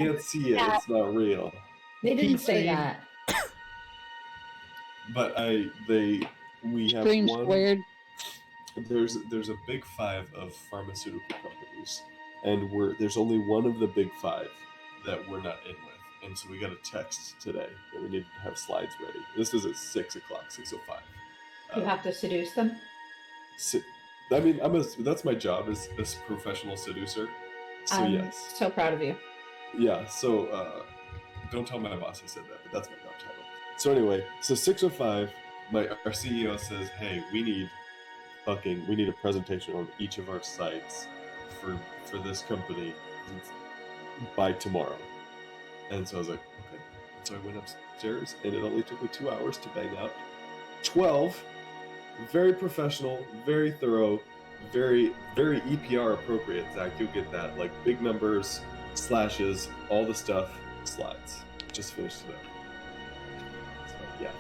can't see it, it's not real. They didn't say that. But we have Screen one. squared. There's a big five of pharmaceutical companies, and there's only one of the big five that we're not in with, and so we got a text today that we need to have slides ready. This is at 6:00, 6:05. You have to seduce them? I mean, that's my job as a professional seducer. So yes. So proud of you. Yeah. So don't tell my boss I said that, but that's my job title. So anyway, so 6:05, our CEO says, "Hey, we need a presentation on each of our sites for this company by tomorrow." And so I was like, okay. So I went upstairs, and it only took me 2 hours to bang out 12 very professional, very thorough, very, very EPR appropriate, Zach. You'll get that. Like big numbers, slashes, all the stuff, slides. Just finished it up. So yeah.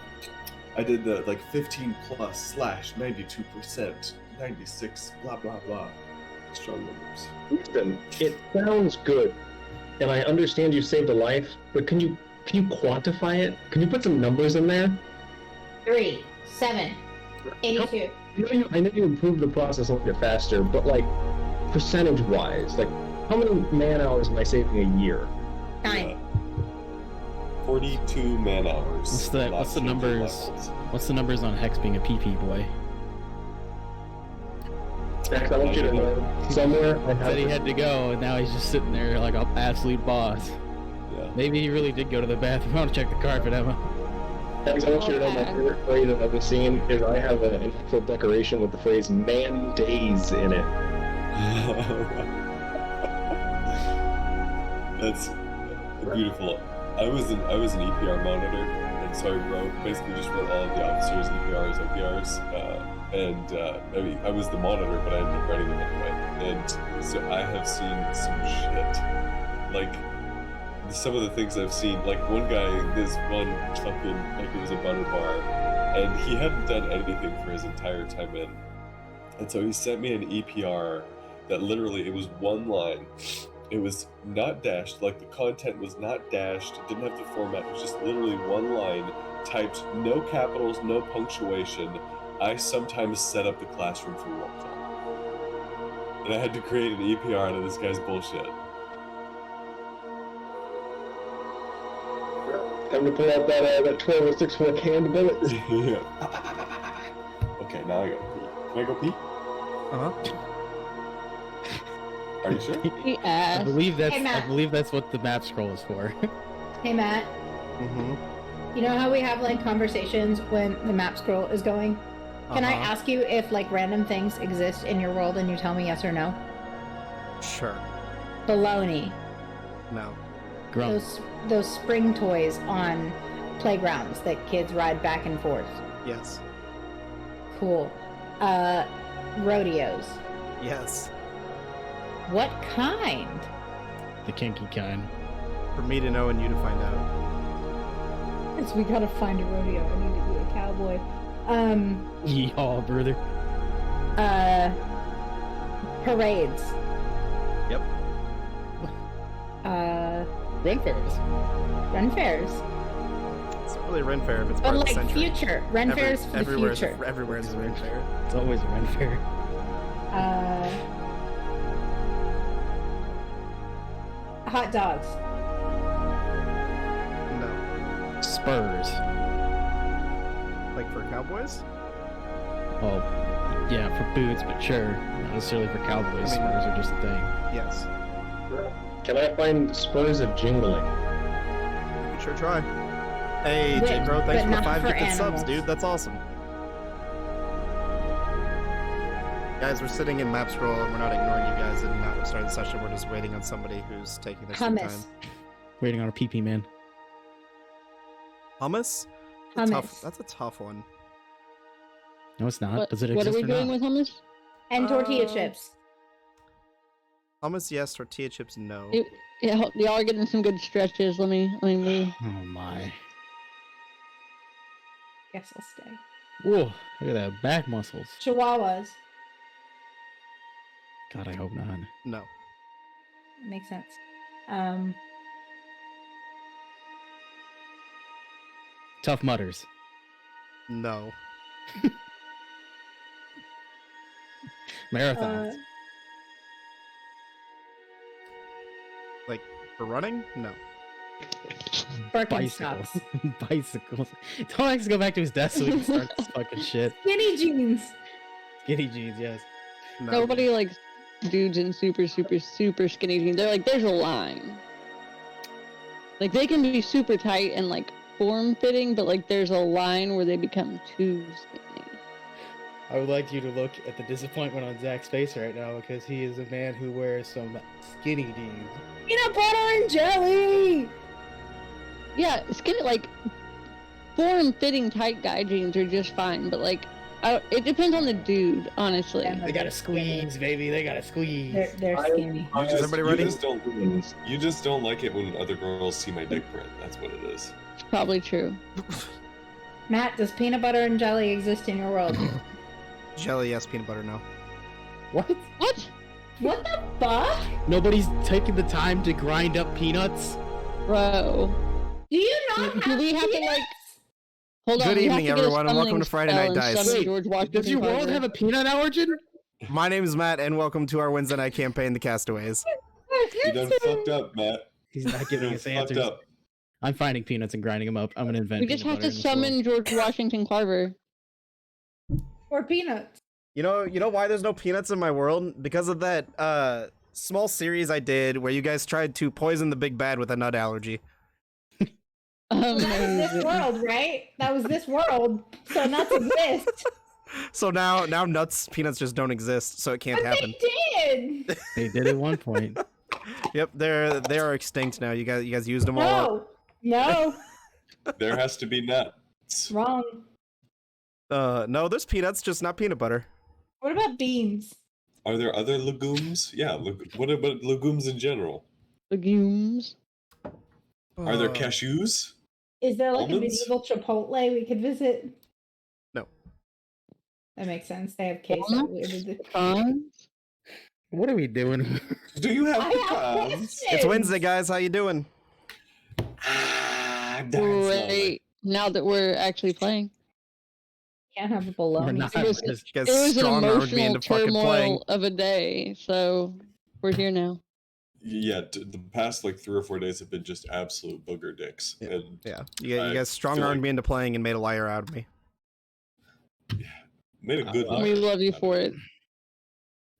I did the 15 plus / 92%, 96, blah blah blah. Strong numbers. Listen, it sounds good, and I understand you saved a life, but can you quantify it? Can you put some numbers in there? 3, 7, 82. I know you improved the process a little bit faster, but like percentage-wise, like how many man hours am I saving a year? 9. 42 man hours. What's the numbers? What's the numbers on Hex being a PP boy? Hex, I want you to know somewhere I Said he had to go, and now he's just sitting there like an absolute boss. Yeah. Maybe he really did go to the bathroom. I want to check the carpet, Emma. Hex, I want you to know my favorite phrase I've ever seen is I have an actual decoration with the phrase "man days" in it. That's beautiful. I was an EPR monitor, and so I basically just wrote all of the officers' EPRs, OPRs, and I mean, I was the monitor, but I ended up writing them anyway. And so I have seen some shit. Like, some of the things I've seen, like one guy, this one fucking, like it was a butter bar, and he hadn't done anything for his entire time in. And so he sent me an EPR that literally, it was one line. It was not dashed, like the content was not dashed, it didn't have the format, it was just literally one line, typed, no capitals, no punctuation. I sometimes set up the classroom for roll call. And I had to create an EPR out of this guy's bullshit. Time to pull out that 1206 for the canned bullets. Yeah. Okay, now I gotta pee. Can I go pee? Uh-huh. Are you sure? I believe that's Hey, Matt. I believe that's what the map scroll is for. Hey, Matt. Mm-hmm. You know how we have like conversations when the map scroll is going? Can I ask you if like random things exist in your world and you tell me yes or no? Sure. Baloney. No. Grump. Those spring toys on playgrounds that kids ride back and forth. Yes. Cool. Rodeos. Yes. What kind? The kinky kind. For me to know and you to find out. Because we gotta find a rodeo. I need to be a cowboy. Yeehaw, brother. Parades. Yep. Ren fairs. Ren fairs. It's not really a Ren Fair if it's But part of the like century. future. Ren fairs for the future. Everywhere is a Ren Fair. It's always a Ren fair. Hot dogs. No. Spurs. Like for cowboys? Well, yeah, for boots, but sure. Not necessarily for cowboys. Spurs are just a thing. Yes. Can I find spurs of jingling? You can sure try. Hey, Wait, J-Bro, thanks but for the not 5 for gifted subs, animals. dude. That's awesome. Guys, we're sitting in map scroll and we're not ignoring you guys and not starting the session. We're just waiting on somebody who's taking their sweet time. Hummus. Waiting on a PP man. Hummus? Hummus. That's a tough one. No, it's not. What, Does it what exist are we or doing not? with hummus? And tortilla chips. Hummus, yes. Tortilla chips, no. Y'all are getting some good stretches. Let me move. Oh my. Guess I'll stay. Whoa, look at that back muscles. Chihuahuas. God, I hope not. No. Makes sense. Tough Mudders. No. Marathons. Like for running? No. Bicycles. Birkenstocks. Bicycles. Don't go back to his desk so we can start this fucking shit. Skinny jeans. Skinny jeans, yes. No. Nobody likes dudes in super skinny jeans. They're like, there's a line. Like, they can be super tight and, like, form-fitting, but, like, there's a line where they become too skinny. I would like you to look at the disappointment on Zach's face right now because he is a man who wears some skinny jeans. Peanut butter and jelly. Yeah, skinny, like, form-fitting tight guy jeans are just fine, but, like, it depends on the dude, honestly. Yeah. They gotta squeeze, baby. They gotta squeeze. They're skinny. Is everybody ready? You just don't like it when other girls see my dick print. That's what it is. It's probably true. Matt, does peanut butter and jelly exist in your world? Jelly, yes. Peanut butter, no. What? What? What the fuck? Nobody's taking the time to grind up peanuts? Bro. Do you not Do we have to, peanuts? like... Hold on, Good we have evening, to get a everyone, and welcome to summoning Friday Night spell and Dice. summon Wait, George Washington Does your world Carver. have a peanut allergen? My name is Matt, and welcome to our Wednesday night campaign, The Castaways. You done fucked up, Matt. He's not You giving done us fucked answers. up. I'm finding peanuts and grinding them up. I'm gonna invent We just peanut have to butter in this world. summon George Washington Carver. Or peanuts? You know why there's no peanuts in my world? Because of that small series I did where you guys tried to poison the big bad with a nut allergy. Well, that was this Amazing. world, right? That was this world. So nuts exist. So now peanuts just don't exist, so it can't But happen. they did. They did at one point. Yep, they are extinct now. You guys used them all up. No. There has to be nuts. Wrong. No, there's peanuts, just not peanut butter. What about beans? Are there other legumes? Yeah, what about legumes in general? Legumes. Are there cashews? Is there like Almonds? a medieval Chipotle we could visit? No. That makes sense. They have queso. Almonds? Pecans? What are we doing? Do you have I have pecans? questions. It's Wednesday, guys. How you doing? I'm dying slowly. Wait, now that we're actually playing. Can't have a We're bologna. not. It was- You guys It was an strong-armed me emotional into fucking playing. turmoil of a day, so we're here now. Yeah, the past like 3 or 4 days have been just absolute booger dicks. Yeah. And Yeah, you I guys strong-armed feel like- me into playing and made a liar out of me. made a good We life. We love you for it.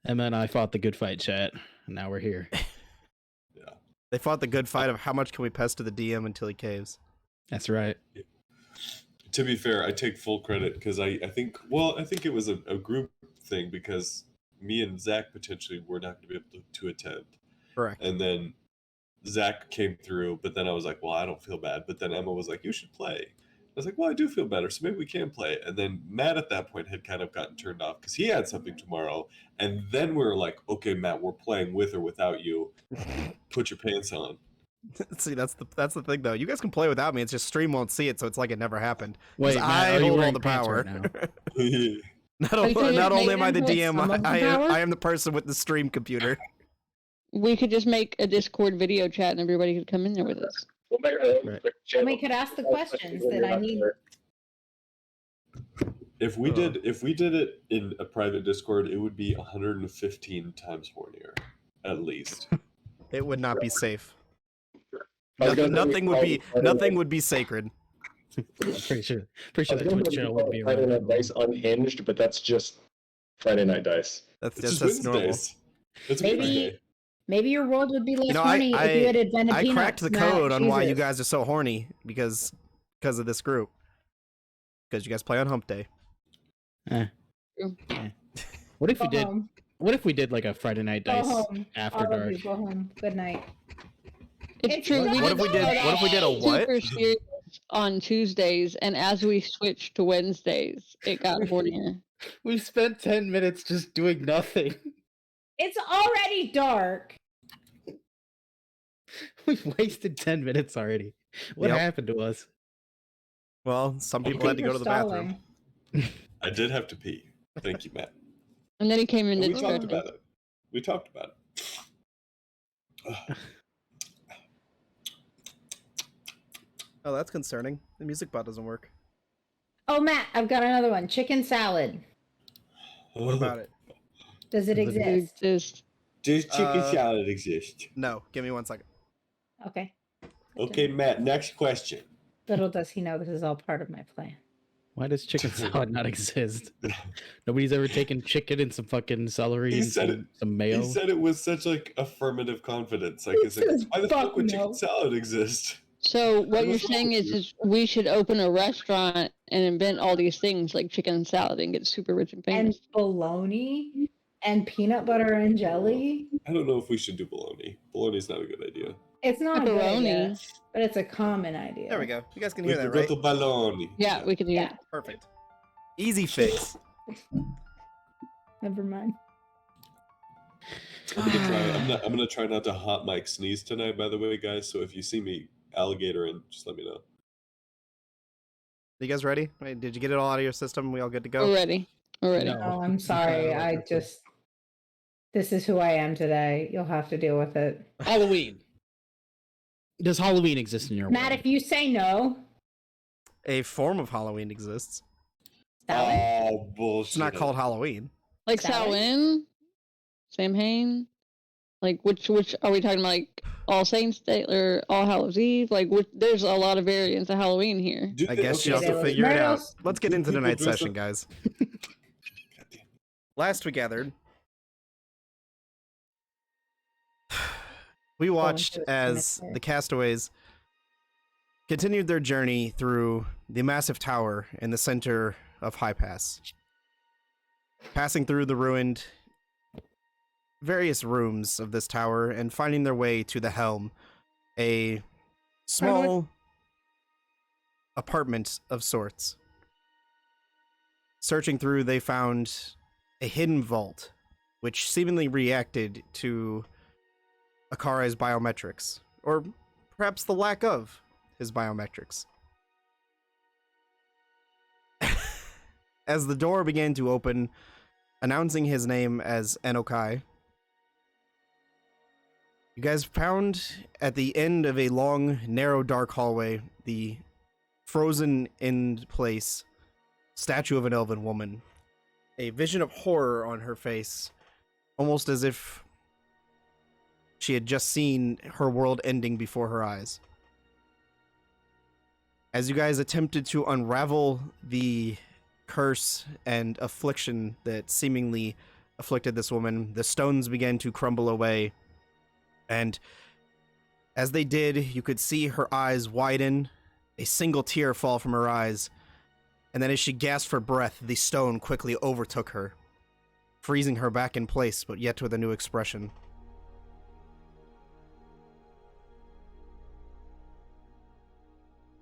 Emma and I fought the good fight, chat. And now we're here. Yeah. They fought the good fight of how much can we pester the DM until he caves. That's right. To be fair, I take full credit because I think it was a group thing because me and Zach potentially were not going to be able to attend. Correct. And then Zach came through, but then I was like, well, I don't feel bad. But then Emma was like, you should play. I was like, well, I do feel better, so maybe we can play. And then Matt at that point had kind of gotten turned off because he had something tomorrow. And then we were like, okay, Matt, we're playing with or without you. Put your pants on. See, that's the thing though. You guys can play without me. It's just stream won't see it, so it's like it never happened. 'Cause Wait, Matt, I are you hold all wearing the pants power. right now? not you only, just not make only am I the them put DM, some of the I power? am the person with the stream computer. We could just make a Discord video chat and everybody could come in there with us. Right. And we could ask the questions that I need. If we did it in a private Discord, it would be 115 times hornier, at least. It would not be safe. I was gonna say Nothing would be sacred. I'm pretty sure I the was gonna Twitch channel would be Friday around. Night Dice unhinged, but that's just Friday Night Dice. That's It's just that's normal. Wednesdays. It's Maybe- Wednesday. Maybe your world would be less You know, horny if you had invented I peanuts. cracked the Matt. code on why you Jesus. guys are so horny because of this group. Because you guys play on Hump Day. What if we Go did? home. What if we did like a Friday Night Go Dice home. after All of dark? you, go home. Good night. It's It's true. not What if we did? What if we did a what? Super serious on Tuesdays, and as we switched to Wednesdays, it got hornier. We spent 10 minutes just doing nothing. It's already dark. We've wasted 10 minutes already. What Yep. happened to us? Well, some I people had to think go we're to the bathroom. stalling. I did have to pee. Thank you, Matt. And then he came in And and we talked about it. We talked about it. Oh, that's concerning. The music bot doesn't work. Oh, Matt, I've got another one. Chicken salad. What about it? Does it Does it exist? Just Does chicken Uh, salad exist? No, give me 1 second. Okay. Okay, Matt, next question. Little does he know this is all part of my plan. Why does chicken salad not exist? Nobody's ever taken chicken and some fucking celery He and said some mayo. He said it with such like affirmative confidence. Like, it's like, says why the fuck fuck would no. chicken salad exist? so what you're What's wrong saying with is we should open a restaurant and invent all these things like chicken salad and get super rich and And famous. bologna and peanut butter and jelly. I don't know if we should do bologna. Bologna's not a good idea. It's not a good idea, Pepperoni. but it's a common idea. There we go. You guys can We hear could that, go right? to bologna. Yeah, we can hear Yeah. it. Perfect. Easy fix. Never mind. I'm gonna try not to hot mic sneeze tonight, by the way, guys. So if you see me alligator in, just let me know. You guys ready? Wait, did you get it all out of your system? We all good to go? We're ready. We're ready. No. Oh, I'm sorry. This is who I am today. You'll have to deal with it. Halloween. Does Halloween exist in your Matt, world? if you say no, A form of Halloween exists. Sally, Oh, bullshit. It's not called Halloween. Like Salad? Samhain? Samhain? Like which are we talking about? Like All Saints Day or All Hallows Eve? Like there's a lot of variants of Halloween here. Do I they- guess you okay, have so- to figure it out. Murders. Let's get Do into people tonight's dress session, up- guys. Goddamn. Last we gathered, we watched to the as cemetery. the Castaways continued their journey through the massive tower in the center of High Pass, passing through the ruined various rooms of this tower and finding their way to the helm, a small apartment of sorts. Searching through, they found a hidden vault, which seemingly reacted to Akari's biometrics, or perhaps the lack of his biometrics. As the door began to open, announcing his name as Enokai, you guys found at the end of a long, narrow, dark hallway the frozen in place statue of an elven woman, a vision of horror on her face, almost as if she had just seen her world ending before her eyes. As you guys attempted to unravel the curse and affliction that seemingly afflicted this woman, the stones began to crumble away, and as they did, you could see her eyes widen, a single tear fall from her eyes, and then as she gasped for breath, the stone quickly overtook her, freezing her back in place, but yet with a new expression.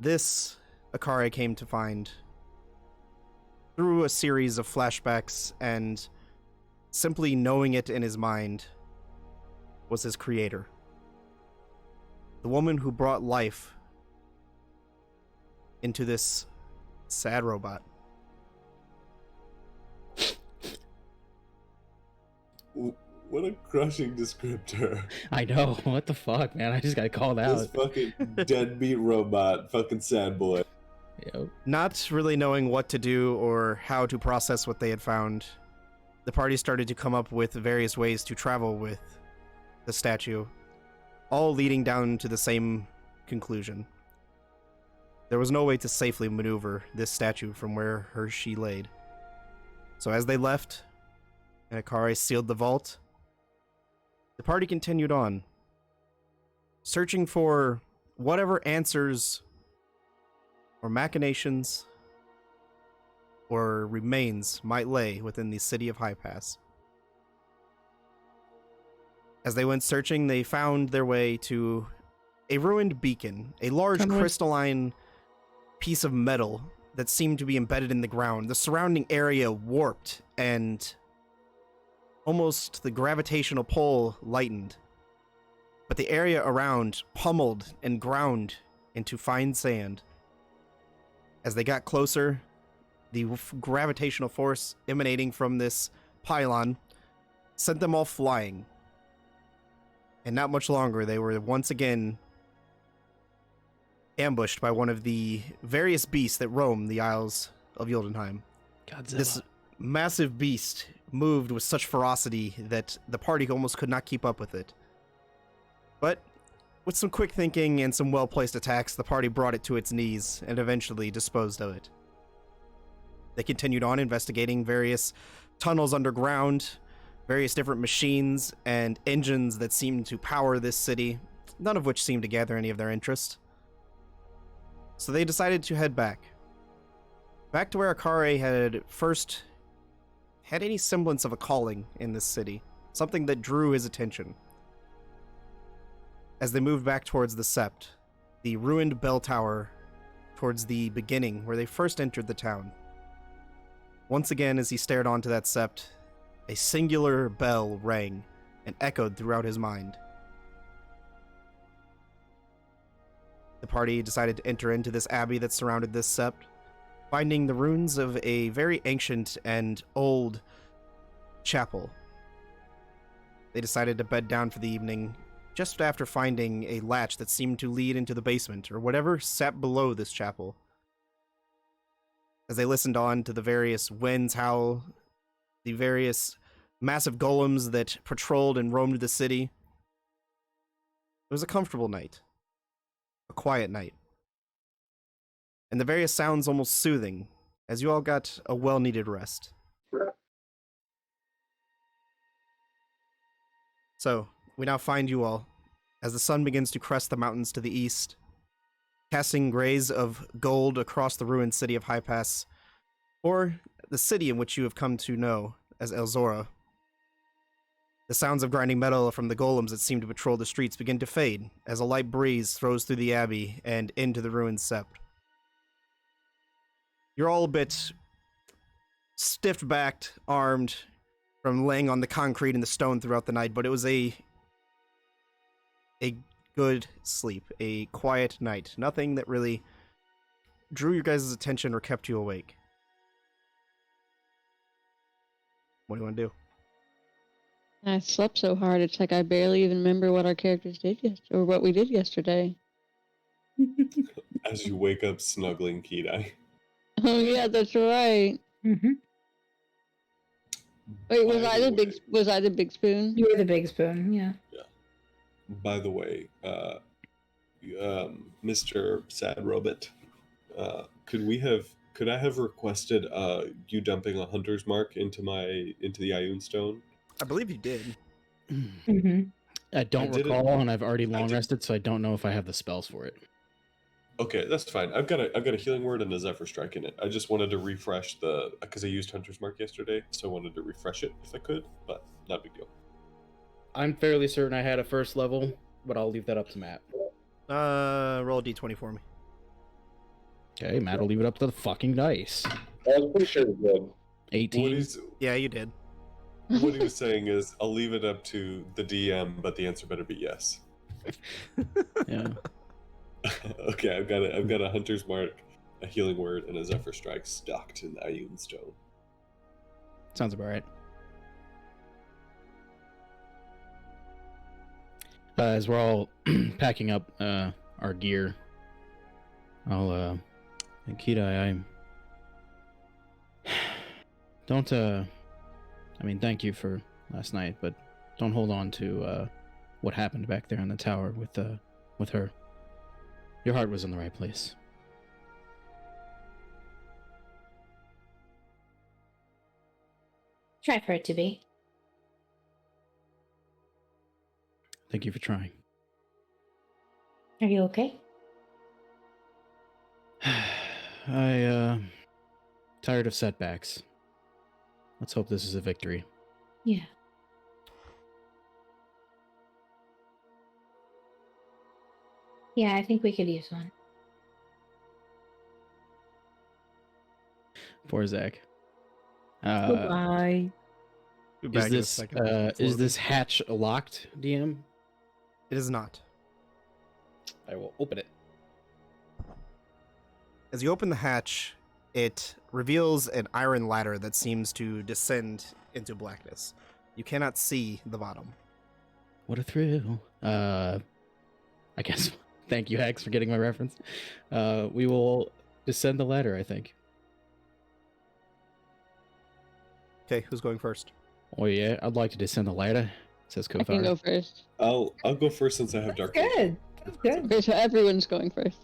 This, Akari came to find through a series of flashbacks and simply knowing it in his mind, was his creator. The woman who brought life into this sad robot. What a crushing descriptor. I know. What the fuck, man? I just got called This out. fucking deadbeat robot, fucking sad boy. Yep. Not really knowing what to do or how to process what they had found, the party started to come up with various ways to travel with the statue, all leading down to the same conclusion. There was no way to safely maneuver this statue from where she laid. So as they left, and Akari sealed the vault, the party continued on, searching for whatever answers or machinations or remains might lay within the city of High Pass. As they went searching, they found their way to a ruined beacon, a large crystalline piece of metal that seemed to be embedded in the ground. The surrounding area warped and almost the gravitational pull lightened, but the area around pummeled and ground into fine sand. As they got closer, the gravitational force emanating from this pylon sent them all flying. And not much longer, they were once again ambushed by one of the various beasts that roam the Isles of Jotunheim. Godzilla. This massive beast moved with such ferocity that the party almost could not keep up with it. But with some quick thinking and some well-placed attacks, the party brought it to its knees and eventually disposed of it. They continued on investigating various tunnels underground, various different machines and engines that seemed to power this city, none of which seemed to gather any of their interest. So they decided to head back to where Akare had first had any semblance of a calling in this city, something that drew his attention. As they moved back towards the Sept, the ruined bell tower towards the beginning where they first entered the town. Once again, as he stared onto that Sept, a singular bell rang and echoed throughout his mind. The party decided to enter into this abbey that surrounded this Sept, finding the ruins of a very ancient and old chapel. They decided to bed down for the evening, just after finding a latch that seemed to lead into the basement, or whatever sat below this chapel. As they listened on to the various winds howl, the various massive golems that patrolled and roamed the city, it was a comfortable night. A quiet night. And the various sounds almost soothing, as you all got a well-needed rest. So, we now find you all, as the sun begins to crest the mountains to the east, casting rays of gold across the ruined city of High Pass, or the city in which you have come to know as Elzora. The sounds of grinding metal from the golems that seem to patrol the streets begin to fade as a light breeze throws through the abbey and into the ruined Sept. You're all a bit stiff-backed, armed, from laying on the concrete and the stone throughout the night, but it was a good sleep, a quiet night. Nothing that really drew your guys' attention or kept you awake. What do you want to do? I slept so hard, it's like I barely even remember what our characters did or what we did yesterday. As you wake up snuggling Kidai. Oh yeah, that's right. Mm-hmm. Wait, was By I the the big way- was I the big spoon? You were the big spoon, yeah. By the way, Mr. Sad Robot, could I have requested you dumping a hunter's mark into the Ioun stone? I believe you did. Mm-hmm. I don't did it- recall, and I've already I long did- rested, so I don't know if I have the spells for it. Okay, that's fine. I've got a healing word and a Zephyr Strike in it. I just wanted to refresh because I used Hunter's Mark yesterday, so I wanted to refresh it if I could, but not a big deal. I'm fairly certain I had a first level, but I'll leave that up to Matt. Roll a d20 for me. Okay, Matt will leave it up to the fucking dice. I was pretty sure it would. 18. Yeah, you did. What he was saying is, I'll leave it up to the DM, but the answer better be yes. Yeah. Okay, I've got a Hunter's Mark, a healing word, and a Zephyr Strike stocked in the Ioun stone. Sounds about right. As we're all packing up our gear, I'll Kidai, don't I mean, thank you for last night, but don't hold on to what happened back there in the tower with her. Your heart was in the right place. Try for it to be. Thank you for trying. Are you okay? Tired of setbacks. Let's hope this is a victory. Yeah. Yeah, I think we could use one. For Zach. Goodbye. Be back in a second. Is this hatch locked, DM? It is not. I will open it. As you open the hatch, it reveals an iron ladder that seems to descend into blackness. You cannot see the bottom. What a thrill. I guess Thank you, Hex, for getting my reference. We will descend the ladder, I think. Okay, who's going first? Oh yeah, I'd like to descend the ladder, says I can Kothar. go first. I'll go first since I have dark vision. Good. That's good. Okay, so everyone's going first.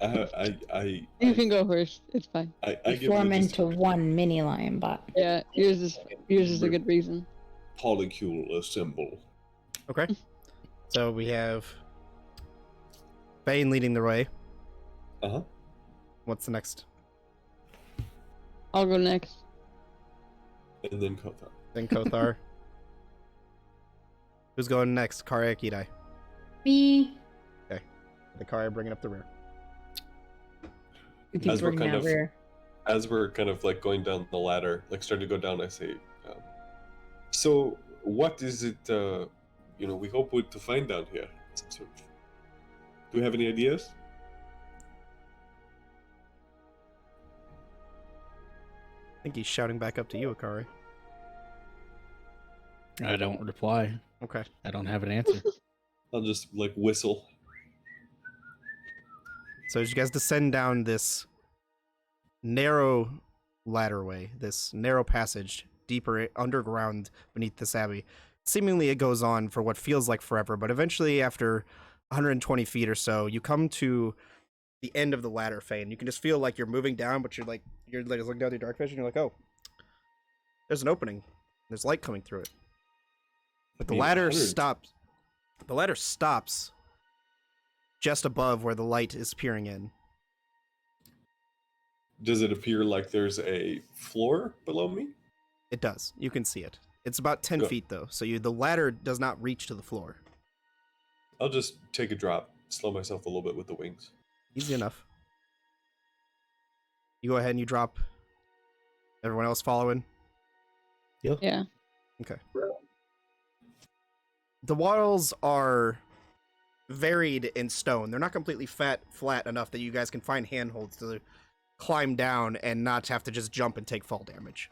You can go first. It's fine. I We give form it just into one mini lion bot. Yeah, yours is a good reason. polycule symbol. Okay. So we have Bane leading the way. Uh-huh. What's the next? I'll go next. And then Kothar. Then Kothar. Who's going next? Kara, Kidai. Me. The Kara bringing up the rear. We keep As we're bringing kind that of- rear. As we're kind of like going down the ladder, like starting to go down, I say, so what is it, we hope to find down here? Some sort of... Do we have any ideas? I think he's shouting back up to you, Akari. I don't reply. Okay. I don't have an answer. I'll just like whistle. So as you guys descend down this narrow ladderway, this narrow passage deeper underground beneath this abbey, seemingly it goes on for what feels like forever, but eventually after 120 feet or so, you come to the end of the ladder, Fane. You can just feel like you're moving down, but you're looking down through dark vision, you're like, oh, there's an opening. There's light coming through it. But the ladder stops. The ladder stops just above where the light is peering in. Does it appear like there's a floor below me? It does. You can see it. It's about 10 Good. feet, though, so the ladder does not reach to the floor. I'll just take a drop, slow myself a little bit with the wings. Easy enough. You go ahead and you drop. Everyone else following? Yeah. Okay. The walls are varied in stone. They're not completely flat enough that you guys can find handholds to climb down and not have to just jump and take fall damage.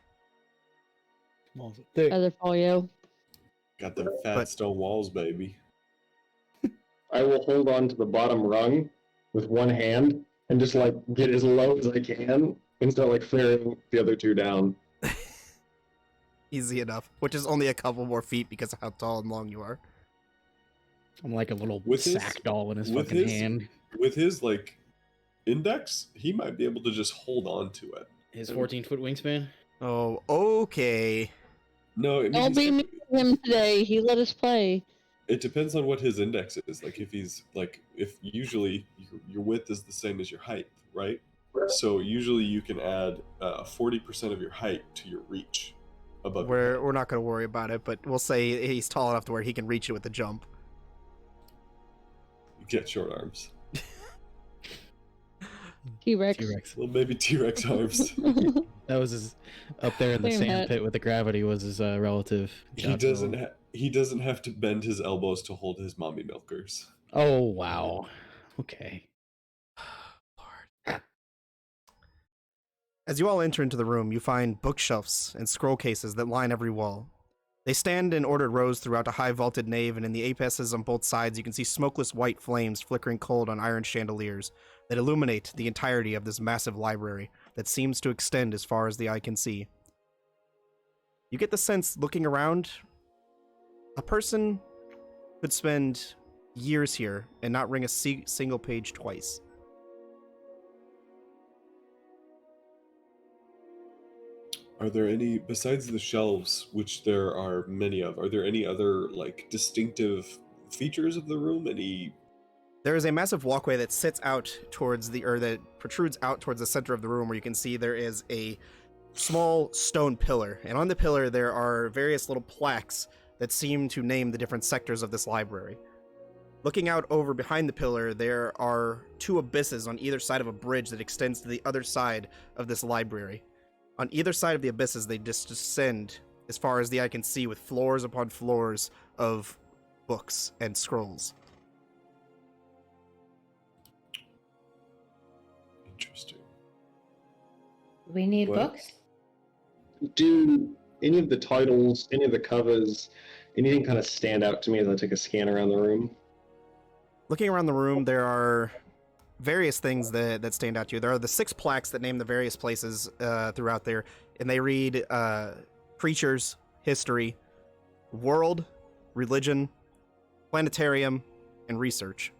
Other folio. Got them fat But- stone walls, baby. I will hold on to the bottom rung with one hand and just like get as low as I can and start like flaring the other two down. Easy enough. Which is only a couple more feet because of how tall and long you are. I'm like a little With his- sack doll in his with fucking his- hand. With his like index, he might be able to just hold on to it. His 14-foot wingspan. Oh, okay. No, I mean, Don't be mean to him today. He let us play. it depends on what his index is. Like if usually your width is the same as your height, right? So usually you can add 40% of your height to your reach above. your head. We're not going to worry about it, but we'll say he's tall enough to where he can reach it with a jump. You get short arms. T-Rex. T-Rex. Well, maybe T-Rex arms. That was his up there in the Same sand hat. pit with the gravity was his relative. He doesn't have to bend his elbows to hold his mommy milkers. Oh wow. Okay. As you all enter into the room, you find bookshelves and scroll cases that line every wall. They stand in ordered rows throughout a high vaulted nave, and in the apices on both sides you can see smokeless white flames flickering cold on iron chandeliers that illuminate the entirety of this massive library that seems to extend as far as the eye can see. You get the sense, looking around, a person could spend years here and not ring a single page twice. Are there any, besides the shelves, which there are many of, are there any other like distinctive features of the room? Any? There is a massive walkway that sits out towards that protrudes out towards the center of the room, where you can see there is a small stone pillar, and on the pillar there are various little plaques that seem to name the different sectors of this library. Looking out over behind the pillar, there are two abysses on either side of a bridge that extends to the other side of this library. On either side of the abysses, they just descend as far as the eye can see, with floors upon floors of books and scrolls. Interesting. We need What? books. Do any of the titles, any of the covers, anything kind of stand out to me as I take a scan around the room? Looking around the room, there are various things that stand out to you. There are the 6 plaques that name the various places throughout there, and they read creatures, history, world, religion, planetarium, and research.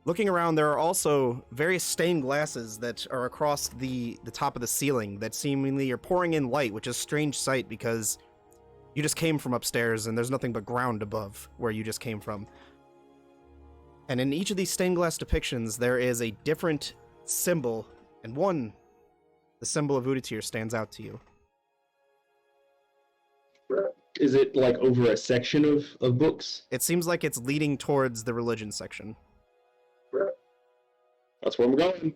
Looking around, there are also various stained glasses that are across the top of the ceiling that seemingly are pouring in light, which is a strange sight because you just came from upstairs and there's nothing but ground above where you just came from. And in each of these stained glass depictions, there is a different symbol, and the symbol of Udatir, stands out to you. Is it like over a section of books? It seems like it's leading towards the religion section. That's where I'm going.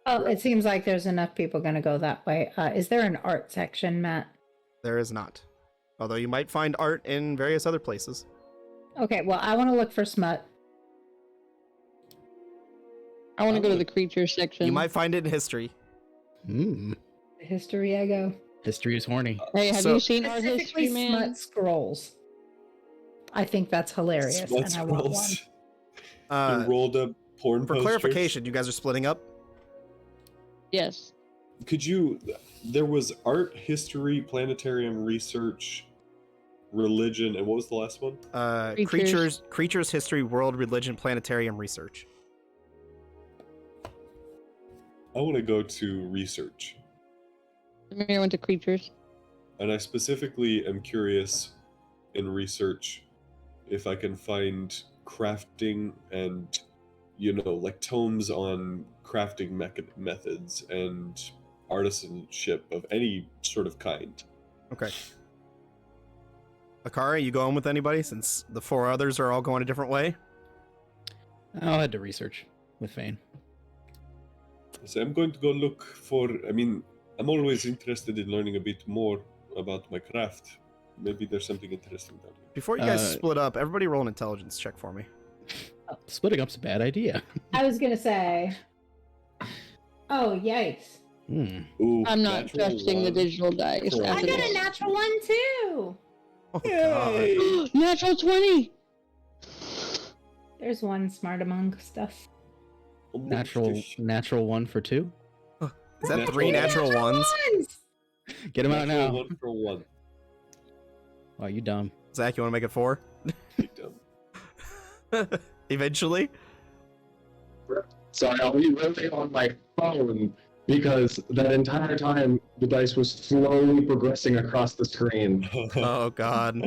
Oh, it seems like there's enough people going to go that way. Is there an art section, Matt? There is not. Although you might find art in various other places. Okay, well, I want to look for smut. I want to go to the creature section. You might find it in history. History, I go. History is horny. Hey, have So- you seen art Specifically, history, man? smut scrolls. I think that's hilarious, Smut and I want one. scrolls. The rolled up porn For posters. clarification, you guys are splitting up? Yes. Could you? There was art, history, planetarium, research, religion, and what was the last one? Creatures, history, world, religion, planetarium, research. I want to go to research, Samir went to creatures. and I specifically am curious in research if I can find crafting and, like tomes on crafting methods and artisanship of any sort of kind. Okay. Akari, you going with anybody since the 4 others are all going a different way? I'll head to research with Fane. So I'm going to go look for. I'm always interested in learning a bit more about my craft. Maybe there's something interesting down here. Before you guys split up, everybody roll an intelligence check for me. Splitting up's a bad idea. I was going to say, oh, yikes. Ooh, I'm not natural trusting the one. digital dice. Cool. I after got a this. natural one, too. Oh, Yay! Natural 20! There's one smart among stuff. Natural 1 for 2. God. Is that Natural 3 natural ones? Get him out Natural now. 1 for 1. Oh, you dumb. Zach, you want to make it 4? You dumb. Eventually? Sorry, I'll be really on my phone because that entire time the dice was slowly progressing across the screen. Oh, God.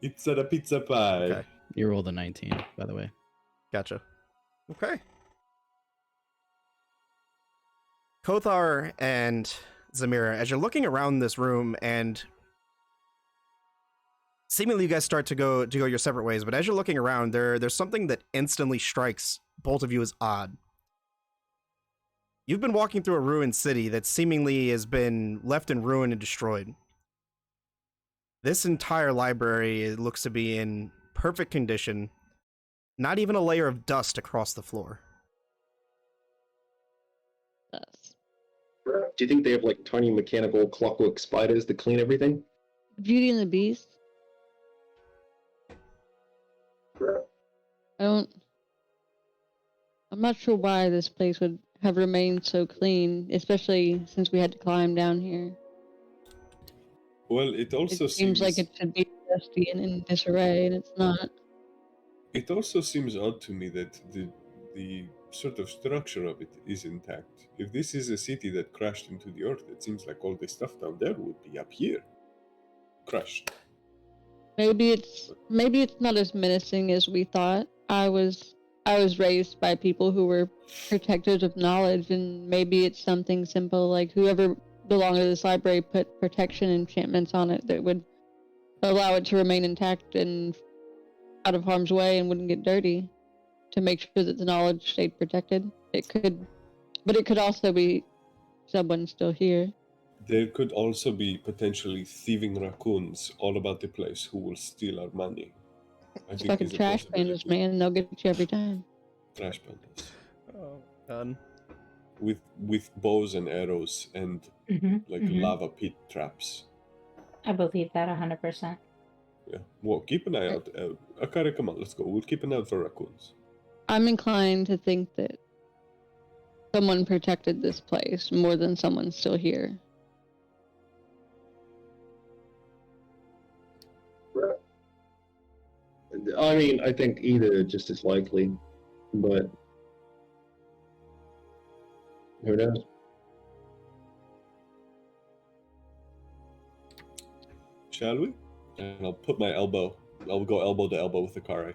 It's a pizza pie. Okay. You rolled a 19, by the way. Gotcha. Okay. Kothar and Zamira, as you're looking around this room, and seemingly you guys start to go your separate ways, but as you're looking around, there's something that instantly strikes both of you as odd. You've been walking through a ruined city that seemingly has been left in ruin and destroyed. This entire library looks to be in perfect condition. Not even a layer of dust across the floor. Yes. Do you think they have like tiny mechanical clockwork spiders that clean everything? Beauty and the Beast. I'm not sure why this place would have remained so clean, especially since we had to climb down here. Well, it also It seems like it should be dusty and in disarray, and it's not. It also seems odd to me that the sort of structure of it is intact. If this is a city that crashed into the earth, it seems like all the stuff down there would be up here, crushed. Maybe it's not as menacing as we thought. I was raised by people who were protectors of knowledge, and maybe it's something simple like whoever belonged to this library put protection enchantments on it that would allow it to remain intact and out of harm's way and wouldn't get dirty, to make sure that the knowledge stayed protected. It could also be someone still here. There could also be potentially thieving raccoons all about the place who will steal our money. I It's think fucking is a trash possibility. pandas, man. They'll get you every time. Trash pandas. Oh, God. With bows and arrows and Mhm, like mhm. lava pit traps. I believe that 100%. Yeah. Well, keep an eye out. Akari, come on, let's go. We'll keep an eye out for raccoons. I'm inclined to think that someone protected this place more than someone's still here. I mean, I think either just as likely, but who knows? Shall we? And I'll put my elbow. I'll go elbow to elbow with Akari.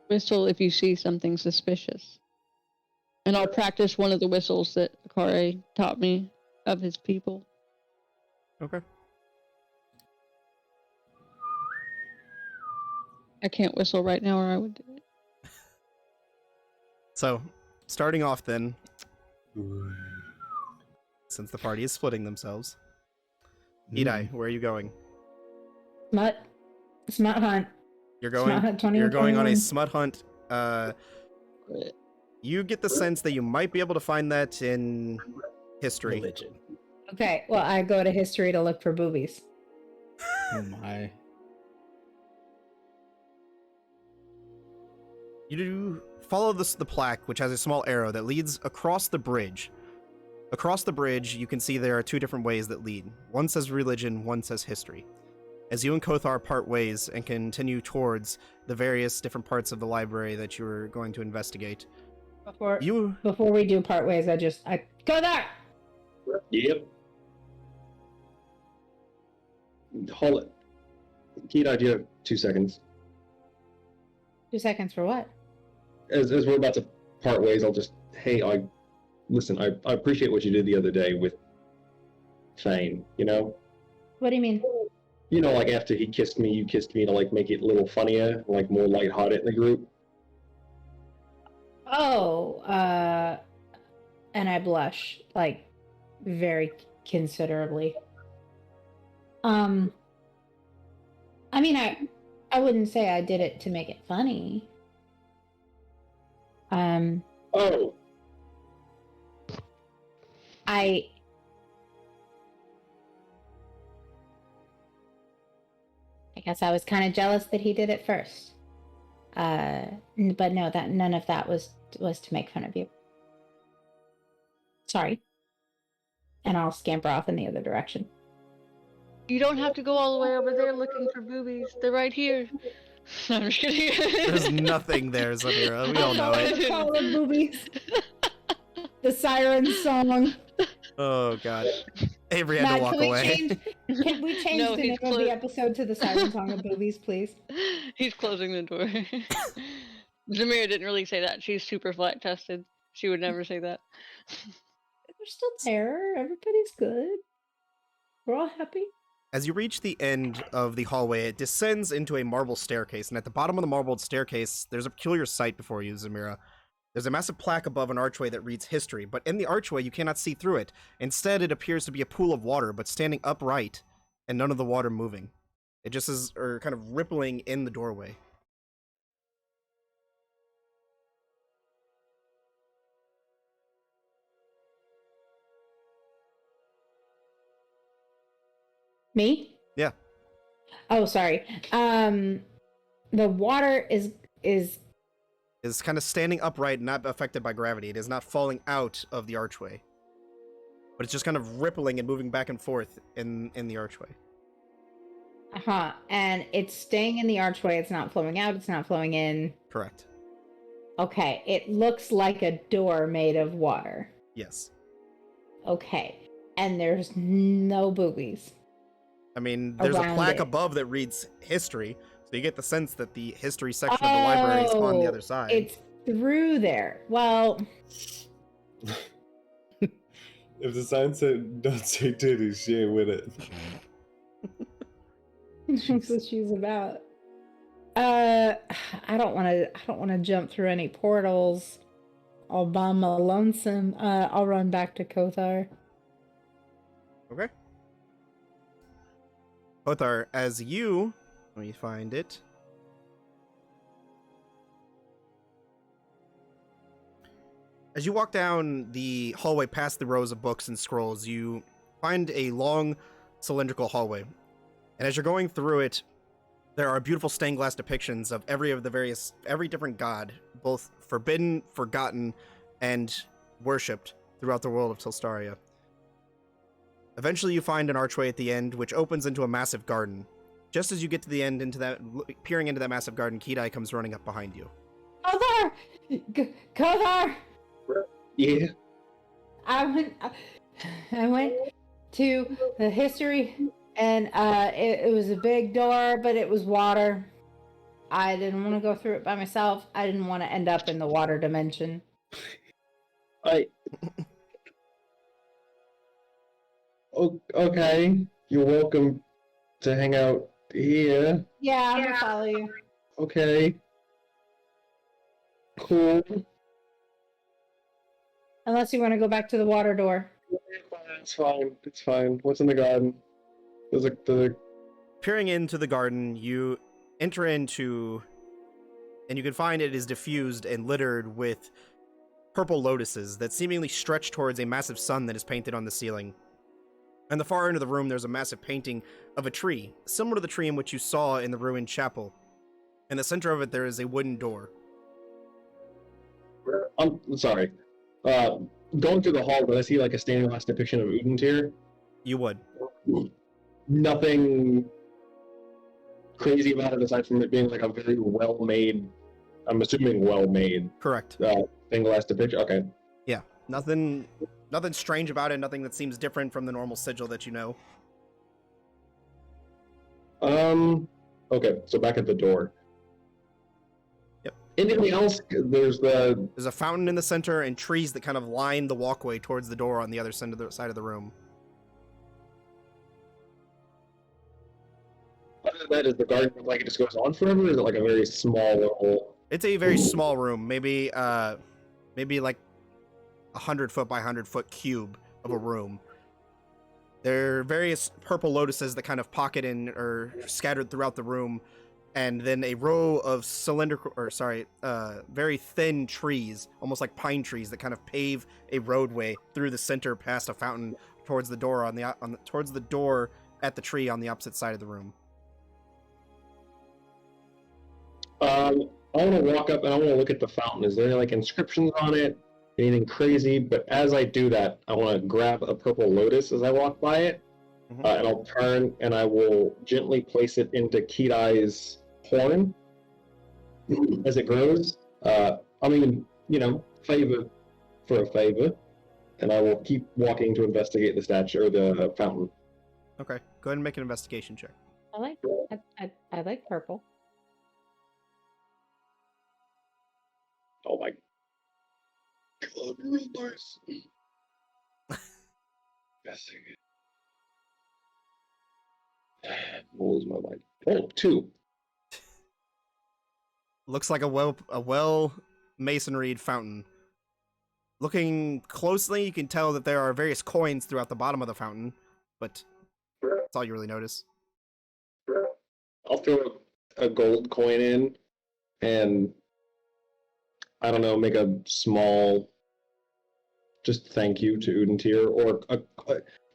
Whistle if you see something suspicious. And I'll practice one of the whistles that Akare taught me of his people. Okay. I can't whistle right now or I would do it. So, starting off then, since the party is splitting themselves, Edai, where are you going? Smut hunt. You're Smut going. hunt 20 You're going on a 21. smut hunt. You get the sense that you might be able to find that in history. Religion. Okay, well, I go to history to look for boobies. Oh my. You do follow the plaque, which has a small arrow that leads across the bridge. Across the bridge, you can see there are two different ways that lead. One says religion, one says history. As you and Kothar part ways and continue towards the various different parts of the library that you were going to investigate, Before we do part ways, I go there. Yep. Hold it. Kida, do you have 2 seconds? 2 seconds for what? As we're about to part ways, I'll just, hey, I appreciate what you did the other day with Thane, you know? What do you mean? You know, like after he kissed me, you kissed me to like make it a little funnier, like more lighthearted in the group. Oh, and I blush, like, very considerably. I mean, I wouldn't say I did it to make it funny. Oh, I guess I was kind of jealous that he did it first. But no, that none of that was to make fun of you. Sorry. And I'll scamper off in the other direction. You don't have to go all the way over there looking for boobies. They're right here. No, I'm just kidding. there's nothing there, Zamira. We all know it. Call them boobies. The siren song. Oh god. Avery had to walk away. Can we change No, the name of the episode to the siren song of boobies, please? He's closing the door. Zamira didn't really say that. She's super flat tested. She would never say that. They're still there. Everybody's good. We're all happy. As you reach the end of the hallway, it descends into a marble staircase, and at the bottom of the marbled staircase, there's a peculiar sight before you, Zamira. There's a massive plaque above an archway that reads history, but in the archway you cannot see through it. Instead, it appears to be a pool of water, but standing upright, and none of the water moving. It just is kind of rippling in the doorway. Me? Yeah. Oh, sorry. The water is Kind of standing upright, not affected by gravity. It is not falling out of the archway. But it's just kind of rippling and moving back and forth in the archway. and it's staying in the archway. It's not flowing out. It's not flowing in. Correct. Okay. It looks like a door made of water. Yes. Okay. And there's no boobies. I mean, there's a Around plaque it. above that reads history, so you get the sense that the history section of the library is on the other side. It's through there. Well, If the sign said don't say titties, she ain't with it. that's what she's about. I don't want to jump through any portals. All by my lonesome. I'll run back to Kothar. Okay. Othar, as you... Let me find it. As you walk down the hallway past the rows of books and scrolls, you find a long cylindrical hallway. And as you're going through it, there are beautiful stained glass depictions of every different god, both forbidden, forgotten, and worshipped throughout the world of Tilstaria. Eventually you find an archway at the end, which opens into a massive garden. Just as you get to the end, peering into that massive garden, Kidai comes running up behind you. Kothar! Kothar! Yeah. I went to the history, and it was a big door, but it was water. I didn't want to go through it by myself. I didn't want to end up in the water dimension. Okay. You're welcome to hang out here. Yeah, I'm gonna follow you. Okay. Cool. Unless you want to go back to the water door. It's fine. It's fine. What's in the garden? There's a Peering into the garden, you enter into, and you can find it is diffused and littered with purple lotuses that seemingly stretch towards a massive sun that is painted on the ceiling. In the far end of the room, there's a massive painting of a tree, similar to the tree in which you saw in the ruined chapel. In the center of it, there is a wooden door. I'm sorry. Going through the hall, did I see like a stained glass depiction of Udentir? You would. Nothing crazy about it aside from it being like a very well-made, I'm assuming well-made, Correct. stained glass depiction. Okay. Yeah. Nothing strange about it, nothing that seems different from the normal sigil that you know. Okay, so back at the door. Yep. Anything else? There's a fountain in the center and trees that kind of line the walkway towards the door on the other side of the room. Other than that, is the garden like it just goes on forever? Or is it like a very small little? It's a very small room, maybe like 100 foot by 100 foot cube of a room. There are various purple lotuses that kind of pocket in or scattered throughout the room, and then a row of very thin trees, almost like pine trees, that kind of pave a roadway through the center past a fountain towards the door towards the door at the tree on the opposite side of the room. I want to walk up and I want to look at the fountain. Is there like inscriptions on it? Anything crazy? But as I do that, I want to grab a purple lotus as I walk by it, and I'll turn and I will gently place it into Kidai's horn as it grows. Favor for a favor, and I will keep walking to investigate the statue or the fountain. Okay, go ahead and make an investigation check. I like purple. Oh my God, real nice. Investigate. What was my mind? Oh, 2. Looks like a well masonried fountain. Looking closely, you can tell that there are various coins throughout the bottom of the fountain, but that's all you really notice. I'll throw a gold coin in, and I don't know, make a small, just thank you to Udentir, or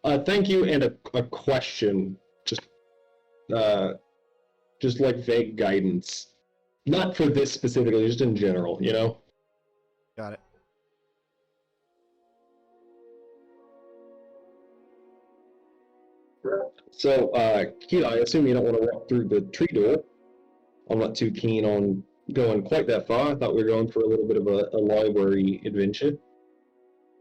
a thank you and a question, just like vague guidance. Not for this specifically, just in general, you know? Got it. So, Kira, I assume you don't want to walk through the tree door. I'm not too keen on going quite that far. I thought we were going for a little bit of a library adventure.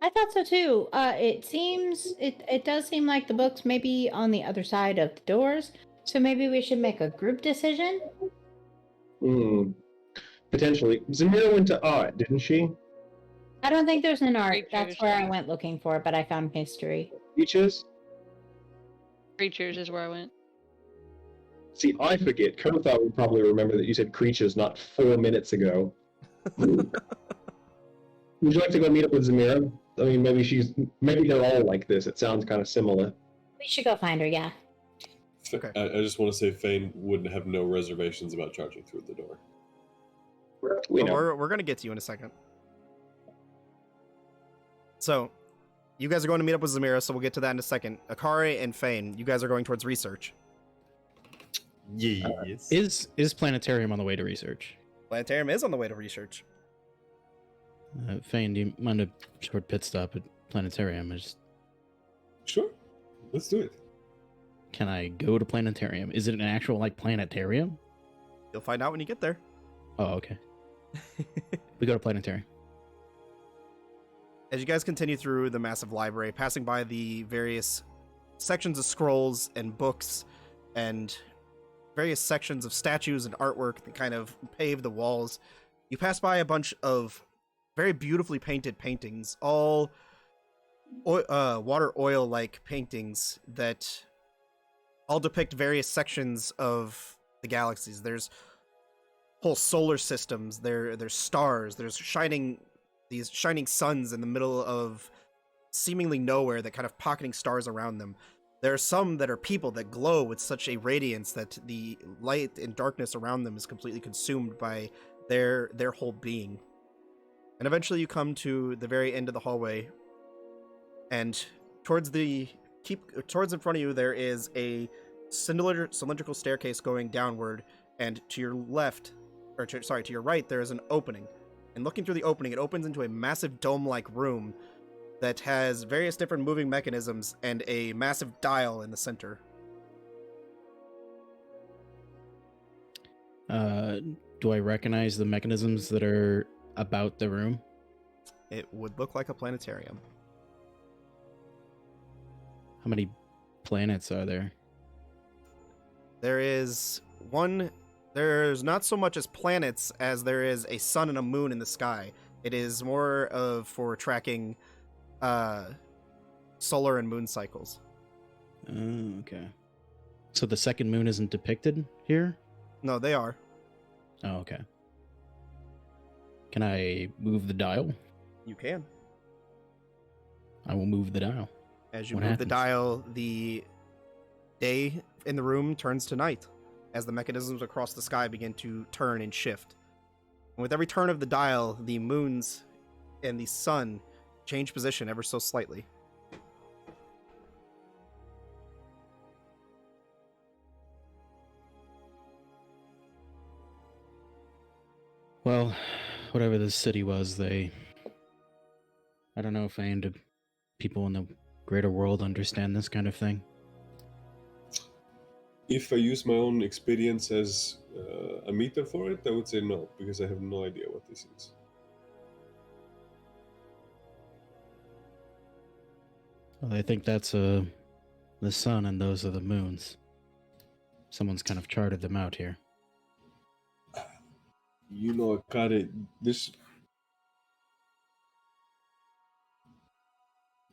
I thought so too. It does seem like the books may be on the other side of the doors, so maybe we should make a group decision. Potentially. Zamira went to art, didn't she? I don't think there's an art. Creatures. That's where I went looking for, but I found history. Creatures? Creatures is where I went. See, I forget. Kothar would probably remember that you said creatures not 4 minutes ago. Would you like to go meet up with Zamira? I mean, maybe they're all like this. It sounds kind of similar. We should go find her, yeah. Okay. I just want to say Fane wouldn't have no reservations about charging through the door. We know. We're going to get to you in a second. So, You guys are going to meet up with Zamira, so we'll get to that in a second. Akari and Fane, you guys are going towards research. Yes. Is planetarium on the way to research? Planetarium is on the way to research. Fane, do you mind a short pit stop at planetarium? Sure. Let's do it. Can I go to planetarium? Is it an actual like planetarium? You'll find out when you get there. Oh, okay. We go to planetarium. As you guys continue through the massive library, passing by the various sections of scrolls and books and various sections of statues and artwork that kind of pave the walls, you pass by a bunch of very beautifully painted paintings, all water oil-like paintings that all depict various sections of the galaxies. There's whole solar systems, there's stars, there's these shining suns in the middle of seemingly nowhere that kind of pocketing stars around them. There are some that are people that glow with such a radiance that the light and darkness around them is completely consumed by their whole being. And eventually you come to the very end of the hallway, and towards in front of you there is a cylindrical staircase going downward, and to your left, to your right, there is an opening. And looking through the opening, it opens into a massive dome-like room that has various different moving mechanisms and a massive dial in the center. Do I recognize the mechanisms that are about the room? It would look like a planetarium. How many planets are there? There's not so much as planets as there is a sun and a moon in the sky. It is more of for tracking solar and moon cycles. Oh, okay. So the second moon isn't depicted here? No, they are. Oh, okay. Can I move the dial? You can. I will move the dial. As you What move happens? the dial, the day in the room turns to night as the mechanisms across the sky begin to turn and shift. And with every turn of the dial, the moons and the sun change position ever so slightly. Well, whatever this city was, I don't know if people in the greater world understand this kind of thing. If I use my own experience as a meter for it, I would say no, because I have no idea what this is. Well, I think that's the sun and those are the moons. Someone's kind of charted them out here. You know, Akari, this...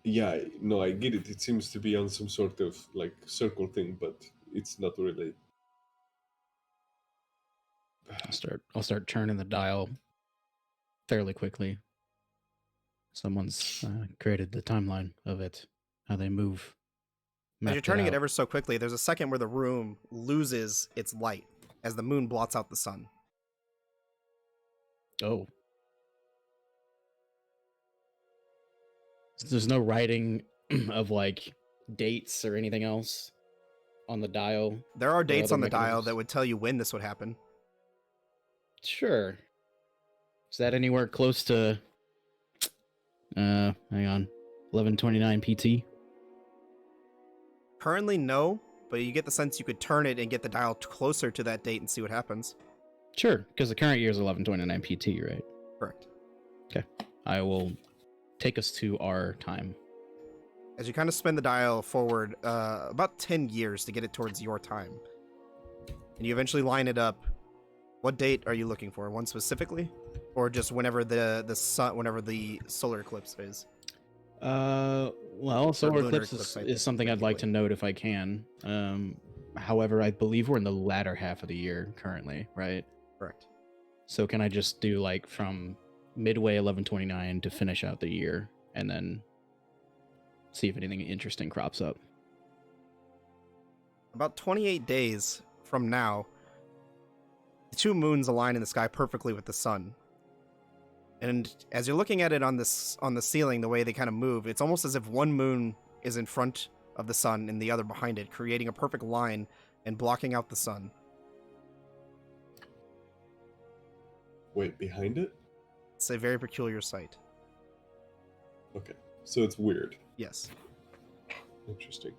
Yeah, no, I get it. It seems to be on some sort of, like, circle thing, but it's not really... I'll start turning the dial fairly quickly. Someone's created the timeline of it, how they move. As you're mapped turning it out. ever so quickly, there's a second where the room loses its light as the moon blots out the sun. Oh. There's no writing of like dates or anything else on the dial. There are dates other on the dial mechanisms? that would tell you when this would happen. Sure. Is that anywhere close to hang on. 1129 PT? Currently, no, but you get the sense you could turn it and get the dial closer to that date and see what happens. Sure, because the current year is 1129 PT, right? Correct. I will take us to our time. As you kind of spin the dial forward about 10 years to get it towards your time. And you eventually line it up. What date are you looking for? One specifically? Or just whenever the solar eclipse is? Well, solar lunar eclipse eclipse, is something I'd like to note if I can. However, I believe we're in the latter half of the year currently, right? Correct. So can I just do like from midway 1129 to finish out the year and then see if anything interesting crops up? About 28 days from now, the two moons align in the sky perfectly with the sun. And as you're looking at it on the ceiling, the way they kind of move, it's almost as if one moon is in front of the sun and the other behind it, creating a perfect line and blocking out the sun. Wait, behind it? It's a very peculiar sight. Okay, so it's weird. Yes. Interesting.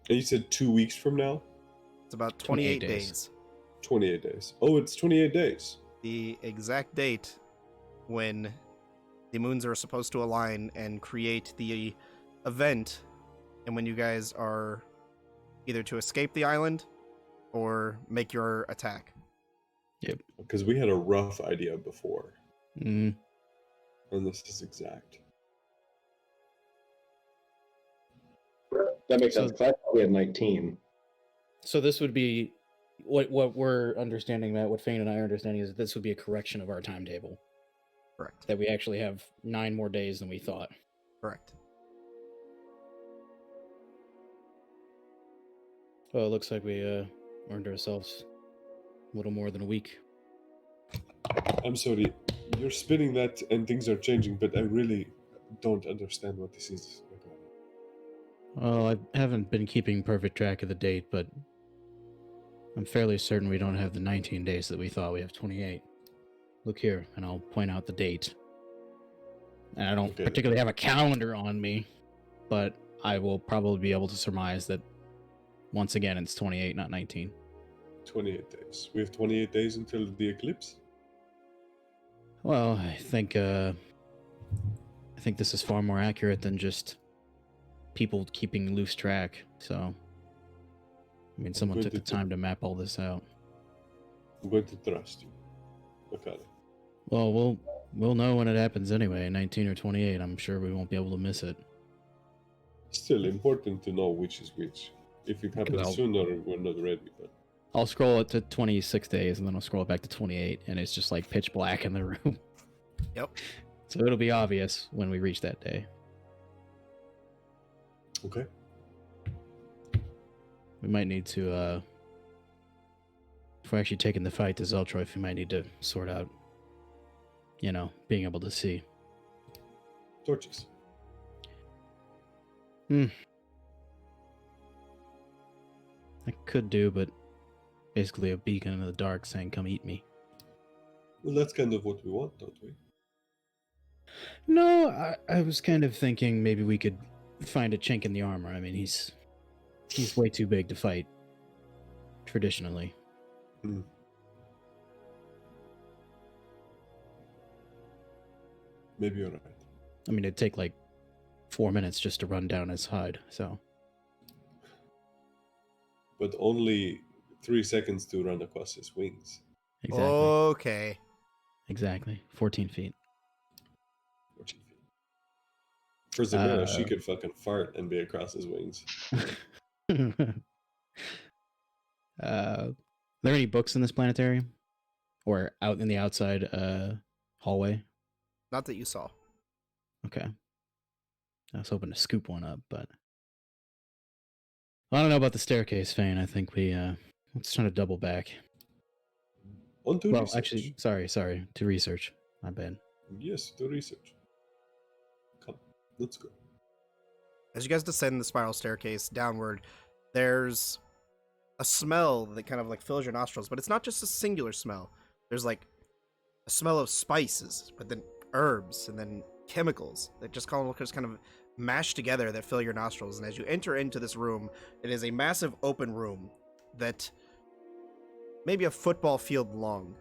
And you said 2 weeks from now? It's about 28 28 days. days. 28 days. Oh, it's 28 days. The exact date when the moons are supposed to align and create the event, and when you guys are either to escape the island or make your attack. Because we had a rough idea before, Mm, and this is exact. That makes So- sense. 'Cause I thought we had 19. so this would be what we're understanding, Matt. What Fane and I are understanding is that this would be a correction of our timetable. Correct. That we actually have 9 more days than we thought. Correct. Well, it looks like we earned ourselves a little more than a week. I'm sorry, you're spinning that and things are changing, but I really don't understand what this is. Well, I haven't been keeping perfect track of the date, but I'm fairly certain we don't have the 19 days that we thought. We have 28. Look here, and I'll point out the date. And I don't Okay. particularly have a calendar on me, but I will probably be able to surmise that once again it's 28, not 19. 28 days. We have 28 days until the eclipse? Well, I think this is far more accurate than just people keeping loose track. So, I mean, someone good took the to- time to map all this out. I'm going to trust you. Okay. Well, we'll know when it happens anyway. 19 or 28. I'm sure we won't be able to miss it. Still important to know which is which. If it happens I'll- sooner, we're not ready. But I'll scroll it to 26 days, and then I'll scroll it back to 28, and it's just like pitch black in the room. Yep. So it'll be obvious when we reach that day. okay. We might need to, if we're actually taking the fight to Zeltroif, we might need to sort out, being able to see. Torches. I could do, but basically a beacon in the dark saying, come eat me. Well, that's kind of what we want, don't we? No, I was kind of thinking maybe we could find a chink in the armor. I mean, he's way too big to fight traditionally. Maybe you're right. I mean, it'd take like 4 minutes just to run down his hide, so. But only 3 seconds to run across his wings. Exactly. Okay. Exactly. 14 feet. 14 feet. For Zamira, she Uh, could fucking fart and be across his wings. Are there any books in this planetarium? Or out in the outside hallway? Not that you saw. Okay. I was hoping to scoop one up, but I don't know about the staircase, Fane. I think we let's try to double back. On to Well, research. actually, sorry, to research. My bad. Yes, to research. Come, let's go. As you guys descend the spiral staircase downward, there's a smell that kind of like fills your nostrils, but it's not just a singular smell. There's like a smell of spices, but then herbs and then chemicals that just kind of mashed together that fill your nostrils. And as you enter into this room, it is a massive open room that maybe a football field long.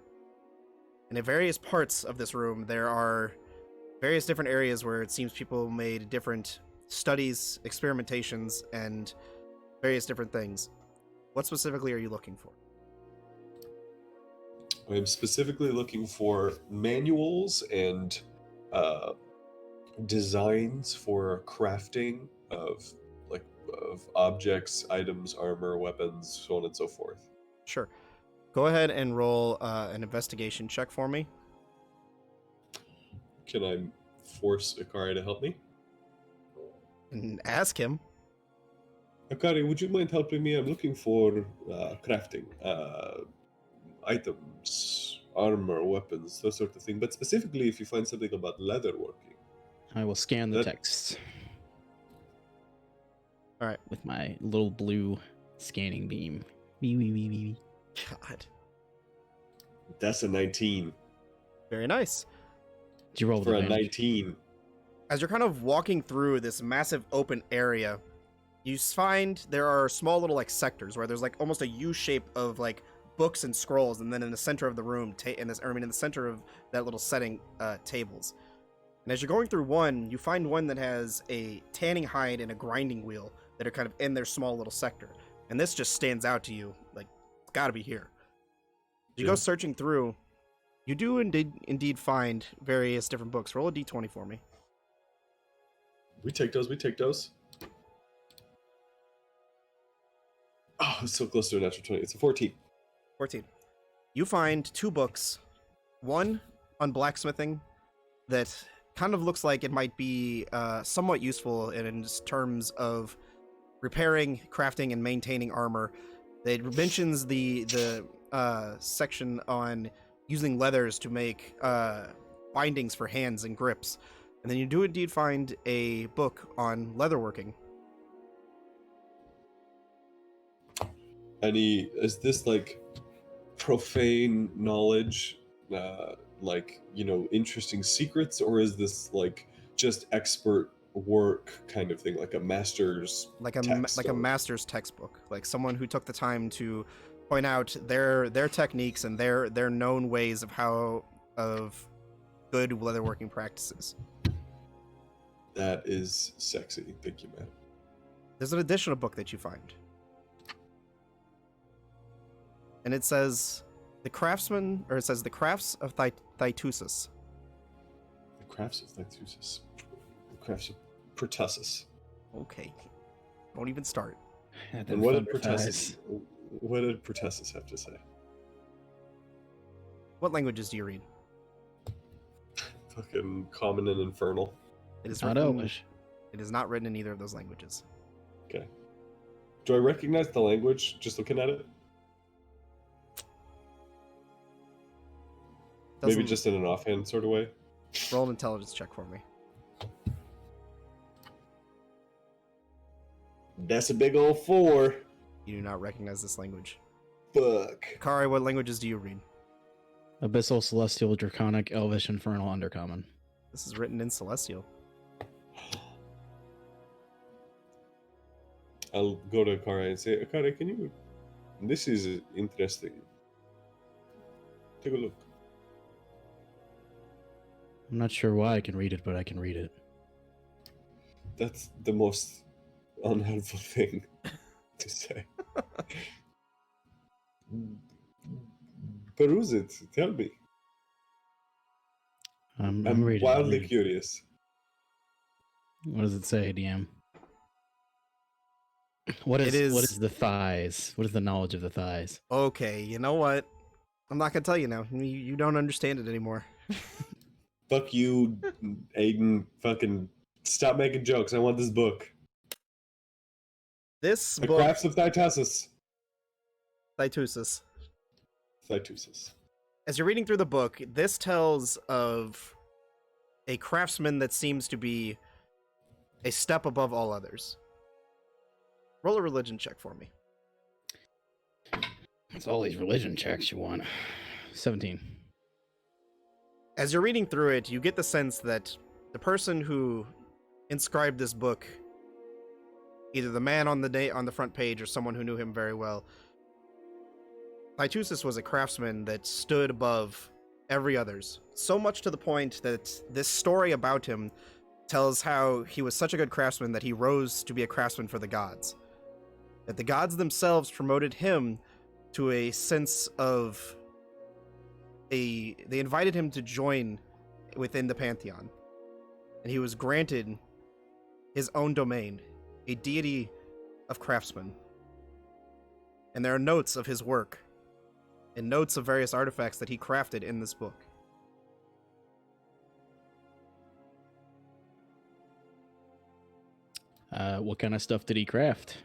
And in various parts of this room, there are various different areas where it seems people made different studies, experimentations, and various different things. What specifically are you looking for? I'm specifically looking for manuals and designs for crafting of objects, items, armor, weapons, so on and so forth. Sure. Go ahead and roll an investigation check for me. Can I force Akari to help me? And ask him. Akari, would you mind helping me? I'm looking for crafting items, armor, weapons, that sort of thing. But specifically, if you find something about leatherworking, I will scan the That- texts. All right. With my little blue scanning beam. Wee, wee, wee, wee, wee. God. that's a 19. Very nice. Did you roll with For a advantage? 19. As you're kind of walking through this massive open area, you find there are small little like sectors where there's like almost a U shape of like books and scrolls, and then in the center of the room, in the center of that little setting, tables. And as you're going through one, you find one that has a tanning hide and a grinding wheel that are kind of in their small little sector. And this just stands out to you, like, it's gotta be here. As you go Yeah. searching through, you do indeed find various different books. Roll a d20 for me. We take those. Oh, it's so close to a natural 20. It's a 14. 14. You find 2 books. One on blacksmithing that kind of looks like it might be somewhat useful in terms of repairing, crafting, and maintaining armor. It mentions the section on using leathers to make bindings for hands and grips. And then you do indeed find a book on leatherworking. Is this like profane knowledge, like, interesting secrets, or is this like just expert work kind of thing, like a master's Like a text like a or- master's textbook, like someone who took the time to point out their techniques and their known ways of good leatherworking practices. That is sexy. Thank you, man. There's an additional book that you find, and it says the crafts of Thytusis. The crafts of Thytusis. The crafts of pertussis. Okay, don't even start. Had And them what did thunder thighs. pertussis have to say? What languages do you read? Fucking common and infernal. It is Not written. Elvish. It is not written in either of those languages. Okay. Do I recognize the language just looking at it? Maybe Doesn't- just in an offhand sort of way? roll an intelligence check for me. That's a big old 4. You do not recognize this language. Fuck. Kari, what languages do you read? Abyssal, Celestial, Draconic, Elvish, Infernal, Undercommon. This is written in Celestial. I'll go to Akari and say, Akari, can you... This is interesting. Take a look. I'm not sure why I can read it, but I can read it. That's the most unhelpful thing to say. Peruse it. Tell me. I'm I'm reading. wildly reading. curious. What does it say, DM? What It is what is- is the thighs? What is the knowledge of the thighs? Okay, you know what? I'm not gonna tell you now. You don't understand it anymore. Fuck you, Aiden. Fucking stop making jokes. I want this book. This The book, Crafts of Thytusis. Thytusis. Thytusis. As you're reading through the book, this tells of a craftsman that seems to be a step above all others. Roll a religion check for me. It's all these religion checks you want. 17. As you're reading through it, you get the sense that the person who inscribed this book, either the man on the front page or someone who knew him very well, Thytusis was a craftsman that stood above every others, so much to the point that this story about him tells how he was such a good craftsman that he rose to be a craftsman for the gods. That the gods themselves promoted him to a sense of they invited him to join within the pantheon, and he was granted his own domain, a deity of craftsmen. And there are notes of his work and notes of various artifacts that he crafted in this book. What kind of stuff did he craft?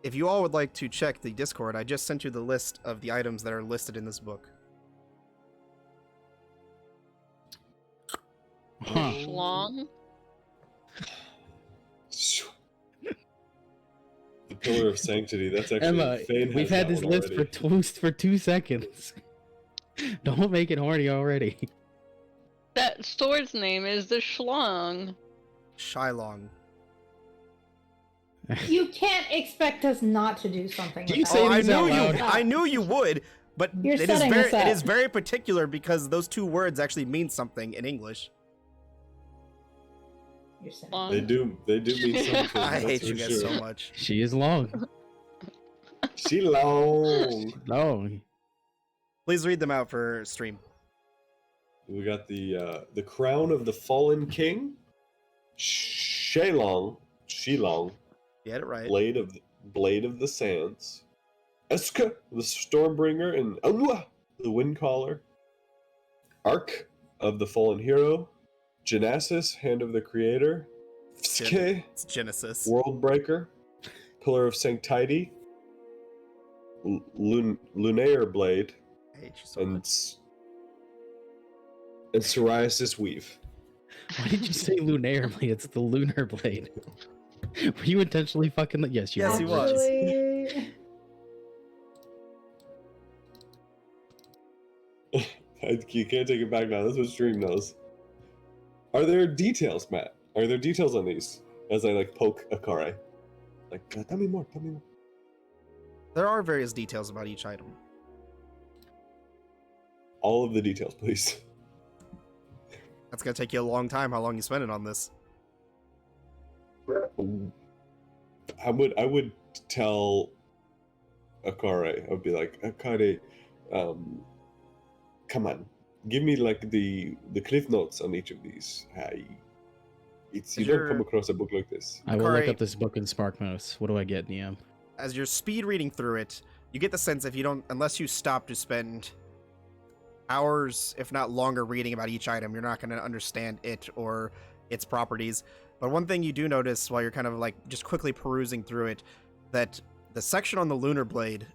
If you all would like to check the Discord, I just sent you the list of the items that are listed in this book. Huh. Schlong? The Pillar of Sanctity. That's actually Emma, Fane we've has had that this one list already. for 2 seconds. Don't make it horny already. That sword's name is the Schlong. Shylong. You can't expect us not to do something Do with you that. say Oh, I these out knew you. loud? I knew you would. But You're it is setting very us up. it is very particular because those two words actually mean something in English. You're saying. Schlong. They do mean something. I that's hate for you guys sure. so much. She is long. She long. Long. Please read them out for stream. We got the crown of the fallen king, Shelong, You had it right. blade of the sands, Eska, the stormbringer, and Anwa, the windcaller, Ark of the fallen hero, Genesis, hand of the creator, Fske, It's Genesis. world breaker, pillar of sanctity, lunaire blade, I hate you so and much. psoriasis weave. Why did you say lunaire blade? It's the lunar blade. Were you intentionally fucking? Yes, you Yes, were. he was. Actually, You can't take it back now. That's what stream knows. Are there details, Matt? Are there details on these? As I like poke Akare, like tell me more. Tell me more. There are various details about each item. All of the details, please. That's gonna take you a long time. How long you spending on this? I would tell Akare. I would be like, Akare, come on, give me like the cliff notes on each of these. You don't come across a book like this. I will look Akari- up this book in SparkMouse. What do I get, Niam? As you're speed reading through it, you get the sense if you don't, unless you stop to spend hours, if not longer, reading about each item, you're not going to understand it or its properties. But one thing you do notice while you're kind of like just quickly perusing through it, that the section on the lunar blade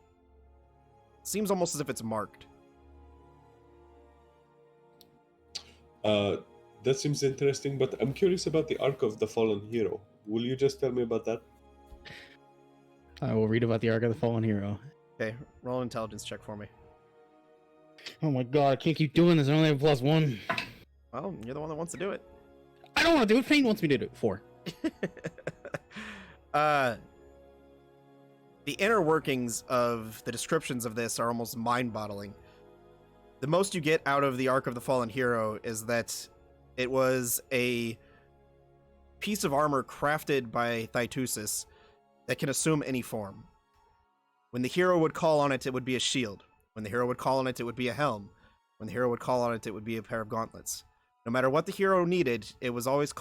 seems almost as if it's marked. That seems interesting, but I'm curious about the arc of the fallen hero. Will you just tell me about that? I will read about the Ark of the Fallen Hero. Okay, roll an intelligence check for me. Oh my god, I can't keep doing this. I only have +1. Well, you're the one that wants to do it. I don't want to do it. Fane wants me to do it. 4. The inner workings of the descriptions of this are almost mind-boggling. The most you get out of the Ark of the Fallen Hero is that it was a piece of armor crafted by Thytusis that can assume any form. When the hero would call on it, it would be a shield. When the hero would call on it, it would be a helm. When the hero would call on it, it would be a pair of gauntlets. No matter what the hero needed, it was always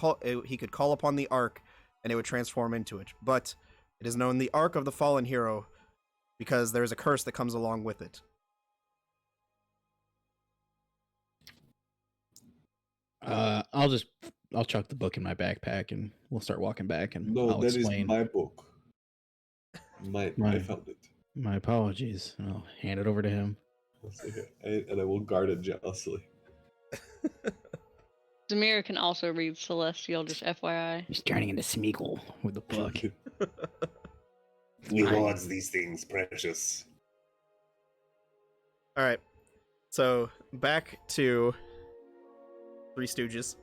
he could call upon the Ark, and it would transform into it. But it is known the Ark of the Fallen Hero because there is a curse that comes along with it. I'll chuck the book in my backpack and we'll start walking back and No, I'll that explain. is my book. I Right. found it. My apologies. I'll hand it over to him. And I will guard it jealously. Zamir can also read Celestial, just FYI. He's turning into Smeagol with the book. He hoards these things precious. All right. So back to Three Stooges.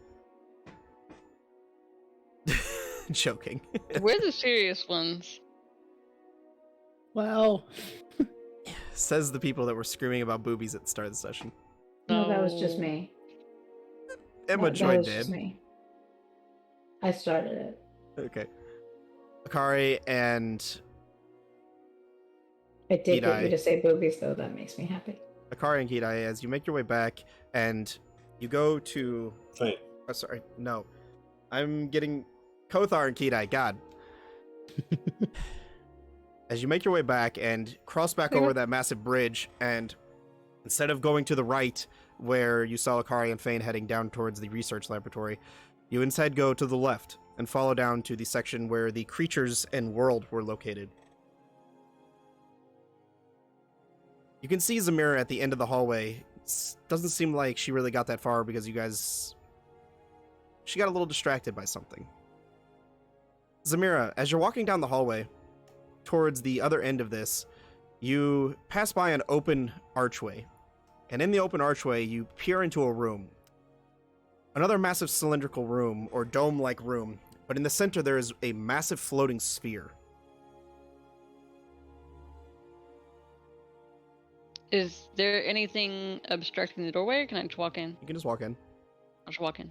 Joking. We're the serious ones. Well, Says the people that were screaming about boobies at the start of the session. no, that was just me. Emma That joined was just in. me. I started it. Okay. Akari and I did get Hidai. you to say boobies, though. That makes me happy. Akari and Kidai, as you make your way back and you go to Fine. oh, sorry, no. I'm getting Kothar and Kidai, God. As you make your way back and cross back over that massive bridge, and instead of going to the right where you saw Akari and Fane heading down towards the research laboratory, you instead go to the left and follow down to the section where the creatures and world were located. You can see Zamira at the end of the hallway. Doesn't seem like she really got that far because you guys she got a little distracted by something. Zamira, as you're walking down the hallway towards the other end of this, you pass by an open archway. And in the open archway, you peer into a room. Another massive cylindrical room, or dome-like room, but in the center there is a massive floating sphere. Is there anything obstructing the doorway, or can I just walk in? You can just walk in. I'll just walk in.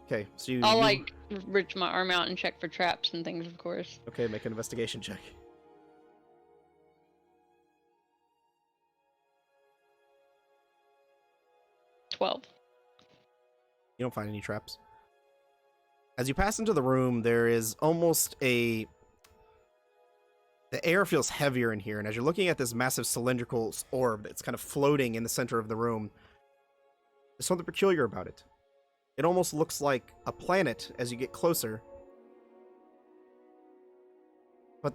Okay, so you... I'll, like, reach my arm out and check for traps and things, of course. Okay, make an investigation check. $12. You don't find any traps. As you pass into the room, there is almost a... The air feels heavier in here, and as you're looking at this massive cylindrical orb that's kind of floating in the center of the room, there's something peculiar about it. It almost looks like a planet as you get closer. But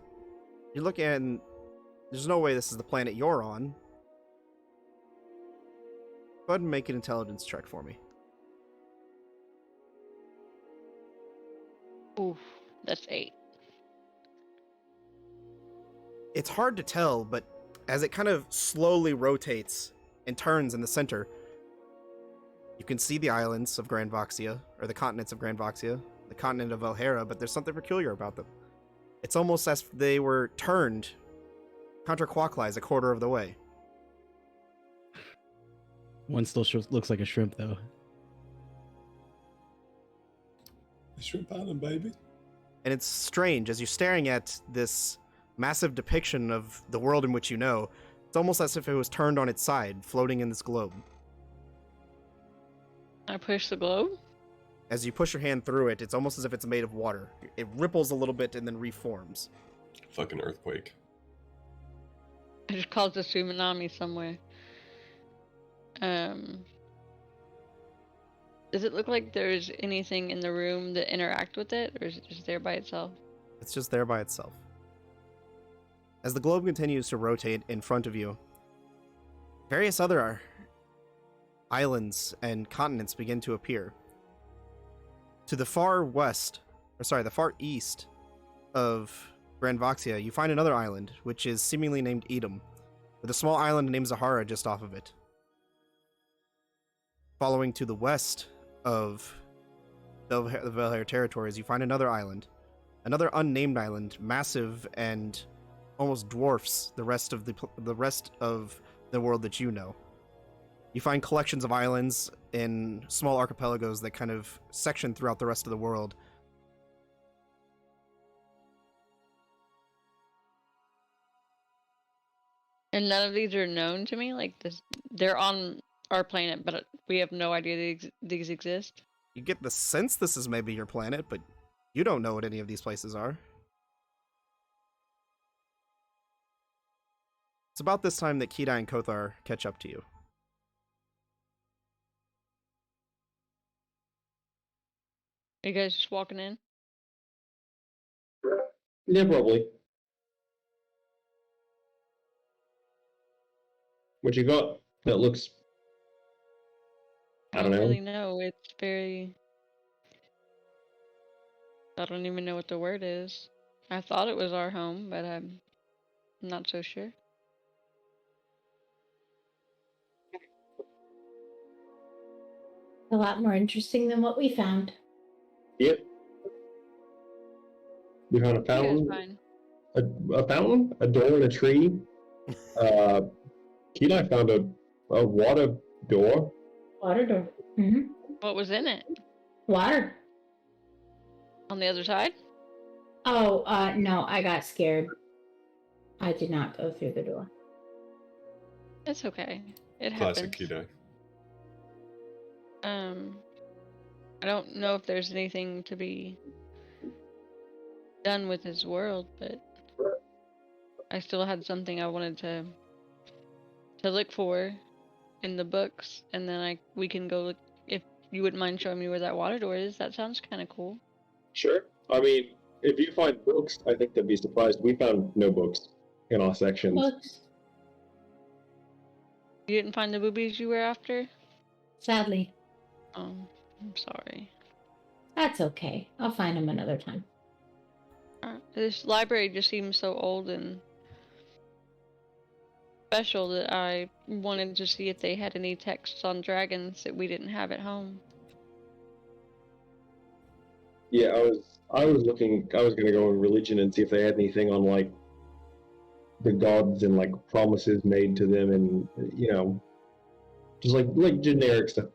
you look and there's no way this is the planet you're on. Go ahead and make an intelligence check for me. Oof, that's 8. It's hard to tell, but as it kind of slowly rotates and turns in the center, you can see the islands of Grand Voxia, or the continents of Grand Voxia, the continent of Valhera, but there's something peculiar about them. It's almost as if they were turned counterclockwise a quarter of the way. One still looks like a shrimp, though. The shrimp island, baby. And it's strange, as you're staring at this massive depiction of the world in which you know, it's almost as if it was turned on its side, floating in this globe. I push the globe? As you push your hand through it, it's almost as if it's made of water. It ripples a little bit and then reforms. Fucking earthquake. I just caused a tsunami somewhere. Does it look like there's anything in the room that interact with it, or is it just there by itself? It's just there by itself. As the globe continues to rotate in front of you, various other islands and continents begin to appear. To the far the far east of Grand Voxia, you find another island, which is seemingly named Edom, with a small island named Zahara just off of it. Following to the west of the Valhalla territories, you find another island, another unnamed island, massive and almost dwarfs the rest of the world that you know. You find collections of islands in small archipelagos that kind of section throughout the rest of the world. And none of these are known to me? Like, they're on our planet, but we have no idea these exist? You get the sense this is maybe your planet, but you don't know what any of these places are. It's about this time that Kedai and Kothar catch up to you. Are you guys just walking in? Yeah, probably. What you got that looks... I don't know. really know. It's very... I don't even know what the word is. I thought it was our home, but I'm not so sure. A lot more interesting than what we found. Yep. We found a You guys fountain. fine. A fountain? A door and a tree? Kedai found a water door. Water door. Mm-hmm. What was in it? Water. On the other side? Oh, no, I got scared. I did not go through the door. It's okay. It Classic happens. Kedai. I don't know if there's anything to be done with his world, but I still had something I wanted to look for in the books, and then we can go look. If you wouldn't mind showing me where that water door is, that sounds kind of cool. Sure. I mean, if you find books, I think they'd be surprised. We found no books in our sections. Books. You didn't find the boobies you were after? Sadly. Oh, I'm sorry. That's okay. I'll find them another time. This library just seems so old and special that I wanted to see if they had any texts on dragons that we didn't have at home. Yeah, I was looking. I was gonna go in religion and see if they had anything on like the gods and like promises made to them, and just like generic stuff.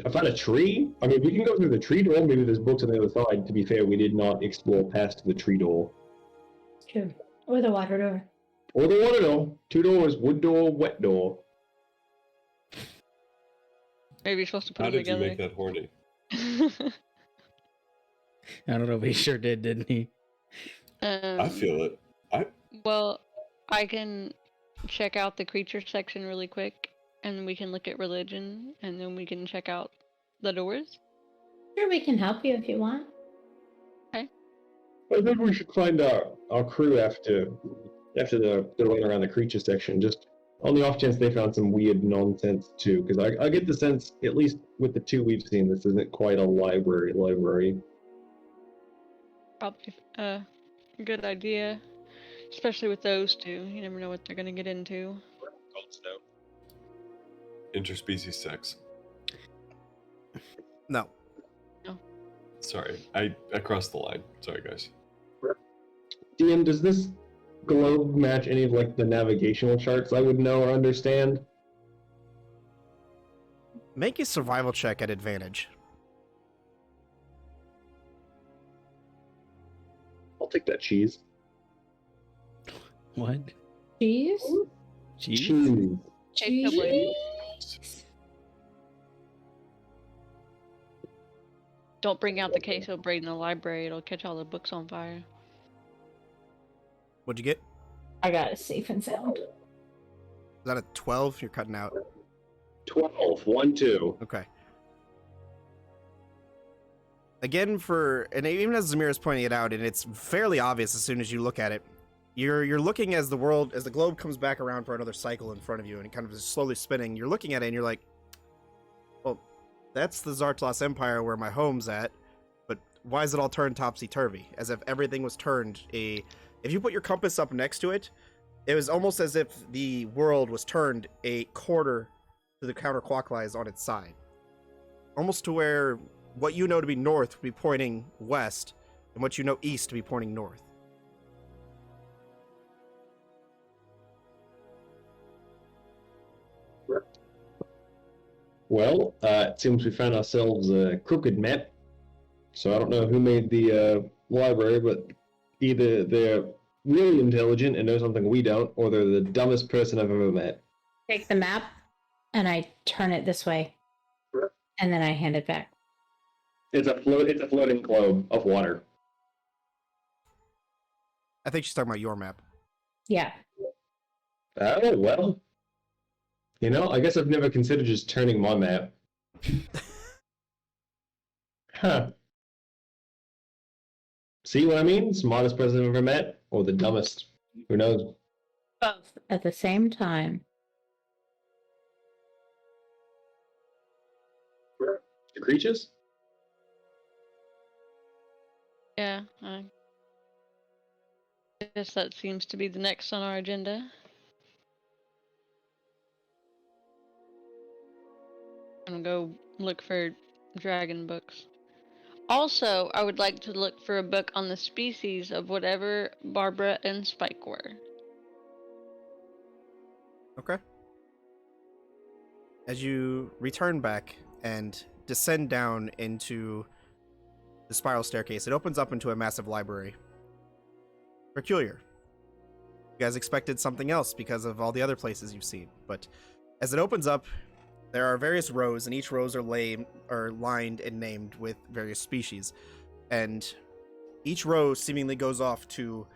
I found a tree. I mean, we can go through the tree door. Maybe there's books on the other side. To be fair, we did not explore past the tree door. True. Or the water door. Or the water door. 2 doors, wood door, wet door. Maybe you're supposed to put How them did you together. make that horny? I don't know, but he sure didn't he? I feel it. Well, I can check out the creature section really quick, and we can look at religion, and then we can check out the doors. Sure, we can help you if you want. I think we should find our crew after the run around the creature section, just on the off chance they found some weird nonsense too, because I get the sense, at least with the 2 we've seen, this isn't quite a library. Probably a good idea, especially with those 2. You never know what they're gonna get into. Interspecies sex. No. Sorry, I crossed the line. Sorry, guys. DM, does this globe match any of like the navigational charts I would know or understand? Make a survival check at advantage. I'll take that cheese. What? Cheese? Cheese? Cheese. Don't bring out the queso braid in the library, it'll catch all the books on fire. What'd you get? I got it safe and sound. Is that a 12? You're cutting out. 12. 1, 2. Okay. Again, and even as Zamir is pointing it out, and it's fairly obvious as soon as you look at it, you're looking as the globe comes back around for another cycle in front of you, and it kind of is slowly spinning. You're looking at it, and you're like, well, that's the Zartlas Empire where my home's at, but why is it all turned topsy-turvy? As if everything was turned If you put your compass up next to it, it was almost as if the world was turned a quarter to the counterclockwise on its side. Almost to where what you know to be north would be pointing west, and what you know east to be pointing north. Well, it seems we found ourselves a crooked map. So I don't know who made the library, but either they're really intelligent and know something we don't, or they're the dumbest person I've ever met. Take the map and I turn it this way. And then I hand it back. It's a floating globe of water. I think she's talking about your map. Yeah. Oh, well. You know, I guess I've never considered just turning my map. Huh. See what I mean? Smartest person I've ever met, or the dumbest? Who knows? Both at the same time. The creatures? Yeah, I guess that seems to be the next on our agenda. I'm gonna go look for dragon books. Also, I would like to look for a book on the species of whatever Barbara and Spike were. Okay. As you return back and descend down into the spiral staircase, it opens up into a massive library. Peculiar. You guys expected something else because of all the other places you've seen, but as it opens up, there are various rows, and each rows are lined and named with various species. And each row seemingly goes off to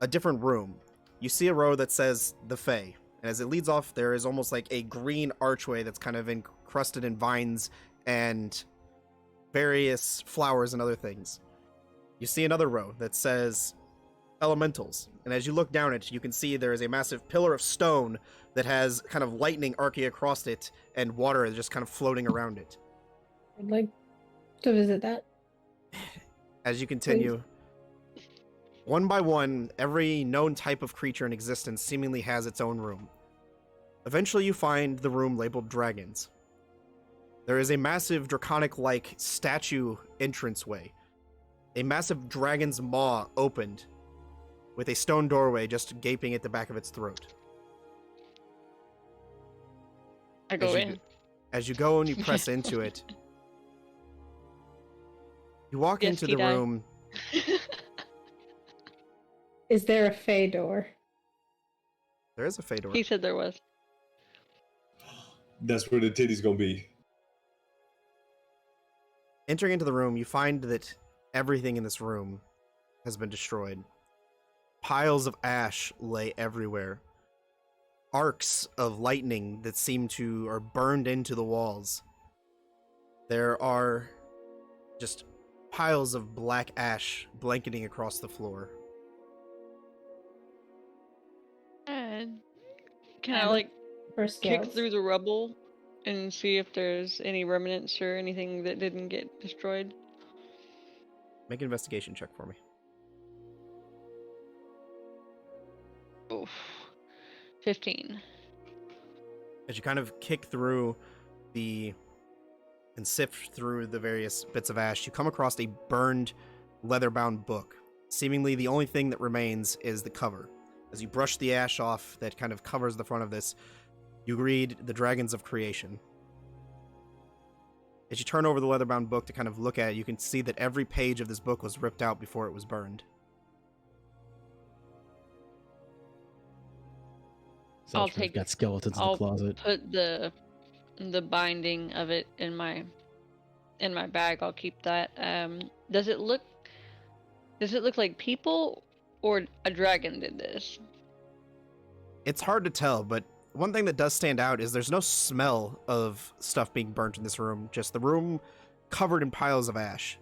a different room. You see a row that says the Fae. And as it leads off, there is almost like a green archway that's kind of encrusted in vines and various flowers and other things. You see another row that says elementals. And as you look down it, you can see there is a massive pillar of stone that has kind of lightning arcing across it and water is just kind of floating around it. I'd like to visit that. As you continue, one by one, every known type of creature in existence seemingly has its own room. Eventually, you find the room labeled dragons. There is a massive draconic-like statue entranceway. A massive dragon's maw opened, with a stone doorway just gaping at the back of its throat. I go in. As you go and you press into it, you walk Yes, into the Kidai. room. Is there a Fey door? There is a Fedor. He said there was. That's where the titty's gonna be. Entering into the room, you find that everything in this room has been destroyed. Piles of ash lay everywhere. Arcs of lightning that seem to are burned into the walls. There are just piles of black ash blanketing across the floor. And can I I look like For kick scales. through the rubble and see if there's any remnants or anything that didn't get destroyed? Make an investigation check for me. Oof. 15. As you kind of kick through and sift through the various bits of ash, you come across a burned, leather-bound book. Seemingly the only thing that remains is the cover. As you brush the ash off that kind of covers the front of this, you read The Dragons of Creation. As you turn over the leather-bound book to kind of look at it, you can see that every page of this book was ripped out before it was burned. So I'll we've take- got skeletons in I'll the closet. Put the binding of it in my bag. I'll keep that. Does it look like people or a dragon did this? It's hard to tell, but one thing that does stand out is there's no smell of stuff being burnt in this room, just the room covered in piles of ash.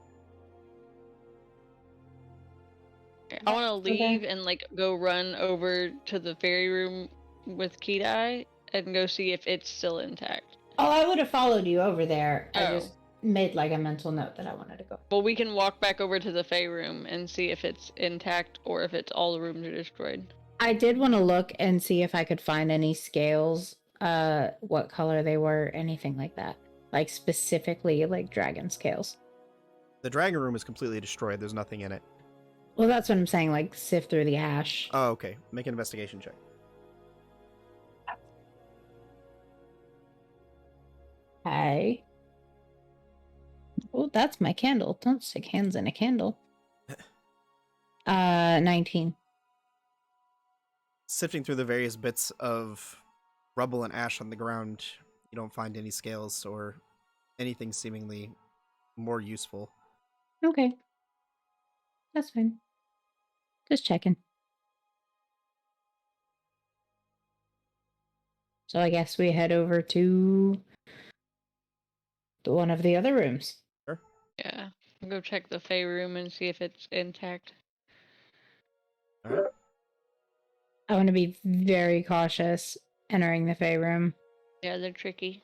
I want to Okay. leave and like go run over to the fairy room with Kidai and go see if it's still intact. Oh, I would have followed you over there. I Oh. just made like a mental note that I wanted to go. Well, we can walk back over to the Fey room and see if it's intact or if it's all the rooms are destroyed. I did want to look and see if I could find any scales, what color they were, anything like that. Like specifically like dragon scales. The dragon room is completely destroyed. There's nothing in it. Well, that's what I'm saying, like sift through the ash. Oh, okay. Make an investigation check. Okay. Oh, that's my candle. Don't stick hands in a candle. 19. Sifting through the various bits of rubble and ash on the ground, you don't find any scales or anything seemingly more useful. Okay. That's fine. Just checking. So I guess we head over to one of the other rooms. Yeah. I'll go check the Fey room and see if it's intact. All right. I want to be very cautious entering the Fey room. Yeah, they're tricky.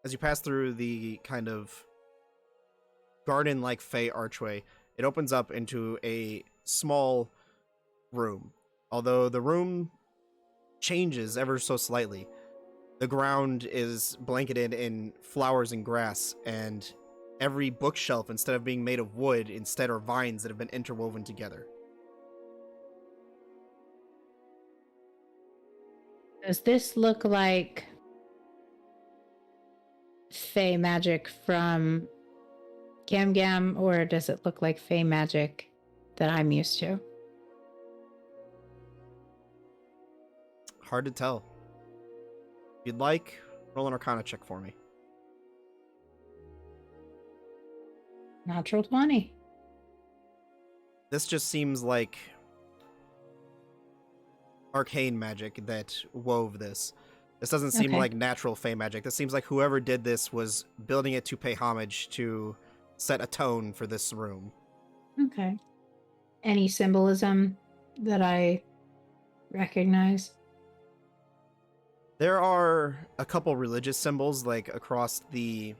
As you pass through the kind of garden-like Fey archway, it opens up into a small room. Although the room changes ever so slightly. The ground is blanketed in flowers and grass, and every bookshelf, instead of being made of wood, instead are vines that have been interwoven together. Does this look like Fey magic from Gam Gam, or does it look like Fey magic that I'm used to? Hard to tell. If you'd like, roll an Arcana check for me. Natural 20. This just seems like arcane magic that wove this. This doesn't seem Okay. like natural Fey magic. This seems like whoever did this was building it to pay homage to set a tone for this room. Okay. Any symbolism that I recognize? There are a couple religious symbols like across the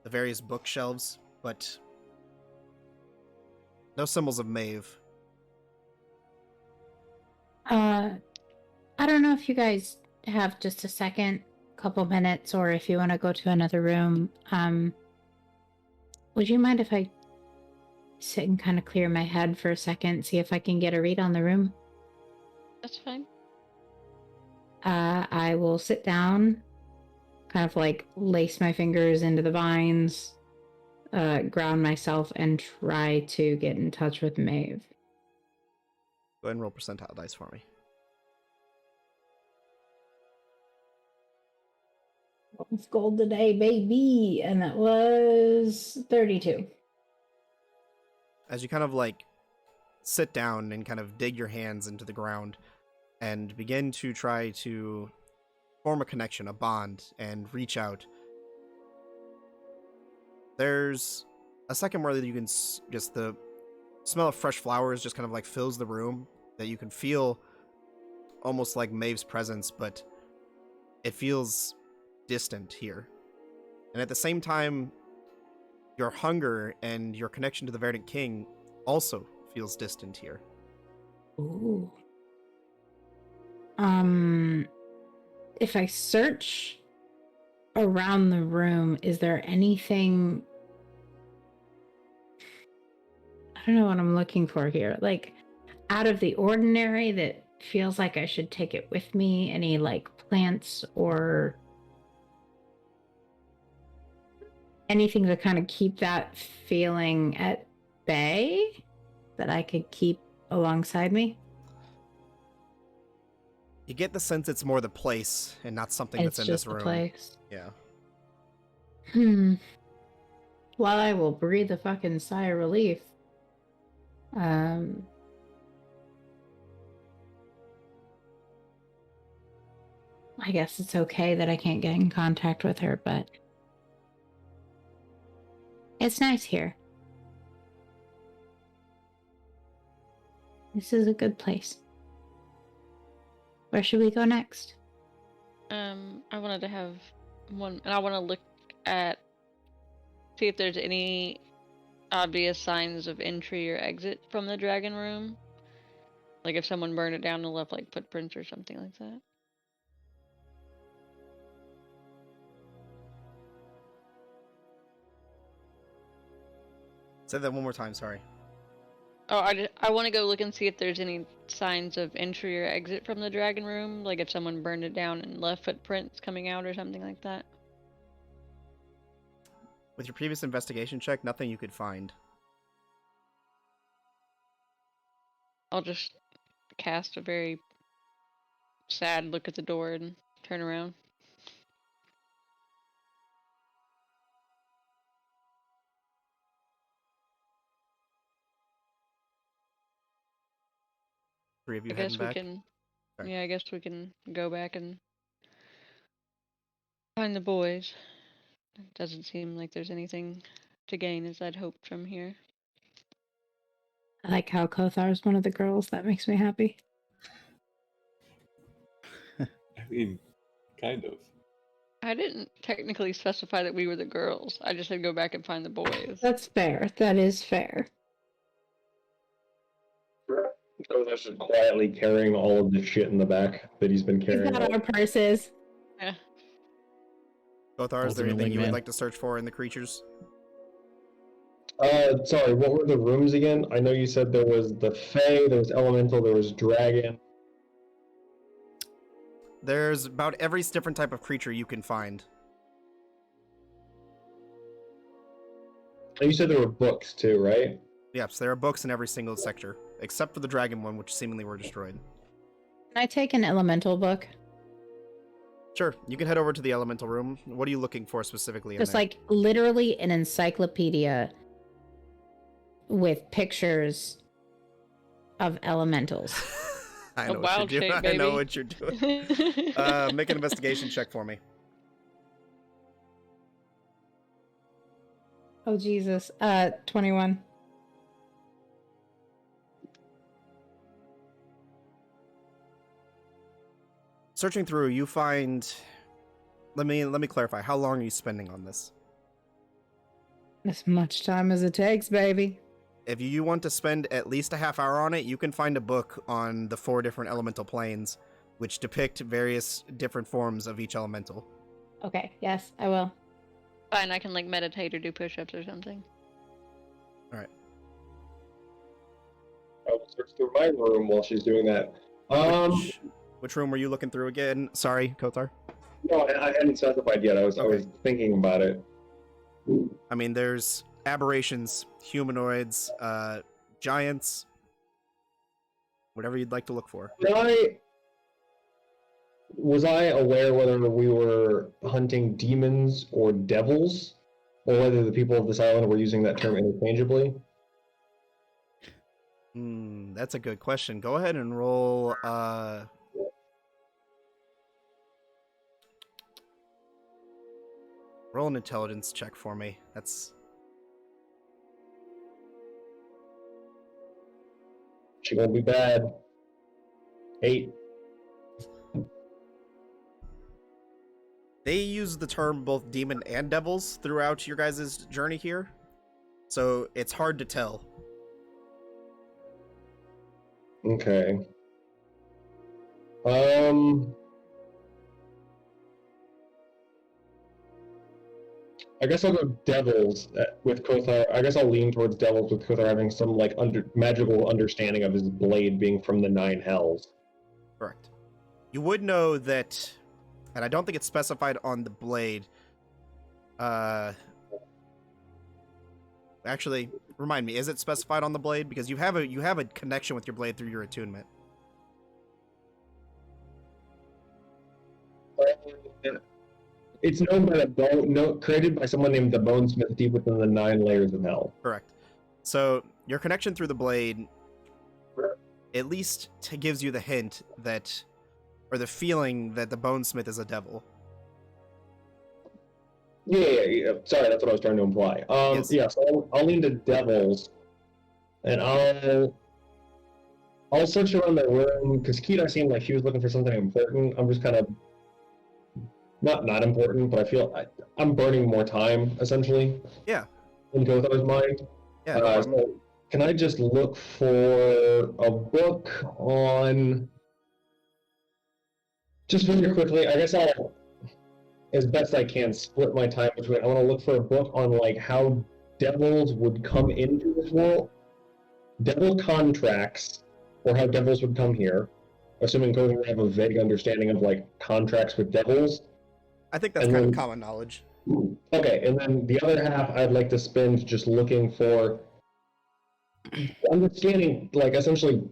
the various bookshelves, but no symbols of Maeve. I don't know if you guys have just a second, couple minutes, or if you want to go to another room. Would you mind if I sit and kind of clear my head for a second, see if I can get a read on the room? That's fine. I will sit down, kind of like lace my fingers into the vines, ground myself, and try to get in touch with Maeve. Go ahead and roll percentile dice for me. It's gold today, baby, and that was 32. As you kind of like sit down and kind of dig your hands into the ground and begin to try to form a connection, a bond, and reach out, there's a second where you can just the smell of fresh flowers just kind of like fills the room, that you can feel almost like Maeve's presence, but it feels distant here. And at the same time, your hunger and your connection to the Verdant King also feels distant here. Ooh. If I search around the room, is there anything? I don't know what I'm looking for here. Like, out of the ordinary that feels like I should take it with me? Any, like, plants or anything to kind of keep that feeling at bay that I could keep alongside me? You get the sense it's more the place and not something that's in this room. It's just the place. Yeah. Well, I will breathe a fucking sigh of relief. I guess it's okay that I can't get in contact with her, but it's nice here. This is a good place. Where should we go next? I wanted to have one, and I want to look at, see if there's any obvious signs of entry or exit from the dragon room. Like if someone burned it down and left like footprints or something like that. Say that one more time, sorry. Oh, I want to go look and see if there's any signs of entry or exit from the dragon room. Like if someone burned it down and left footprints coming out or something like that. With your previous investigation check, nothing you could find. I'll just cast a very sad look at the door and turn around. Three of you I guess heading we back? can. Sorry. Yeah, I guess we can go back and find the boys. It doesn't seem like there's anything to gain as I'd hoped from here. I like how Kothar's one of the girls. That makes me happy. I mean, kind of. I didn't technically specify that we were the girls. I just said go back and find the boys. That's fair. That is fair. So that's just quietly carrying all of the shit in the back that he's been We've carrying. got our purses. Yeah. Bothar, is there Ultimate anything you would wingman. like to search for in the creatures? Sorry, what were the rooms again? I know you said there was the Fae, there was Elemental, there was Dragon. There's about every different type of creature you can find. And you said there were books too, right? Yes, there are books in every single sector, except for the dragon one, which seemingly were destroyed. Can I take an elemental book? Sure, you can head over to the elemental room. What are you looking for specifically in Just there? like literally an encyclopedia with pictures of elementals. I A know what wild you're doing. shape, I know baby. what you're doing. Make an investigation check for me. Oh Jesus. 21. Searching through, you find. Let me clarify. How long are you spending on this? As much time as it takes, baby. If you want to spend at least a half hour on it, you can find a book on the 4 different elemental planes, which depict various different forms of each elemental. Okay, yes, I will. Fine, I can like meditate or do push-ups or something. Alright. I will search through my room while she's doing that. Which room were you looking through again? Sorry, Kotar. No, I hadn't specified yet. I was thinking about it. I mean, there's aberrations, humanoids, giants, whatever you'd like to look for. Was I aware whether we were hunting demons or devils, or whether the people of this island were using that term interchangeably? That's a good question. Go ahead and roll, roll an intelligence check for me. That's... She won't be bad. 8. They use the term both demon and devils throughout your guys' journey here, so it's hard to tell. Okay. I guess I'll go devils with Kothar. I guess I'll lean towards devils with Kothar having some like magical understanding of his blade being from the 9 hells. Correct. You would know that, and I don't think it's specified on the blade. Actually, remind me, is it specified on the blade? Because you have a connection with your blade through your attunement. It's known by created by someone named the Bonesmith deep within the 9 layers of hell. Correct. So your connection through the blade at least gives you the hint that, or the feeling that the Bonesmith is a devil. Yeah. Sorry, that's what I was trying to imply. Yes. Yeah, so I'll lean to devils, and I'll search around the room, because Kita seemed like she was looking for something important. I'm just kind of not important, but I feel I'm burning more time, essentially. Yeah. In Gothar's mind. Yeah. So can I just look for a book on... Just very quickly, I guess I'll, as best I can, split my time between... I want to look for a book on, like, how devils would come into this world. Devil contracts, or how devils would come here. Assuming Gothar would have a vague understanding of, like, contracts with devils. I think that's kind of common knowledge. Okay, and then the other half I'd like to spend just looking for understanding, like, essentially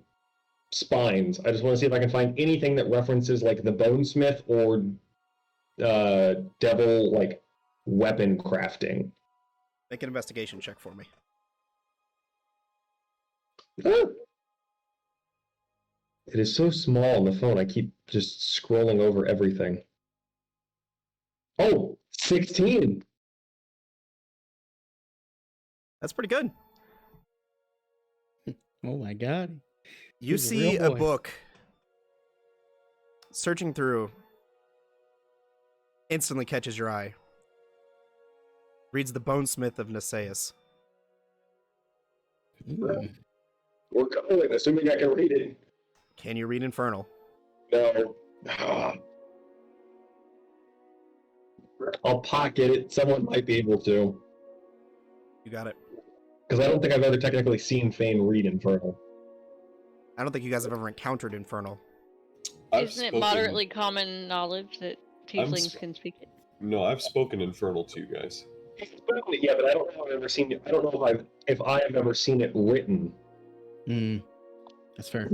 spines. I just want to see if I can find anything that references, like, the Bonesmith or devil, like, weapon crafting. Make an investigation check for me. Ah! It is so small on the phone, I keep just scrolling over everything. Oh, 16! That's pretty good. Oh my god. You He's a see real a boy. book searching through, instantly catches your eye. Reads The Bonesmith of Nisaeus. Ooh. We're going, assuming I can read it. Can you read Infernal? No. I'll pocket it. Someone might be able to. You got it. Because I don't think I've ever technically seen Fane read Infernal. I don't think you guys have ever encountered Infernal. Isn't it moderately common knowledge that tieflings can speak it? No, I've spoken Infernal to you guys. Yeah, but I don't know if I've ever seen it. I don't know if I have ever seen it written. That's fair.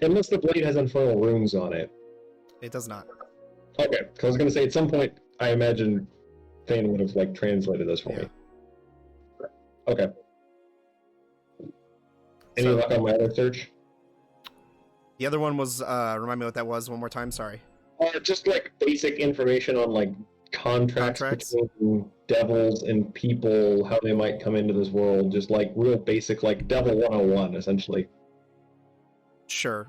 Unless the blade has Infernal runes on it. It does not. Okay, because I was going to say, at some point, I imagine Fane would have, like, translated this for me. Okay. Any luck on my other search? The other one was, remind me what that was one more time, sorry. Just, like, basic information on, like, contracts between devils and people, how they might come into this world. Just, like, real basic, like, Devil 101, essentially. Sure.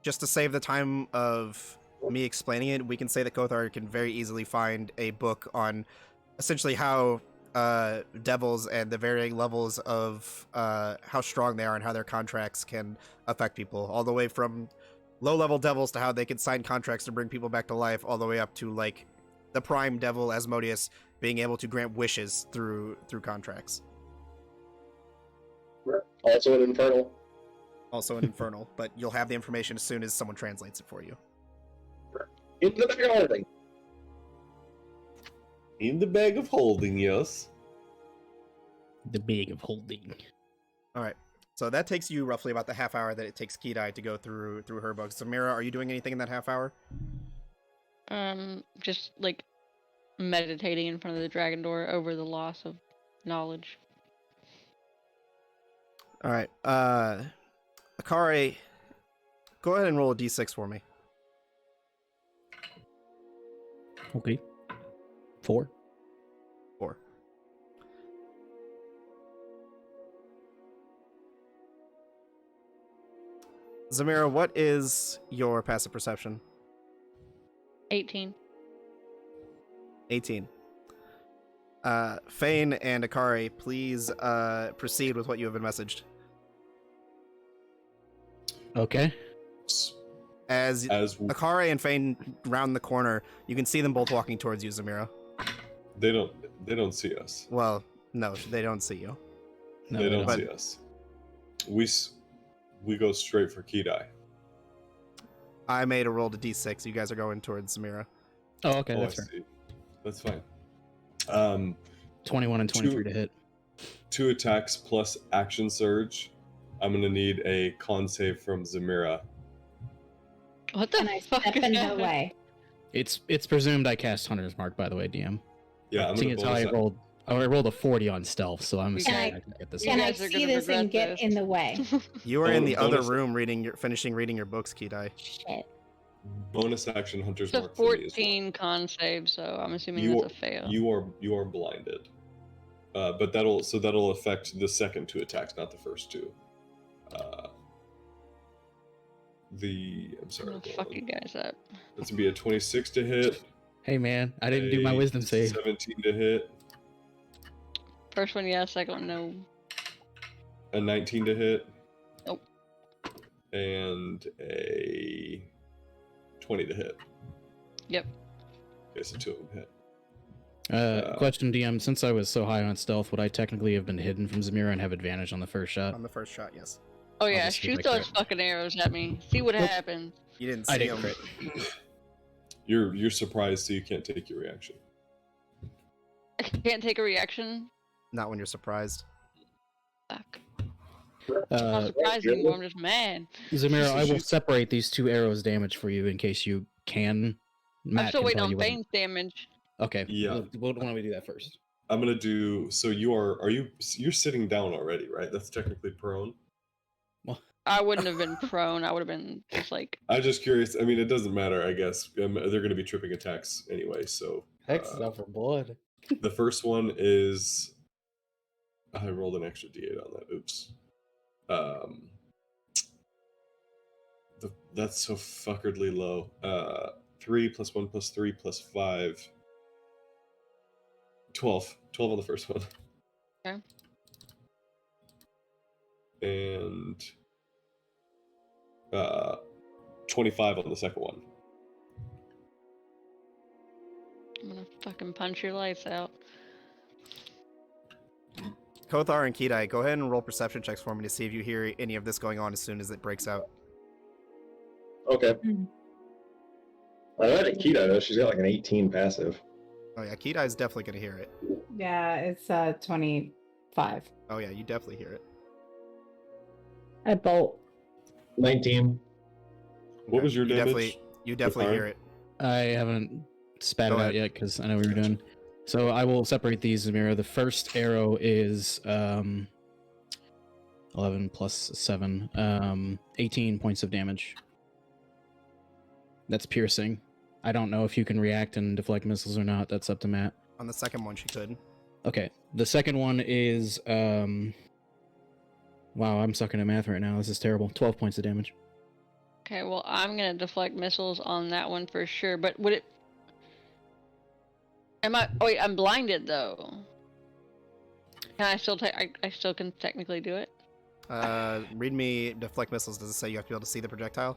Just to save the time of me explaining it, we can say that Kothar can very easily find a book on essentially how devils and the varying levels of how strong they are and how their contracts can affect people, all the way from low-level devils to how they can sign contracts to bring people back to life, all the way up to like the prime devil Asmodeus being able to grant wishes through contracts. Also an infernal. Also an infernal, but you'll have the information as soon as someone translates it for you. Into the bag of holding. In the bag of holding, yes. The bag of holding. All right. So that takes you roughly about the half hour that it takes Kidai to go through her books. Samira, are you doing anything in that half hour? Just like meditating in front of the dragon door over the loss of knowledge. All right. Akari, go ahead and roll a d6 for me. Okay. 4. 4. Zamira, what is your passive perception? 18. 18. Fane and Akari, please proceed with what you have been messaged. Okay. As we- Akari and Fane round the corner, you can see them both walking towards you, Zamira. they don't see us. Well, no, they don't see you. No, they don't but- see us. We go straight for Kidai. I made a roll to d6. You guys are going towards Zamira. Oh, okay, Oh, that's I fair. see. That's fine. 21 and 23 to hit. 2 attacks plus action surge. I'm gonna need a con save from Zamira. What the And I fuck step is in the happening? way. It's presumed I cast Hunter's Mark, by the way, DM. Yeah, I'm Seeing gonna as how I bonus rolled, I rolled a 40 on stealth, so I'm Can assuming I- I can get this. You Can one. I guys are see gonna this and regret get this. in the way? You are in the other Bonus- room finishing reading your books, Kidai. Shit. bonus action Hunter's It's a Mark for me as well. 14 con save, so I'm assuming You that's a fail. You are blinded, but that'll affect the second 2 attacks, not the first 2. I'm sorry. I'm gonna fuck you guys up. That's gonna be a 26 to hit. Hey man, I didn't do my a wisdom save. 17 to hit, First one, yes. Second one, no. a 19 to hit. Nope. And a 20 to hit. Yep. Okay, so 2 of them hit. Question, DM. Since I was so high on stealth, would I technically have been hidden from Zamira and have advantage on the first shot? On the first shot, yes. Oh I'll yeah, just keep shoot my those crit. fucking arrows at me. See what Nope. happens. You didn't I see didn't him. crit. You're surprised, so you can't take your reaction. I can't take a reaction. Not when you're surprised. Fuck. I'm not surprised anymore. I'm just mad. Zamira, I will She's- separate these 2 arrows damage for you in case you can. Matt I'm still can waiting tell on you when- Fane's damage. Okay. Yeah. Why don't we do that first? I'm gonna do. So you're sitting down already, right? That's technically prone. I wouldn't have been prone. I would have been just like. I'm just curious. I mean, it doesn't matter, I guess. They're gonna be tripping attacks anyway. So for blood. the first one is. I rolled an extra d8 on that. Oops. That's so fuckerdly low. 3 plus 1 plus 3 plus 5. 12. 12 on the first one. Okay. And 25 on the second one. I'm gonna fucking punch your lights out. Kothar and Kidai, go ahead and roll perception checks for me to see if you hear any of this going on as soon as it breaks out. Okay. Hmm. I like Akita though. She's got like an 18 passive. Oh yeah, Kidai's definitely gonna hear it. Yeah, it's 25. Oh yeah, you definitely hear it. I bolt. 19. What was your you damage? You definitely Kothar? hear it. I haven't spat Go it out ahead. yet because I know what you're doing. So I will separate these, Zamira. The first arrow is 11 plus 7, 18 points of damage. That's piercing. I don't know if you can react and deflect missiles or not. That's up to Matt. On the second one, she could. Okay. The second one is wow, I'm sucking at math right now. This is terrible. 12 points of damage. Okay, well, I'm gonna deflect missiles on that one for sure. But would it? Am I? Oh wait, I'm blinded though. Can I still I still can technically do it. Read me deflect missiles. Does it say you have to be able to see the projectile?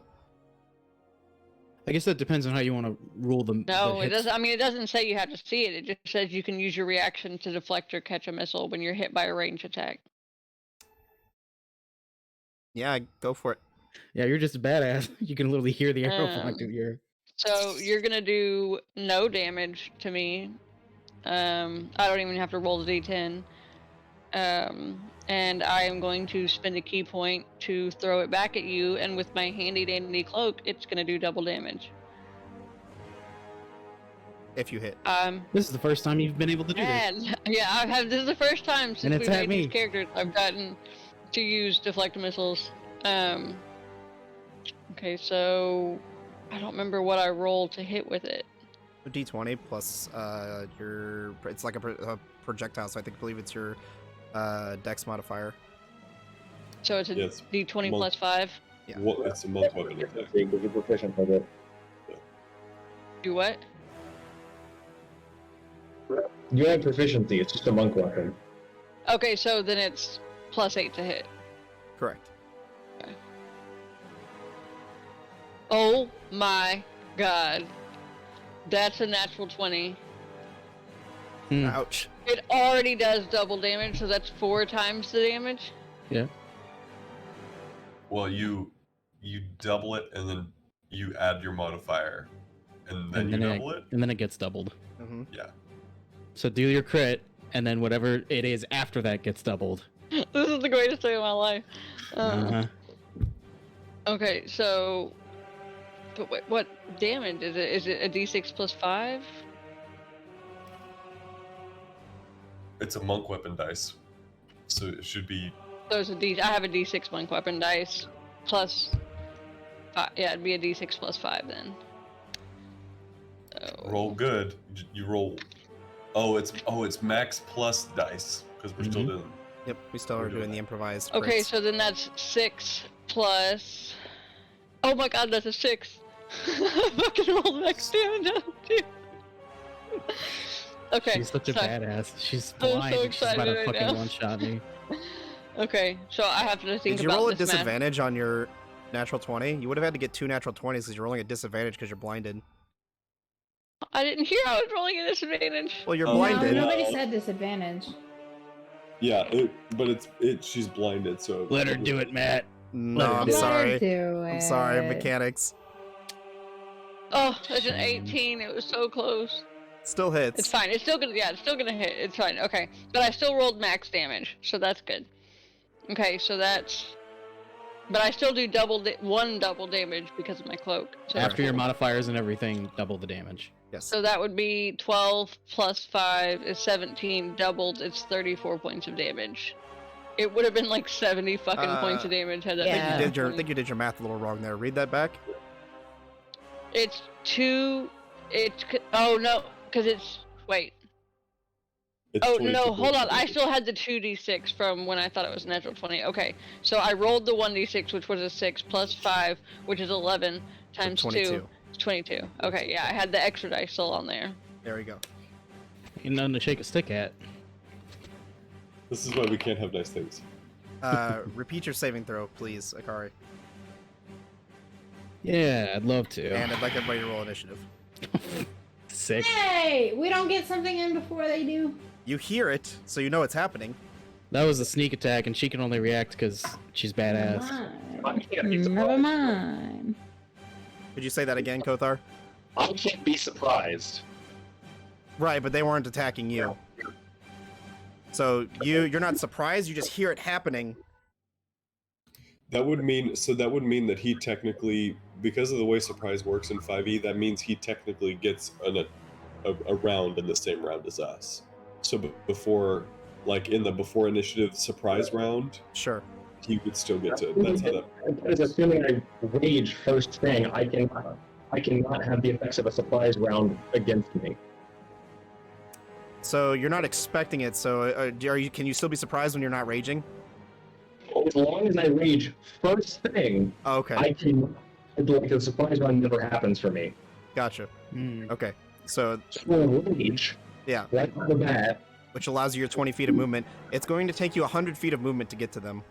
I guess that depends on how you want to rule them. No, it doesn't. I mean, it doesn't say you have to see it. It just says you can use your reaction to deflect or catch a missile when you're hit by a range attack. Yeah, go for it. Yeah, you're just a badass. You can literally hear the arrow flying through the air. So you're gonna do no damage to me. I don't even have to roll the d10. And I am going to spend a key point to throw it back at you, and with my handy dandy cloak, it's gonna do double damage. If you hit. This is the first time you've been able to do this. And yeah, I have. This is the first time since we made these characters I've gotten to use deflect missiles. Okay, so I don't remember what I rolled to hit with it. D20 plus your. It's like a projectile, so I believe it's your Dex modifier. So it's a D20 plus 5. Yeah. Well, it's a monk weapon attack. Because you're proficient with it. Do what? You have proficiency. It's just a monk weapon. Okay, so then it's plus 8 to hit. Correct. Okay. Oh my god. That's a natural 20. Ouch. It already does double damage, so that's 4 times the damage. Yeah. Well, you double it and then you add your modifier, and then you double it, and then it gets doubled. Mm-hmm. Yeah. So do your crit, and then whatever it is after that gets doubled. This is the greatest day of my life. Uh-huh. Okay, so, but what damage is it? Is it a D6 plus 5? It's a monk weapon dice, so it should be. So it's a D. I have a D6 monk weapon dice plus 5. Yeah, it'd be a D6 plus 5 then. So, Roll good. You roll. Oh, it's max plus dice because we're still doing. Yep, we still are doing the improvised. okay, crits. so then that's 6 plus. Oh my god, that's a 6. I fucking rolled max damage out too. Okay. She's such a badass. She's I'm so blind. She's about excited to right fucking now. one-shot me. Okay, so I have to think Did you about roll a this math. disadvantage on your natural 20? You would have had to get 2 natural 20s because you're rolling a disadvantage because you're blinded. I didn't hear I was rolling a disadvantage. Well, you're Oh, blinded. No, nobody said disadvantage. Yeah, but she's blinded, so. Let her do it, Matt. No, I'm Let her sorry. Do I'm sorry, it. mechanics. Oh, that's an 18. It was so close. Still hits. It's fine. It's still gonna. Yeah, it's still gonna hit. It's fine. Okay, but I still rolled max damage, so that's good. Okay, so that's. But I still do one double damage because of my cloak. So After your modifiers and everything, double the damage. Yes. So that would be 12 plus 5 is 17. Doubled, it's 34 points of damage. It would have been like 70 fucking points of damage had that. Yeah. I think you did your math a little wrong there. Read that back. It's 2. Oh no, because it's wait. It's Oh 22 no, hold on. points. I still had the 2d6 from when I thought it was natural 20. Okay, so I rolled the 1d6, which was a 6 plus 5, which is 11 times 22. 2. It's 22. Okay, yeah, I had the extra dice still on there. There we go. Ain't nothing to shake a stick at. This is why we can't have nice things. Repeat your saving throw, please, Akari. Yeah, I'd love to. And I'd like everybody to roll initiative. 6. Hey, we don't get something in before they do. You hear it, so you know it's happening. That was a sneak attack, and she can only react because she's badass. Never mind. Could you say that again, Kothar? I can't be surprised. Right, but they weren't attacking you. So you're not surprised, you just hear it happening. That would mean that he technically, because of the way surprise works in 5e, that means he technically gets a round in the same round as us. So before, like in the before initiative surprise round, Sure. he would still get to. That's how that. Because assuming I rage first thing, I cannot have the effects of a surprise round against me. So you're not expecting it, so can you still be surprised when you're not raging? As long as I rage first thing, Oh, okay. I can. Like the surprise round never happens for me. Gotcha. Hmm. Okay. So So rage, yeah. right off the bat, which allows you your 20 feet of movement. It's going to take you 100 feet of movement to get to them.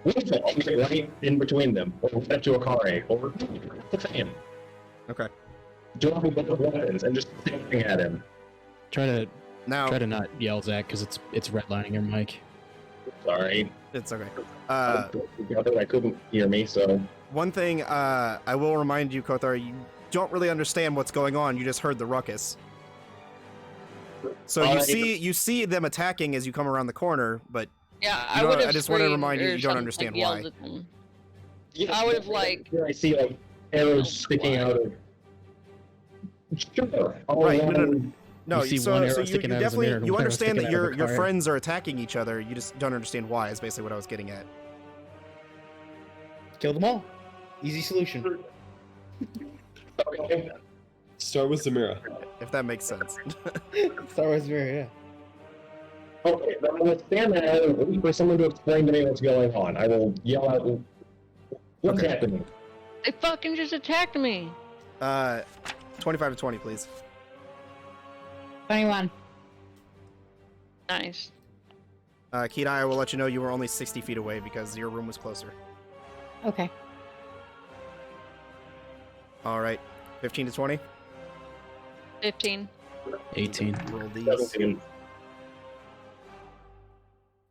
Wonderful. I'll get right in between them, or right to a car, or the fan. Okay. Drop a bunch of weapons and just staring at him. Try to Now, not yell, Zach, because it's redlining your mic. Sorry. it's okay. I couldn't hear me, so. One thing I will remind you, Kothar, you don't really understand what's going on. You just heard the ruckus. So you see them attacking as you come around the corner, but Yeah, You I know, would have. I just want to remind you, you don't understand why. I would have like. Here I see like arrows sticking out of. Sure. Right, Um, no, You see so, one arrow so you sticking out of definitely Zamir and you one arrow understand that sticking out of your Akari. friends are attacking each other. You just don't understand why. Is basically what I was getting at. Kill them all. Easy solution. Okay. Start with Zamira. If that makes sense. Star Wars Mirror, yeah. Okay, then I'm gonna stand there and wait for someone to explain to me what's going on. I will yell out, "What's Okay. happening?" They fucking just attacked me. 25 to 20, please. 21. Nice. Keatai, I will let you know you were only 60 feet away because your room was closer. Okay. All right, 15 to 20. 15. 18. Roll these. 17.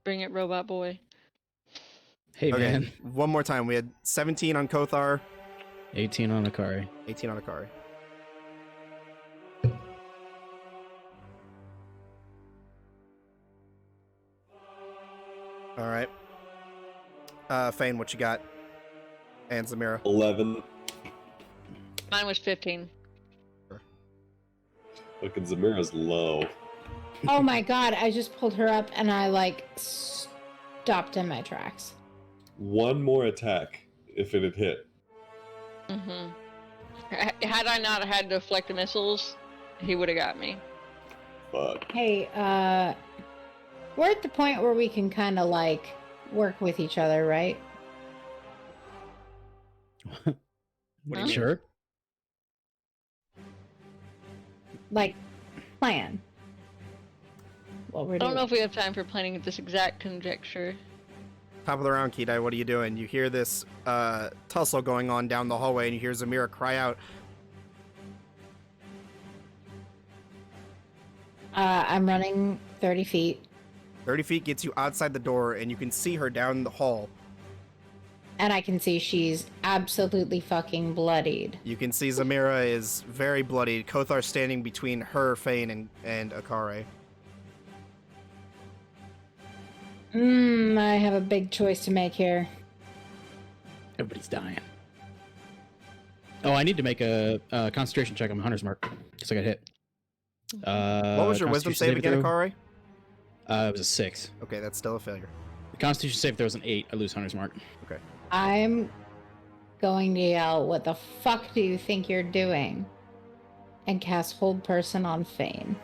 Bring it, robot boy. Hey, Okay, man. one more time. We had 17 on Kothar, 18 on Akari. 18 on Akari. All right. Fane, what you got? And Zamira. 11. Mine was 15. Look, Zamira's low. Oh my god, I just pulled her up and I like stopped in my tracks. One more attack if it had hit. Mm-hmm. Had I not had deflected missiles, he would have got me. Fuck. Hey, we're at the point where we can kind of like work with each other, right? What Huh? are you sure? Like, plan. What we're I don't doing. know if we have time for planning at this exact conjecture. Top of the round, Keatai, what are you doing? You hear this tussle going on down the hallway, and you hear Zamira cry out. I'm running 30 feet, 30 feet gets you outside the door, and you can see her down the hall. and I can see she's absolutely fucking bloodied. You can see Zamira is very bloodied. Kothar standing between her, Fane, and Akare. I have a big choice to make here. Everybody's dying. Oh, I need to make a concentration check on my hunter's mark because I got hit. What was your wisdom save again, Akare? It was a 6. Okay, that's still a failure. The constitution save, there was an 8. I lose hunter's mark. I'm going to yell, "What the fuck do you think you're doing?" And cast Hold Person on Fane.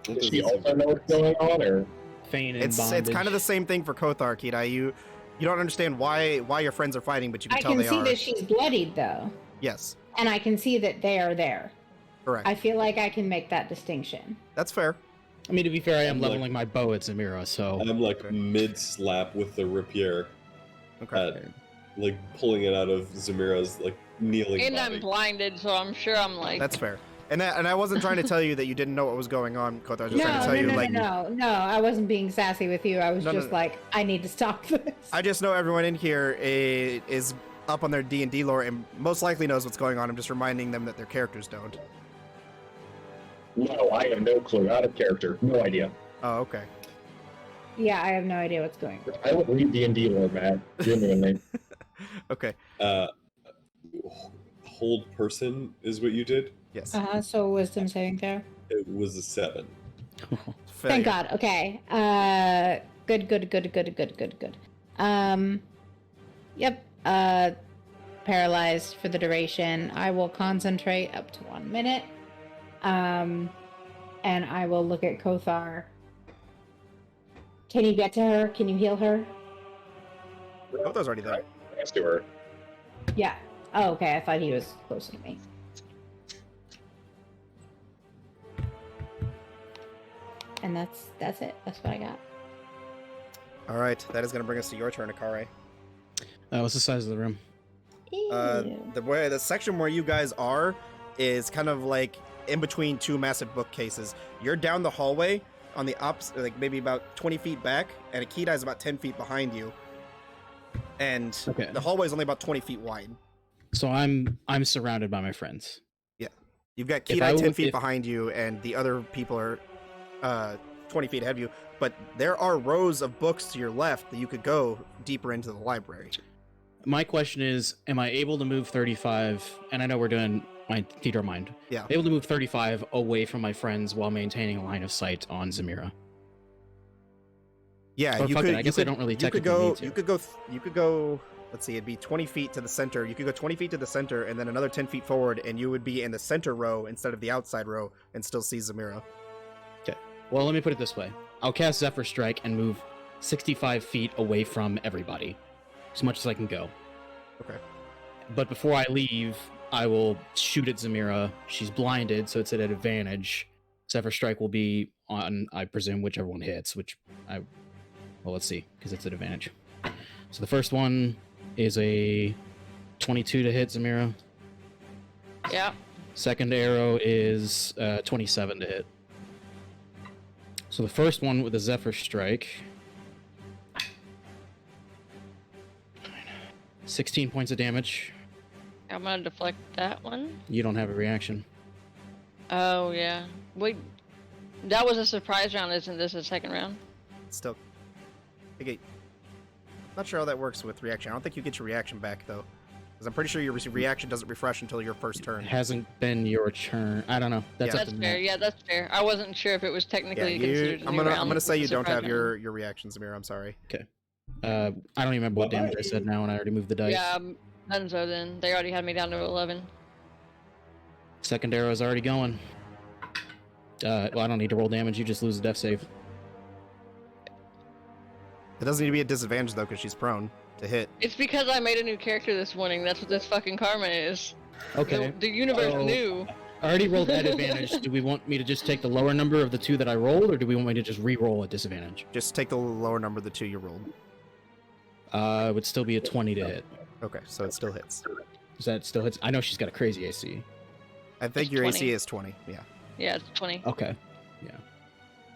Does she also know what's going on, or? Feign and It's bondage. kind of the same thing for Kothar, Keatai. You don't understand why your friends are fighting, but you can I tell can they see are. that she's bloodied, though. Yes, And I can see that they are there. correct. I feel like I can make that distinction. That's fair. I mean, to be fair, I am I'm like- leveling my bow at Zamira, so I'm like Okay. mid-slap with the rapier, Okay. like pulling it out of Zamira's like kneeling And body. I'm blinded, so I'm sure I'm like. That's fair. And I wasn't trying to tell you that you didn't know what was going on, Kothar. I was just trying to tell you, like, No, I wasn't being sassy with you. I was No, no, just no. like, I need to stop this. I just know everyone in here is up on their D&D lore and most likely knows what's going on. I'm just reminding them that their characters don't. No, I have no clue. Out of character. No idea. Oh, okay. Yeah, I have no idea what's going on. I would read D&D lore, Matt. Genuinely. Okay. Hold person is what you did. Yes. So wisdom saving throw. It was a 7. Failure. Thank God. Okay. Good. Yep. Paralyzed for the duration. I will concentrate up to 1 minute. And I will look at Kothar. Can you get to her? Can you heal her? Kothar's already there. Next to her. Yeah. Oh, okay. I thought he was close to me. and that's it. That's what I got. All right, that is going to bring us to your turn, Akare. What's the size of the room? The section where you guys are is kind of like in between two massive bookcases. You're down the hallway on the opposite, like maybe about 20 feet back, and Akita is about 10 feet behind you. And the hallway is only about 20 feet wide. So I'm surrounded by my friends. Yeah, you've got Kidai 10 feet behind you, and the other people are 20 feet ahead of you. But there are rows of books to your left that you could go deeper into the library. My question is, am I able to move 35? And I know we're doing my theater mind. Yeah. Able to move 35 away from my friends while maintaining a line of sight on Zamira. Yeah, you could. I guess I don't really technically need to. You could go. Let's see, it'd be 20 feet to the center. You could go 20 feet to the center, and then another 10 feet forward, and you would be in the center row instead of the outside row, and still see Zamira. Okay. Well, let me put it this way: I'll cast Zephyr Strike and move 65 feet away from everybody, as much as I can go. Okay. But before I leave, I will shoot at Zamira. She's blinded, so it's at an advantage. Zephyr Strike will be on, I presume, whichever one hits, well, let's see, because it's an advantage. So the first one is a 22 to hit Zamira. Yeah. Second arrow is 27 to hit. So the first one with a Zephyr Strike. 16 points of damage. I'm gonna deflect that one. You don't have a reaction. Oh, yeah. Wait, that was a surprise round, isn't this a second round? Still. Okay. Not sure how that works with reaction. I don't think you get your reaction back, though. Because I'm pretty sure your reaction doesn't refresh until your first turn. It hasn't been your turn. I don't know. That's up to fair. Matt. Yeah, that's fair. I wasn't sure if it was technically considered a new round. I'm gonna say you don't have Surprise your reaction, Zamir. I'm sorry. Okay. I don't even remember what damage I said now, and I already moved the dice. Yeah, Dunzo then. They already had me down to 11. Second arrow is already going. Well, I don't need to roll damage. You just lose the death save. It doesn't need to be a disadvantage, though, because she's prone to hit. It's because I made a new character this morning. That's what this fucking karma is. Okay. The universe knew. I already rolled that advantage. Do we want me to just take the lower number of the two that I rolled, or do we want me to just re-roll a disadvantage? Just take the lower number of the two you rolled. It would still be a 20 to hit. Okay, so it still hits. Does that still hit? I know she's got a crazy AC. I think It's your 20. AC is 20, yeah. Yeah, it's 20. Okay. Yeah.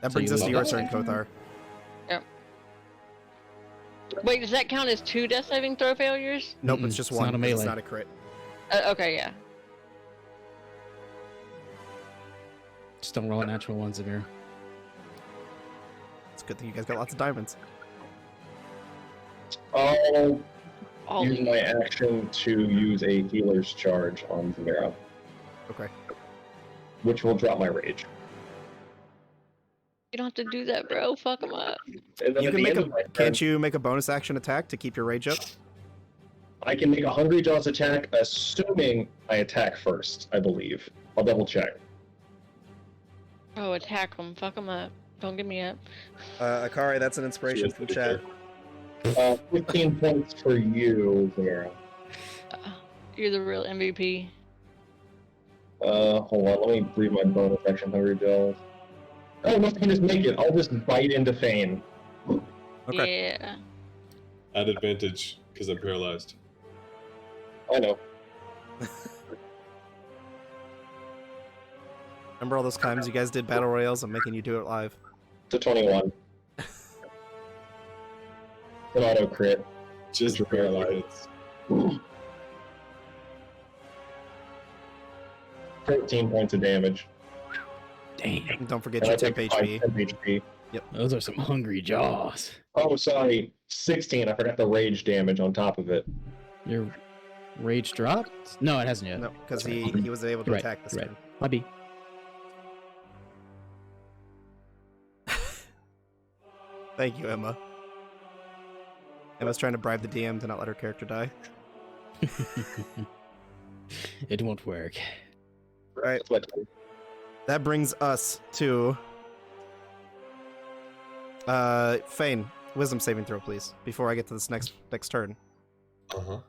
That So brings you us to love your that. turn, Kothar. Wait, does that count as 2 death saving throw failures? Nope, it's just It's one. not a 'cause melee. It's not a crit. Okay, yeah. Just don't roll a natural one, Zamir. It's a good thing you guys got lots of diamonds. I'll All use my action to use a healer's charge on Zamira, Okay. which will drop my rage. You don't have to do that, bro. Fuck them up. And then You at can the make end a. of my turn, Can't you make a bonus action attack to keep your rage up? I can make a Hungry Jaws attack, assuming I attack first, I believe. I'll double check. Oh, attack them. Fuck them up. Don't get me up. Akari, that's an inspiration from chat. 15 points for you, Zamira. You're the real MVP. Hold on, let me read my bonus action, Hungry Jaws. Oh, no, I can just make it. I'll just bite into Fane. Okay. Yeah. At advantage, because I'm paralyzed. I know. Remember all those times you guys did battle royales? I'm making you do it live. To 21. An auto crit. Just You're barely paralyzed. hits. 13 points of damage. Dang. And don't forget And I your temp take HP. 5 HP. Those are some hungry jaws. Oh, sorry. 16. I forgot the rage damage on top of it. Your rage dropped? No, it hasn't yet. No, because he was able to Right, attack this right. turn. Might be. Thank you, Emma. Emma's trying to bribe the DM to not let her character die. It won't work. Right. That brings us to Fane. Wisdom saving throw, please, before I get to this next turn. Uh-huh.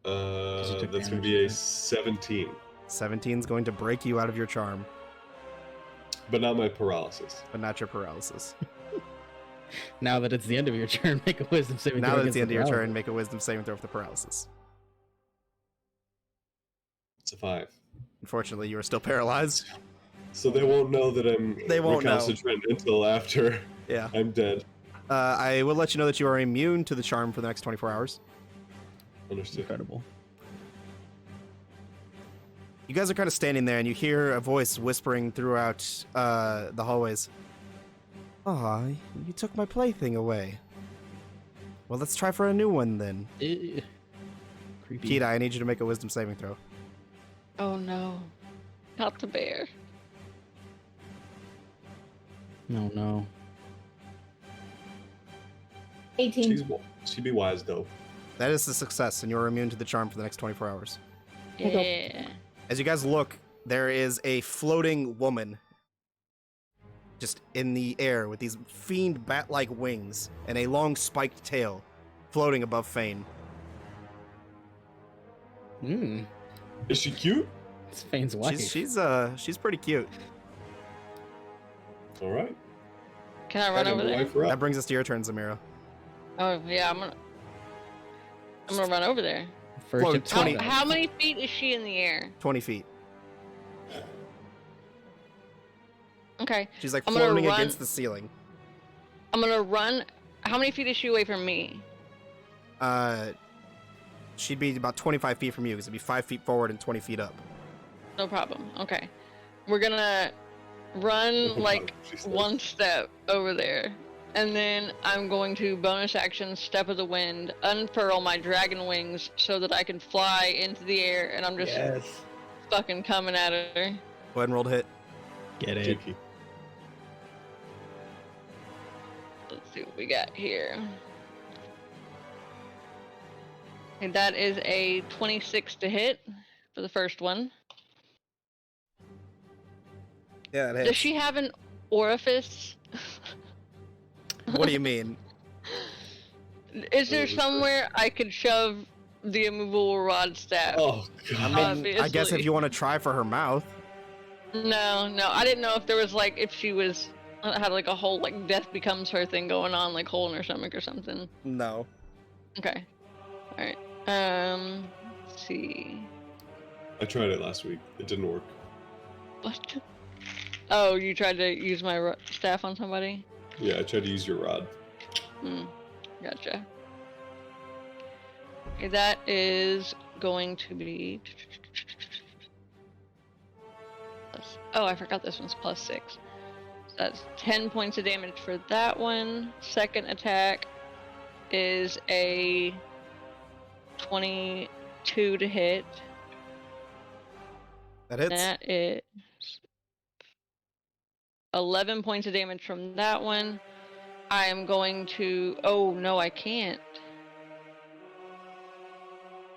you took That's going to damage, be a right? 17. 17's going to break you out of your charm. But not my paralysis. but not your paralysis. Now that it's the end of your turn, make a wisdom saving throw. Now that it's against the end of your paralysis. turn, make a wisdom saving throw for the paralysis. It's a 5. Unfortunately, you are still paralyzed. So they won't know that I'm They won't know. recalcitrant until after Yeah. I'm dead. I will let you know that you are immune to the charm for the next 24 hours. Understood. Incredible. You guys are kind of standing there, and you hear a voice whispering throughout the hallways. Aw, you took my plaything away. Well, let's try for a new one then. Creepy. Kita, I need you to make a wisdom saving throw. Oh no. Not the bear. No. 18. She'd be wise though. That is a success, and you're immune to the charm for the next 24 hours. Yeah. As you guys look, there is a floating woman just in the air with these fiend bat-like wings and a long spiked tail floating above Fane. Is she cute? It's Fane's wife. She's pretty cute. All right. Can I run over there? Wife her That up. brings us to your turn, Zamira. Oh yeah, I'm gonna run over there. First Float attack. 20. How many feet is she in the air? 20 feet. Okay, She's like I'm gonna floating run. against the ceiling. I'm gonna run. How many feet is she away from me? She'd be about 25 feet from you, because it'd be 5 feet forward and 20 feet up. No problem. Okay, we're gonna run like She said. one step over there, and then I'm going to bonus action Step of the Wind, unfurl my dragon wings so that I can fly into the air, and I'm just fucking coming at her. Go ahead and roll to hit. Get it. Cheeky. Let's see what we got here. Okay, that is a 26 to hit for the first one. Yeah, it Does she have an orifice? What do you mean? Is there Oh, that's somewhere I could shove the immovable rod staff? Oh I god. mean, I guess if Obviously. you want to try for her mouth. No, I didn't know if there was like, if she was, had like a whole like death becomes her thing going on, like hole in her stomach or something. No. Okay. Alright. Let's see. I tried it last week. It didn't work. What? Oh, you tried to use my staff on somebody? Yeah, I tried to use your rod. Gotcha. Okay, that is going to be... Oh, I forgot this one's +6. So that's 10 points of damage for that one. Second attack is a 22 to hit. That hits. That is 11 points of damage from that one. I am going to... Oh, no, I can't.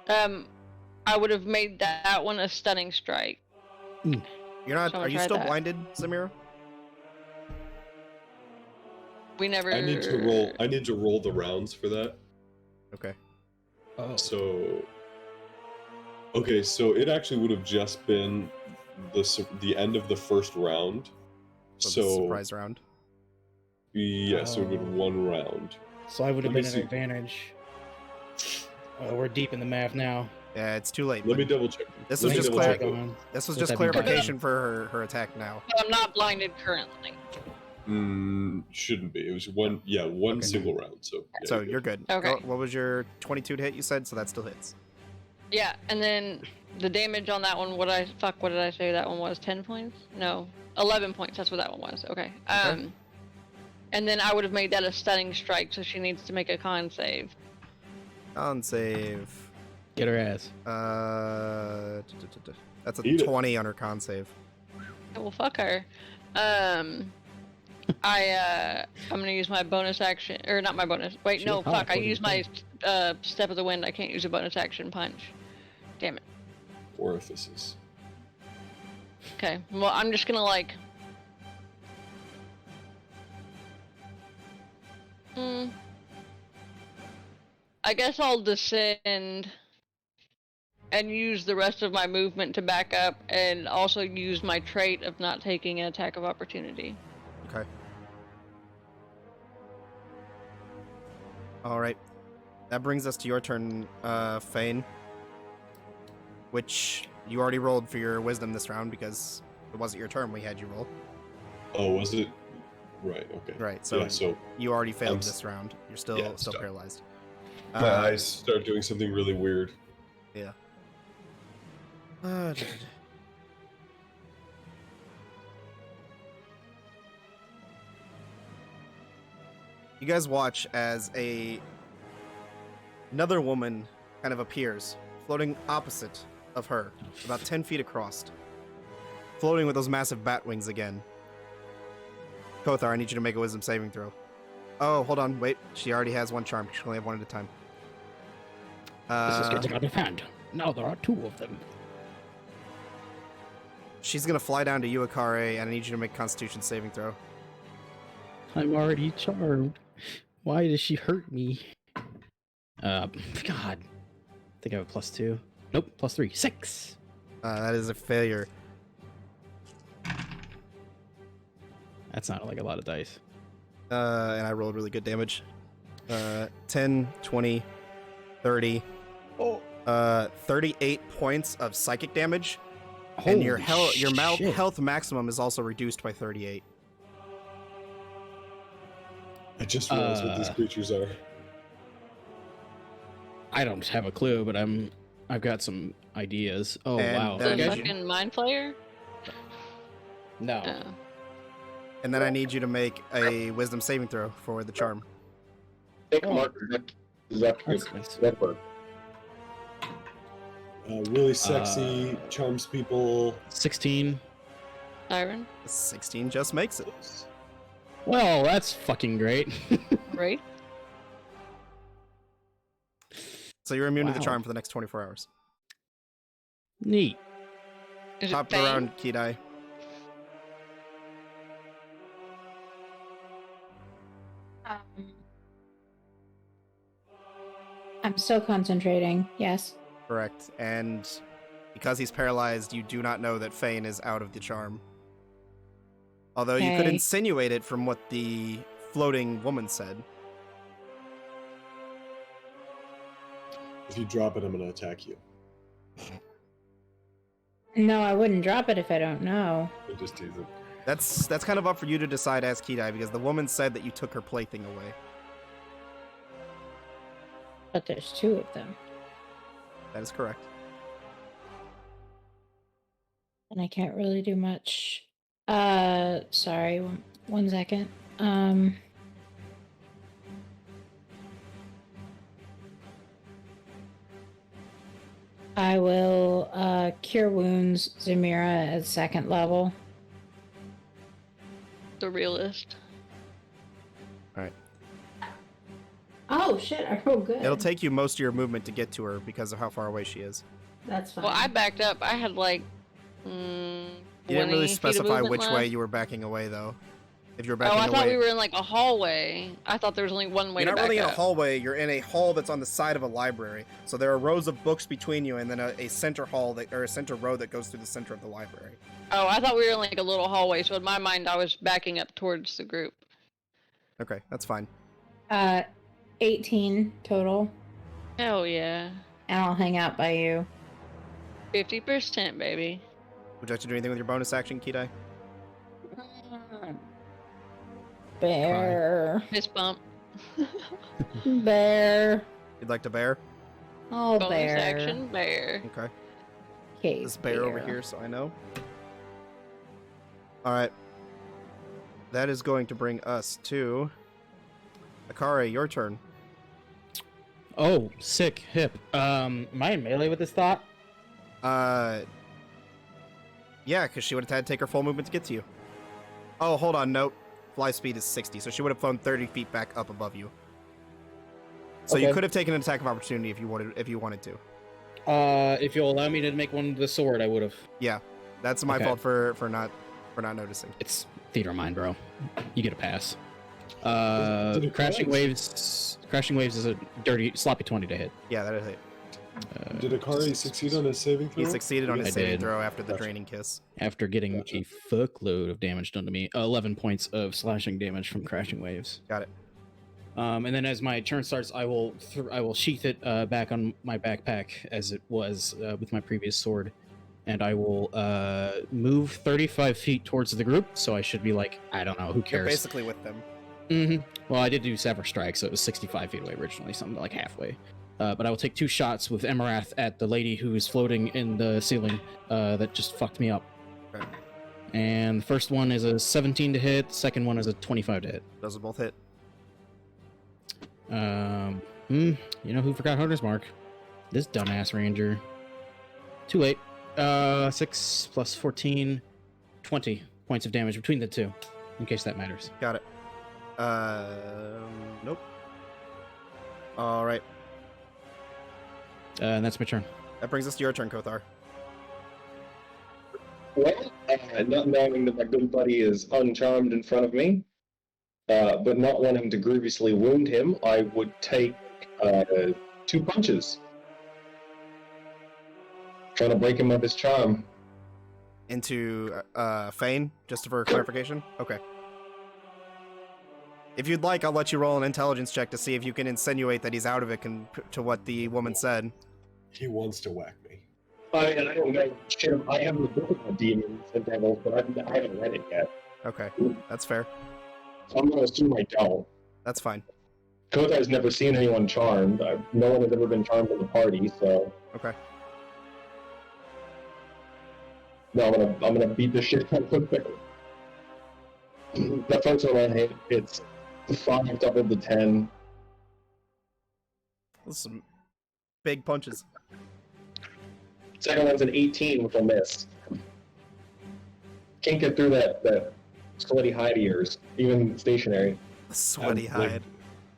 I would have made that one a stunning strike. You're not. So I'm Are you gonna still try that. blinded, Zamira? We never... I need to roll. I need to roll the rounds for that. Okay. Oh. So. Okay, so it actually would have just been the end of the first round. So, the So surprise round. yeah, so it would have been one round. So I would have Let me been an see. advantage. We're deep in the math now. Yeah, it's too late. Let me but double check. This Let was me just double check clar- it. This was Let just that be clarification for her attack now. I'm not blinded currently. Shouldn't be. It was one. Yeah, one Okay. single round. So yeah, So good. you're good. Okay. What was your 22 to hit? You said so that still hits. Yeah, and then the damage on that one, what did I say that one was? 10 points? No, 11 points, that's what that one was. Okay. And then I would have made that a stunning strike, so she needs to make a con save. On save. Get her ass. That's a Eat it. 20 on her con save. Well, fuck her. I'm gonna use my bonus action, or not my bonus. Wait, She no, was hot, fuck. I what do you used my Step of the Wind. I can't use a bonus action punch. Damn it. Orifices. Okay. Well, I'm just gonna like. I guess I'll descend and use the rest of my movement to back up, and also use my trait of not taking an attack of opportunity. Okay. All right. That brings us to your turn, Fane. Which you already rolled for your wisdom this round because it wasn't your turn. We had you roll. Oh, was it? Right. Okay. Right. So, Yeah, so you already failed I'm this round. You're still yeah, still stuck. paralyzed. my eyes start doing something really weird. Yeah. You guys watch as another woman kind of appears, floating opposite of her, about 10 feet across, floating with those massive bat wings again. Kothar, I need you to make a wisdom saving throw. Oh, hold on, wait. She already has one charm. She can only have one at a time. This is getting out of hand. Now there are 2 of them. She's gonna fly down to you, Akare, and I need you to make a Constitution saving throw. I'm already charmed. Why does she hurt me? God. I think I have a +2. Nope, +3. 6. That is a failure. That's not like a lot of dice. And I rolled really good damage. 10, 20, 30. 38 points of psychic damage. And your health maximum is also reduced by 38. I just realized what these creatures are. I don't have a clue, but I've got some ideas. Oh And wow. then The I need you- fucking mind flayer? No. Oh. And then I need you to make a wisdom saving throw for the charm. Take Mark That's nice. Zuckerberg. Really sexy, charms people. 16. Siren? 16 just makes it. Well, that's fucking great. Right? So you're immune to the Wow. charm for the next 24 hours. Neat. Is Top it of the Fane? round, Kidai. I'm still concentrating. Yes. Correct. And because he's paralyzed, you do not know that Fane is out of the charm. Although you could Okay. insinuate it from what the floating woman said. If you drop it, I'm gonna attack you. No, I wouldn't drop it if I don't know. I just tease it. That's kind of up for you to decide as Kidai, because the woman said that you took her plaything away. But there's 2 of them. That is correct. And I can't really do much. Sorry, one second. I will cure wounds Zamira at 2nd level. The realist. Oh shit, I rolled good. It'll take you most of your movement to get to her because of how far away she is. That's fine. Well, I backed up. I had like. You didn't really specify which way you were backing away, though. If you were backing I away. thought we were in like a hallway. I thought there was only one way You're to not back really in a up. hallway. You're in a hall that's on the side of a library. So there are rows of books between you, and then a center hall or a center row that goes through the center of the library. Oh, I thought we were in like a little hallway. So in my mind, I was backing up towards the group. Okay, that's fine. 18 total, Hell yeah. and I'll hang out by you. 50%, baby. Would you like to do anything with your bonus action, Kidai? Bear. Fist bump. Bear. You'd like to bear? Oh, Bonus bear. action, bear. Okay. Okay, This bear over here, so I know. Alright. That is going to bring us to... Akare, your turn. Oh, sick hip. Am I in melee with this thought? Yeah, because she would have had to take her full movement to get to you. Oh, hold on, nope. Fly speed is 60, so she would have flown 30 feet back up above you. So you Okay. could have taken an attack of opportunity if you wanted to. If you'll allow me to make one with the sword, I would have. Yeah, that's my Okay. fault for not noticing. It's theater of mind, bro. You get a pass. Did it Crashing crash? waves. Crashing waves is a dirty, sloppy 20 to hit. Yeah, that is it. Did Akari succeed on his saving throw? He succeeded on his I saving did. throw after the Gotcha. draining kiss. After getting a fuckload of damage done to me, 11 points of slashing damage from crashing waves. Got it. And then as my turn starts, I will sheath it back on my backpack as it was with my previous sword, and I will move 35 feet towards the group. So I should be like, I don't know, who You're cares? basically with them. Well, I did do Sever Strike, so it was 65 feet away originally, something like halfway. But I will take 2 shots with Emirath at the lady who is floating in the ceiling that just fucked me up. Okay. And the first one is a 17 to hit, the second one is a 25 to hit. Those will both hit. You know who forgot Hunter's Mark? This dumbass ranger. Too late. 6 plus 14, 20 points of damage between the two, in case that matters. Got it. Nope. All right. And that's my turn. That brings us to your turn, Kothar. Well, not knowing that my good buddy is uncharmed in front of me, but not wanting to grievously wound him, I would take 2 punches. Trying to break him of his charm. Into Fane, just for clarification? Okay. If you'd like, I'll let you roll an intelligence check to see if you can insinuate that he's out of it to what the woman said. He wants to whack me. I don't know. Shit, I have the book of demons and devils, but I haven't read it yet. Okay, that's fair. So I'm going to assume I don't. That's fine. Kothar's never seen anyone charmed. No one has ever been charmed in the party, so... Okay. No, I'm gonna beat the shit out of him. The first one I hit, it's 5 doubled to 10. Those are some big punches. Second one's an 18 with a miss. Can't get through that sweaty hide of yours, even stationary. Sweaty I'm, like, hide.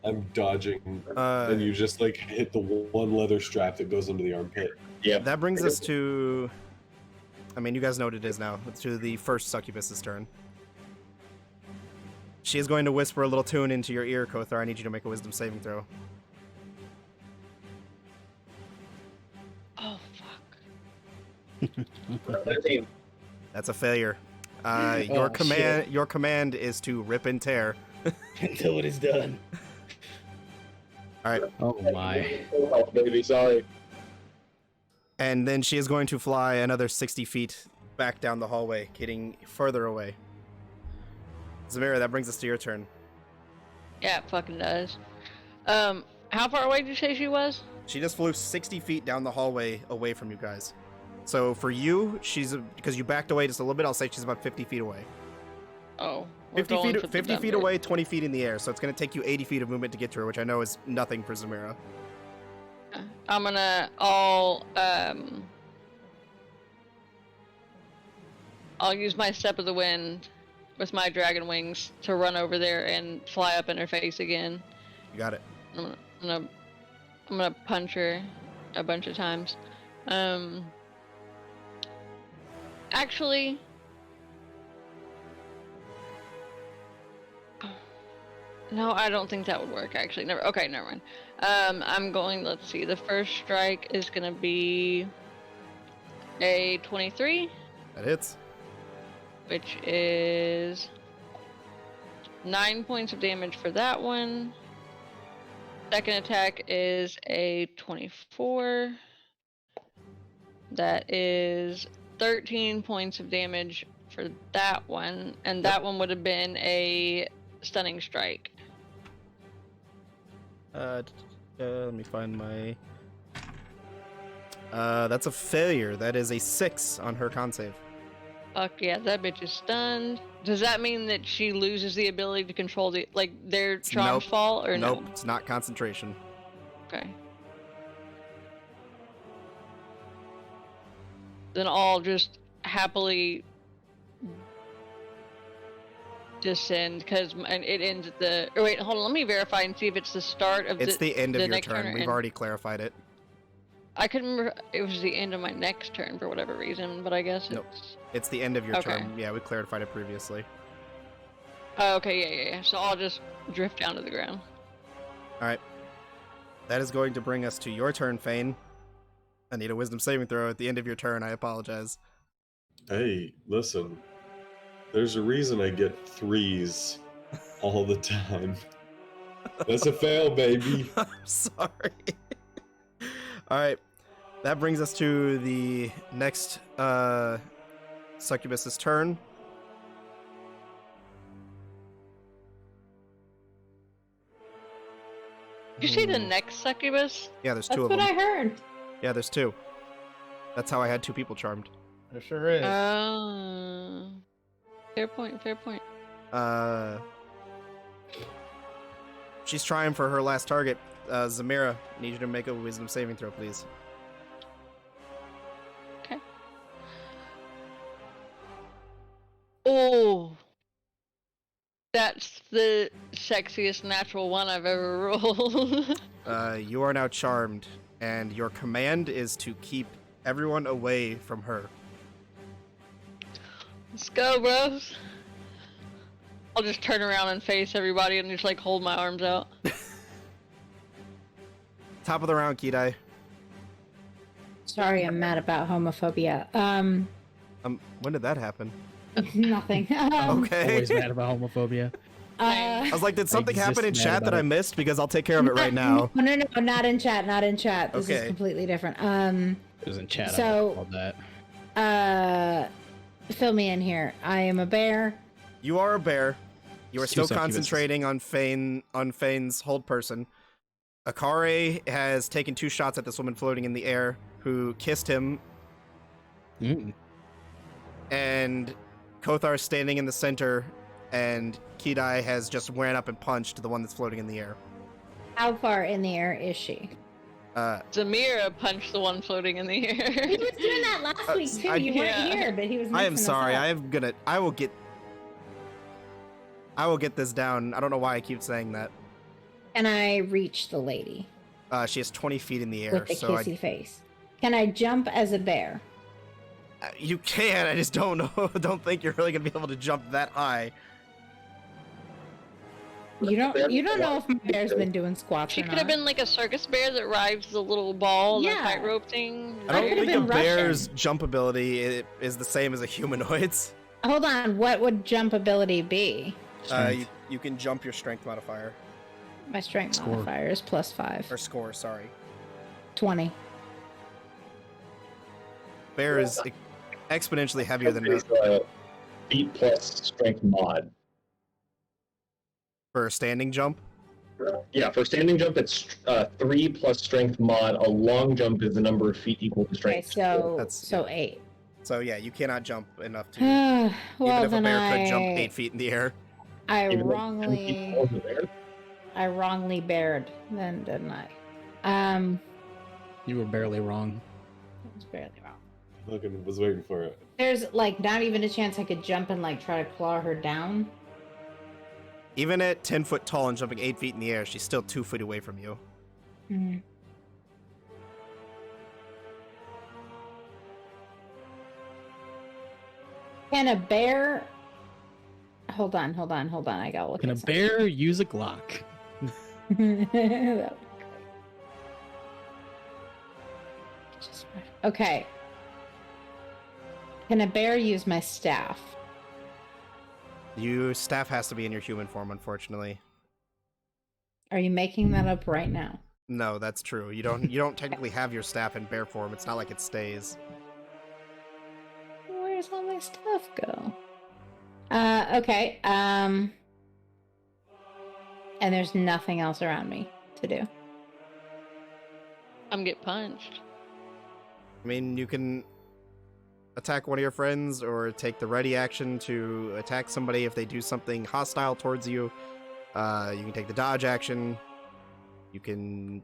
I'm dodging, and you just like hit the one leather strap that goes under the armpit. Yeah. That brings us to... I mean, you guys know what it is now. It's to the first succubus's turn. She is going to whisper a little tune into your ear, Kothar. I need you to make a wisdom saving throw. Oh, fuck. 13. That's a failure. Oh, Your command is to rip and tear. Until it is done. All right. Oh my. Oh, baby, sorry. And then she is going to fly another 60 feet back down the hallway, getting further away. Zamira, that brings us to your turn. Yeah, it fucking does. How far away did you say she was? She just flew 60 feet down the hallway away from you guys. So for you, because you backed away just a little bit, I'll say she's about 50 feet away. Oh. 50 feet away, 20 feet in the air. So it's going to take you 80 feet of movement to get to her, which I know is nothing for Zamira. I'll use my Step of the Wind with my dragon wings to run over there and fly up in her face again. You got it. I'm gonna punch her a bunch of times. Actually, no, I don't think that would work. Actually, never mind. I'm going. Let's see. The first strike is gonna be a 23, That hits. which is 9 points of damage for that one. Second attack is a 24. That is 13 points of damage for that one, and that one would have been a stunning strike. Let me find my... that's a failure. That is a 6 on her con save. Fuck yeah, that bitch is stunned. Does that mean that she loses the ability to control their charms Nope. fall, or Nope, no? it's not concentration. Okay. Then I'll just happily descend, because it ends at the... Or wait, hold on, let me verify and see if it's the start of It's the end of your next turn. or We've end. already clarified it. I couldn't remember it was the end of my next turn for whatever reason, but I guess Nope. it's... It's the end of your Okay. turn. Yeah, we clarified it previously. Oh, okay, yeah. So I'll just drift down to the ground. Alright. That is going to bring us to your turn, Fane. I need a wisdom saving throw at the end of your turn. I apologize. Hey, listen. There's a reason I get 3s all the time. That's a fail, baby. I'm sorry. All right. That brings us to the next succubus's turn. Did you say the next succubus? Yeah, there's That's two of what them. I heard. Yeah, there's 2. That's how I had 2 people charmed. There sure is. Fair point, fair point. She's trying for her last target. Zamira, need you to make a wisdom saving throw, please. Okay. Oh. That's the sexiest natural one I've ever rolled. You are now charmed, and your command is to keep everyone away from her. Let's go, bros. I'll just turn around and face everybody and just like hold my arms out. Top of the round, Kidai. Sorry, I'm mad about homophobia. When did that happen? Nothing. Okay. Always mad about homophobia. I was like, did something exist happen in mad chat about that I it. missed? Because I'll take care of it right now. No, not in chat. Not in chat. This is Okay. completely different. It was in chat. So- I called that. Fill me in here. I am a bear. You are a bear. You are Two still succubuses. concentrating on Fane's hold person. Akare has taken 2 shots at this woman floating in the air, who kissed him, Mm. and Kothar's standing in the center, and Kidai has just ran up and punched the one that's floating in the air. How far in the air is she? Zamira punched the one floating in the air. He was doing that last week too. You yeah. weren't here, but he was. I am mixing us sorry. up. I will get this down. I don't know why I keep saying that. Can I reach the lady She has 20 feet in the air, with the so kissy face? Can I jump as a bear? you can. I just don't know. Don't think you're really gonna be able to jump that high. You don't know if my bear's been doing squats She or could have not. been like a circus bear that rides the little ball, Yeah. the tightrope thing. I don't could've think a been bear's jump ability is the same as a humanoid's. Hold on. What would jump ability be? Strength. You can jump your strength modifier My strength Score. modifier is +5. or score. Sorry, 20. bear is exponentially heavier than It's feet plus strength mod. for a standing jump. Yeah, for standing jump, it's 3 plus strength mod. A long jump is the number of feet equal to Okay, strength. so 8. So yeah, you cannot jump enough to. well, even if a then bear could jump 8 feet in the air. I Even though 10 feet wrongly falls in there. bared then, didn't I? You were barely wrong. I was barely wrong. Fucking was waiting for it. There's like not even a chance I could jump and like try to claw her down. Even at 10 foot tall and jumping 8 feet in the air, she's still 2 feet away from you. Mhm. Can a bear? Hold on. I gotta look Can a at bear use a Glock? something. Okay. Can a bear use my staff? Your staff has to be in your human form, unfortunately. Are you making that up right now? No, that's true. You don't technically have your staff in bear form. It's not like it stays. Where's all my stuff go? Okay. And there's nothing else around me to do. I'm get punched. I mean, you can attack one of your friends or take the ready action to attack somebody if they do something hostile towards you. You can take the dodge action. You can...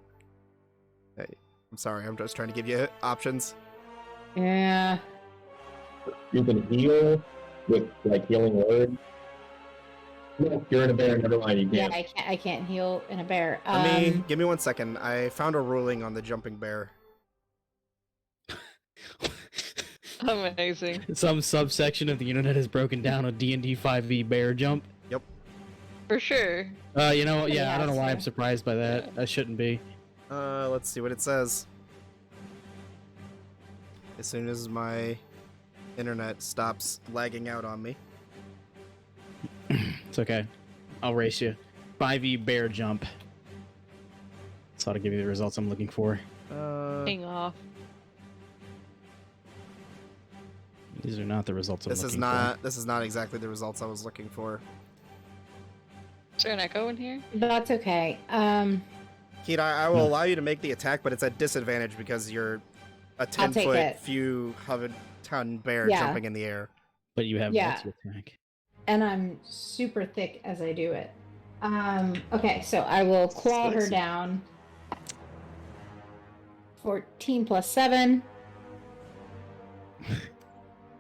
I'm sorry, I'm just trying to give you options. Yeah. You can heal with like healing word. No, you're in a bear. Never mind. You Yeah, can't. I can't heal in a bear. Give me 1 second. I found a ruling on the jumping bear. Amazing. Some subsection of the internet has broken down a D&D 5e bear jump. For sure. You know, yeah, I don't know why Yeah. I'm surprised by that. I shouldn't be. Let's see what it says. as soon as my internet stops lagging out on me. It's okay. I'll race you. 5e bear jump. That's how to give you the results I'm looking for. Hang off. These are not the results I'm This looking is not. This is not exactly the results I was looking for. Is there an echo in here? That's okay. Keith, I will allow you to make the attack, but it's at disadvantage because you're a I'll take 10-foot, it. few 100-ton bear Yeah. jumping in the air. for. But you have Yeah. multi-attack. And I'm super thick as I do it. Okay, so I will claw her Sexy. down. 14 plus 7.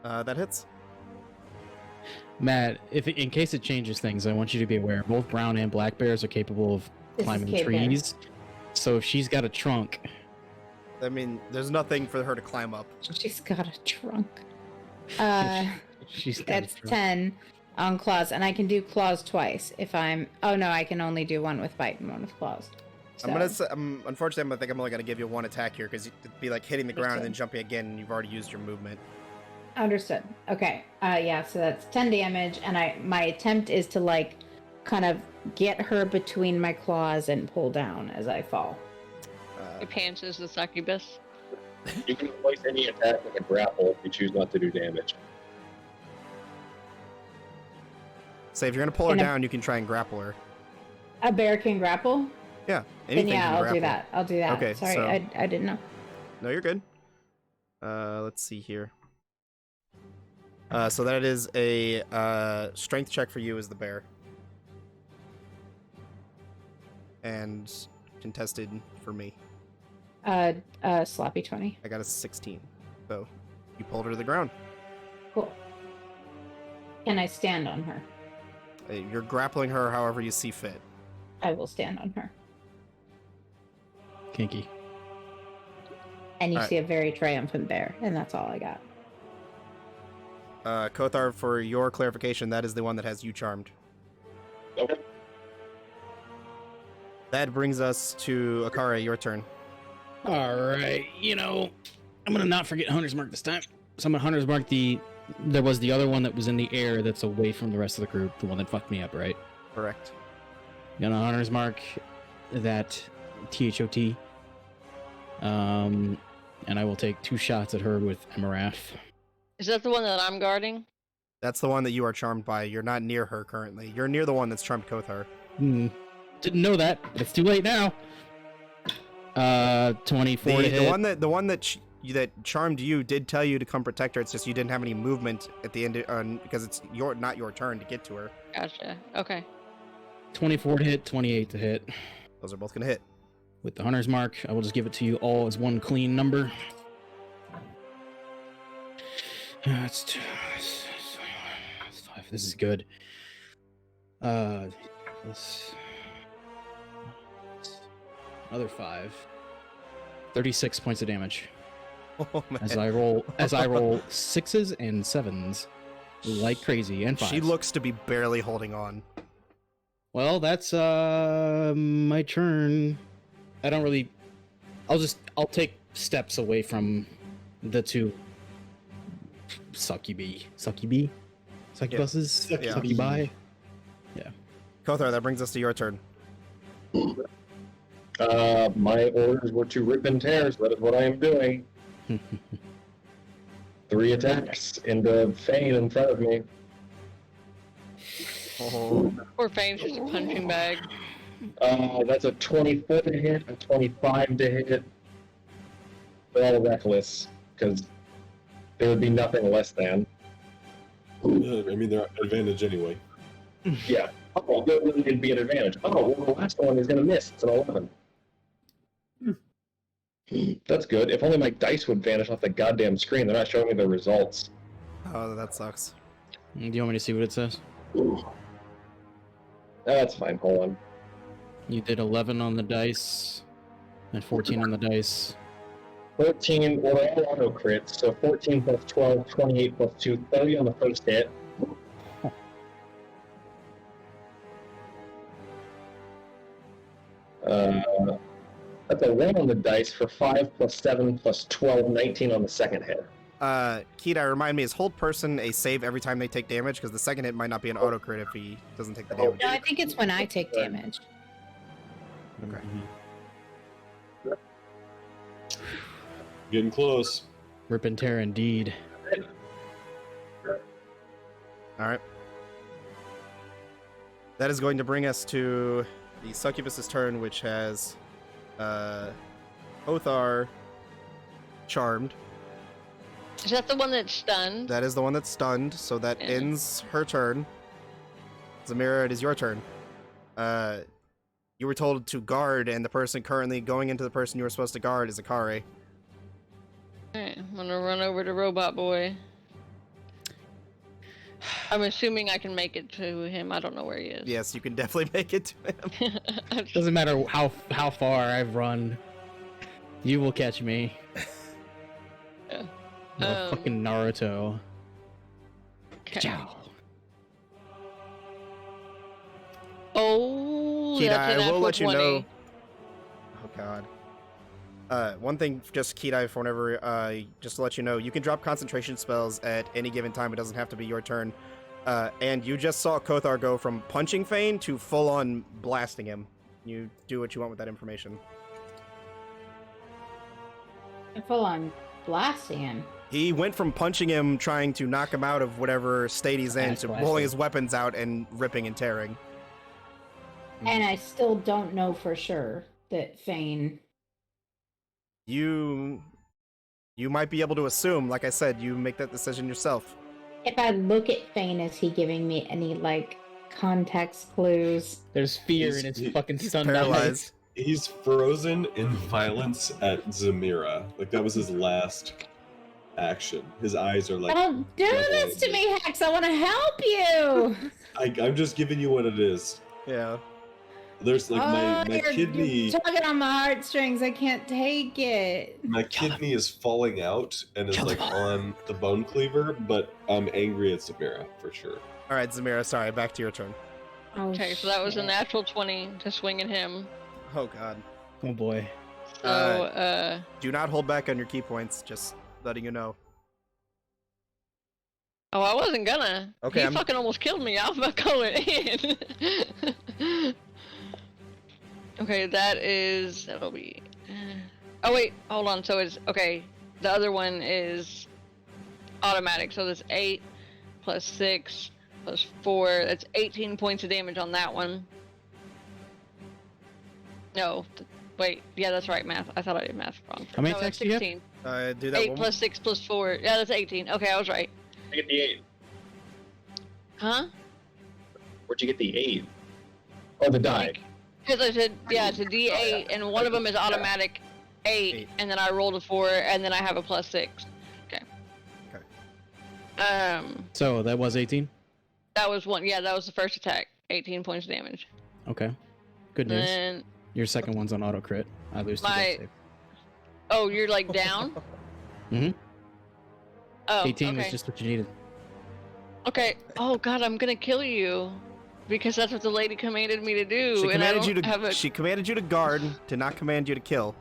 That hits. Matt, if in case it changes things, I want you to be aware both brown and black bears are capable of This is climbing cave bear. trees. So if she's got a trunk, I mean, there's nothing for her to climb up. She's got a trunk. she's got That's a trunk. 10 on claws, and I can do claws twice if I'm. Oh no, I can only do one with bite and one with claws. So, Unfortunately, I think I'm only gonna give you one attack here because it'd be like hitting the ground and then jumping again, and you've already used your movement. Understood. Okay. Yeah. So that's 10 damage, and my attempt is to like, kind of get her between my claws and pull down as I fall. Your pants is the succubus. You can place any attack with a grapple if you choose not to do damage. Say if you're gonna pull her Can I- down, you can try and grapple her. A bear can grapple. Yeah, Then anything. yeah, can I'll grapple. do that. I'll do that. Okay, Sorry, so- I didn't know. No, you're good. Let's see here. So that is a strength check for you as the bear. And contested for me. Sloppy 20. I got a 16. So you pulled her to the ground. Cool. Can I stand on her? You're grappling her however you see fit. I will stand on her. Kinky. And you Alright. see a very triumphant bear, and that's all I got. Kothar, for your clarification, that is the one that has you charmed. Okay. That brings us to Akara, your turn. All right, I'm gonna not forget Hunter's Mark this time. So I'm gonna Hunter's Mark there was the other one that was in the air that's away from the rest of the group, the one that fucked me up, right? Correct. Gonna Hunter's Mark that THOT. And I will take 2 shots at her with Emarath. Is that the one that I'm guarding? That's the one that you are charmed by. You're not near her currently. You're near the one that's charmed Kothar. Didn't know that, but it's too late now. 24 to hit. The one that that charmed you did tell you to come protect her. It's just you didn't have any movement at the end because it's not your turn to get to her. Gotcha. Okay. 24 to hit, 28 to hit. Those are both gonna hit. With the Hunter's Mark, I will just give it to you all as one clean number. That's 2. That's 5. This is good. Plus another 5. 36 points of damage Oh man. as I roll 6s and 7s like crazy and 5s. She looks to be barely holding on. Well, that's my turn. I don't really. I'll take steps away from the 2 succubuses, Yeah. succubi. Kothar, that brings us to your turn. My orders were to rip and tear, so that is what I am doing. 3 attacks into Fane in front of me. Oh, Poor Fame's just a punching bag. That's a 24 to hit, a 25 to hit. They're all reckless, because there would be nothing less than. I mean, they're at advantage anyway. Yeah. Oh, it'd be an advantage. Oh, well, the last one is going to miss. It's an 11. That's good. If only my dice would vanish off the goddamn screen. They're not showing me the results. oh, that sucks. Do you want me to see what it says? Ooh. That's fine. Hold on. You did 11 on the dice and 14 on the dice. 14, well, they're all auto crits, so 14 plus 12, 28 plus 2, 30 on the first hit. That's that's a 1 on the dice for 5 plus 7 plus 12, 19 on the second hit. Kita, remind me, is hold person a save every time they take damage? Because the second hit might not be an auto crit if he doesn't take the damage. No, I think it's when I take damage. Okay. Getting close. Rip and tear indeed. All right. That is going to bring us to the succubus's turn, which has Othar charmed. Is that the one that's stunned? That is the one that's stunned, so that Yeah. ends her turn. Zamira, it is your turn. You were told to guard, and the person currently going into the person you were supposed to guard is Akare. Alright, I'm gonna run over to Robot Boy. I'm assuming I can make it to him. I don't know where he is. Yes, you can definitely make it to him. Doesn't matter how far I've run. You will catch me. Yeah. No fucking Naruto. Okay. Ciao. Oh, Kita, that's an I will let you 20. know. Oh god. One thing, just Kita, for whenever, just to let you know, you can drop concentration spells at any given time. It doesn't have to be your turn. And you just saw Kothar go from punching Fane to full-on blasting him. You do what you want with that information. I'm full on blasting him. He went from punching him, trying to knock him out of whatever state he's in, That's to blasting. pulling his weapons out and ripping and tearing. And I still don't know for sure that Fane. You might be able to assume, like I said, you make that decision yourself. If I look at Fane, is he giving me any like context clues? There's fear He's- in his fucking He's stunned paralyzed. He's frozen in violence at Zamira. Like, that was his last action. His eyes are like... Don't do this to me, Hex! I want to help you! I'm just giving you what it is. Yeah. There's like my you're kidney. tugging on my heartstrings. I can't take it. My kidney is falling out and is Kill like him. on the bone cleaver, but I'm angry at Zamira for sure. All right, Zamira, sorry, back to your turn. Oh, Okay, so that was a shit. natural 20 to swing at him. Oh god. Oh boy. So, Do not hold back on your key points, just letting you know. oh, I wasn't gonna. Okay, He I'm- fucking almost killed me. I was about to go in. Okay, that'll be. Oh wait, hold on. So it's okay. The other one is automatic. So that's 8 plus 6 plus 4. That's 18 points of damage on that one. No, wait. Yeah, that's right. Math. I thought I did math wrong. How many No, attacks that's do you have? 16. Do that 8 one. plus 6 plus 4. Yeah, that's 18. Okay, I was right. I get the 8. Huh? Where'd you get the 8? Oh, the die. Because I said, yeah, it's a D8, and one of them is automatic 8, 8. and then I rolled a 4, and then I have a plus 6. Okay. Okay. So that was 18? That was one. Yeah, that was the first attack. 18 points of damage. Okay. Good news. Then, Your second one's on auto crit. I lose 2 My- death save. oh, you're like down? Mhm. Oh, 18 okay. was just what you needed. Okay. Oh god, I'm gonna kill you. Because that's what the lady commanded me to do. She and I commanded you don't have to. a... She commanded you to guard, to not command you to kill.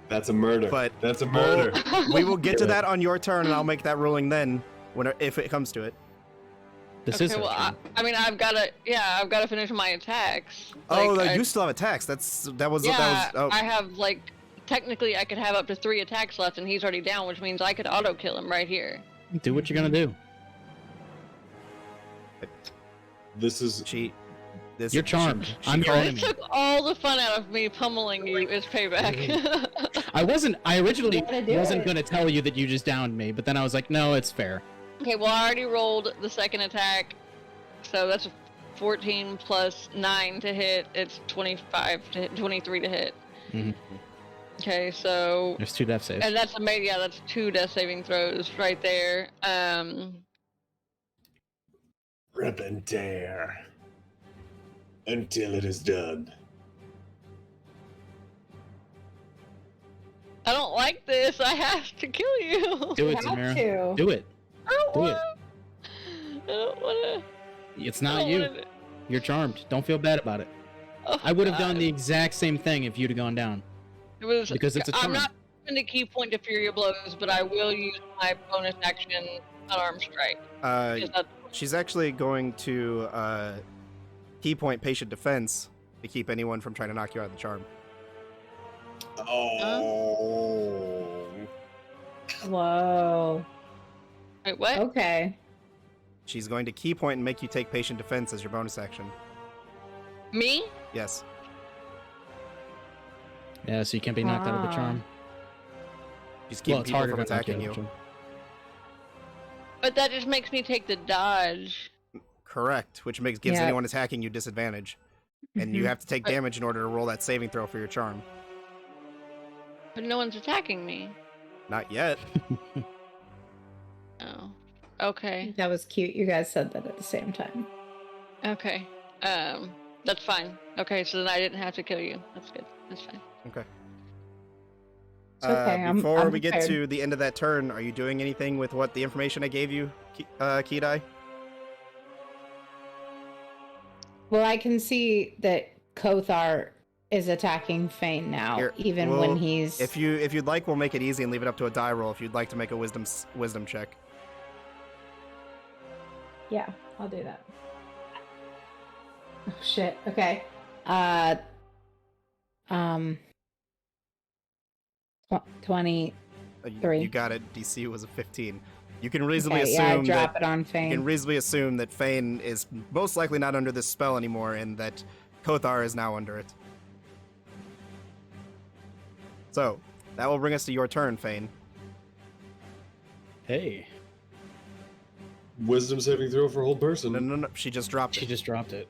That's a murder. But That's a murder. we will get to that on your turn, and I'll make that ruling then, if it comes to it. This Okay, is her well, turn. I mean, I've gotta finish my attacks. Oh, Like, you still have attacks. That was. Yeah, Oh. I have, like, technically I could have up to 3 attacks left, and he's already down, which means I could auto-kill him right here. Do what you're gonna do. This is She. This. You're charmed. she I'm your called- enemy. This took all the fun out of me pummeling you as payback. I originally You gotta do wasn't it. gonna tell you that you just downed me, but then I was like, no, it's fair. Okay, well, I already rolled the second attack, so that's a 14 plus 9 to hit. It's 25 to hit, 23 to hit. Mhm. Okay, so There's 2 death saves. and that's that's 2 death saving throws right there. rip and tear until it is done. I don't like this. I have to kill you. Do it, Have Zamira. to. Do it. I don't Do want it. I don't want It's to. not you. You're charmed. Don't feel bad about it. I would have done the exact same thing if you'd have gone down. It was. Because it's a I'm charm. not going to key point to Fury of Blows, but I will use my bonus action unarmed strike. Because that's She's actually going to key point patient defense to keep anyone from trying to knock you out of the charm. Oh. Whoa. Wait, what? Okay. She's going to key point and make you take patient defense as your bonus action. Me? Yes. Yeah, so you can't be knocked out of the Ah. charm. She's keeping It's people harder from to knock attacking out of the you. charm. But that just makes me take the dodge. Correct, which gives Yeah. anyone attacking you disadvantage. And you Mhm. have to take But- damage in order to roll that saving throw for your charm. But no one's attacking me. Not yet. Oh. Okay. That was cute. You guys said that at the same time. Okay. That's fine. Okay, so then I didn't have to kill you. That's good. That's fine. Okay. It's okay. Before I'm we get prepared. to the end of that turn, are you doing anything with what the information I gave you, Kidai? Well, I can see that Kothar is attacking Fane now, Here, even well, when he's. If you'd like, we'll make it easy and leave it up to a die roll. If you'd like to make a wisdom check. Yeah, I'll do that. Oh shit. Okay. Um. 20. You 3. got it. DC was a 15. You can reasonably Okay, yeah, I assume drop that it on you can Fane. reasonably assume that Fane is most likely not under this spell anymore, and that Kothar is now under it. So that will bring us to your turn, Fane. Hey, Wisdom saving throw for hold person. No. She just dropped she it. just dropped it.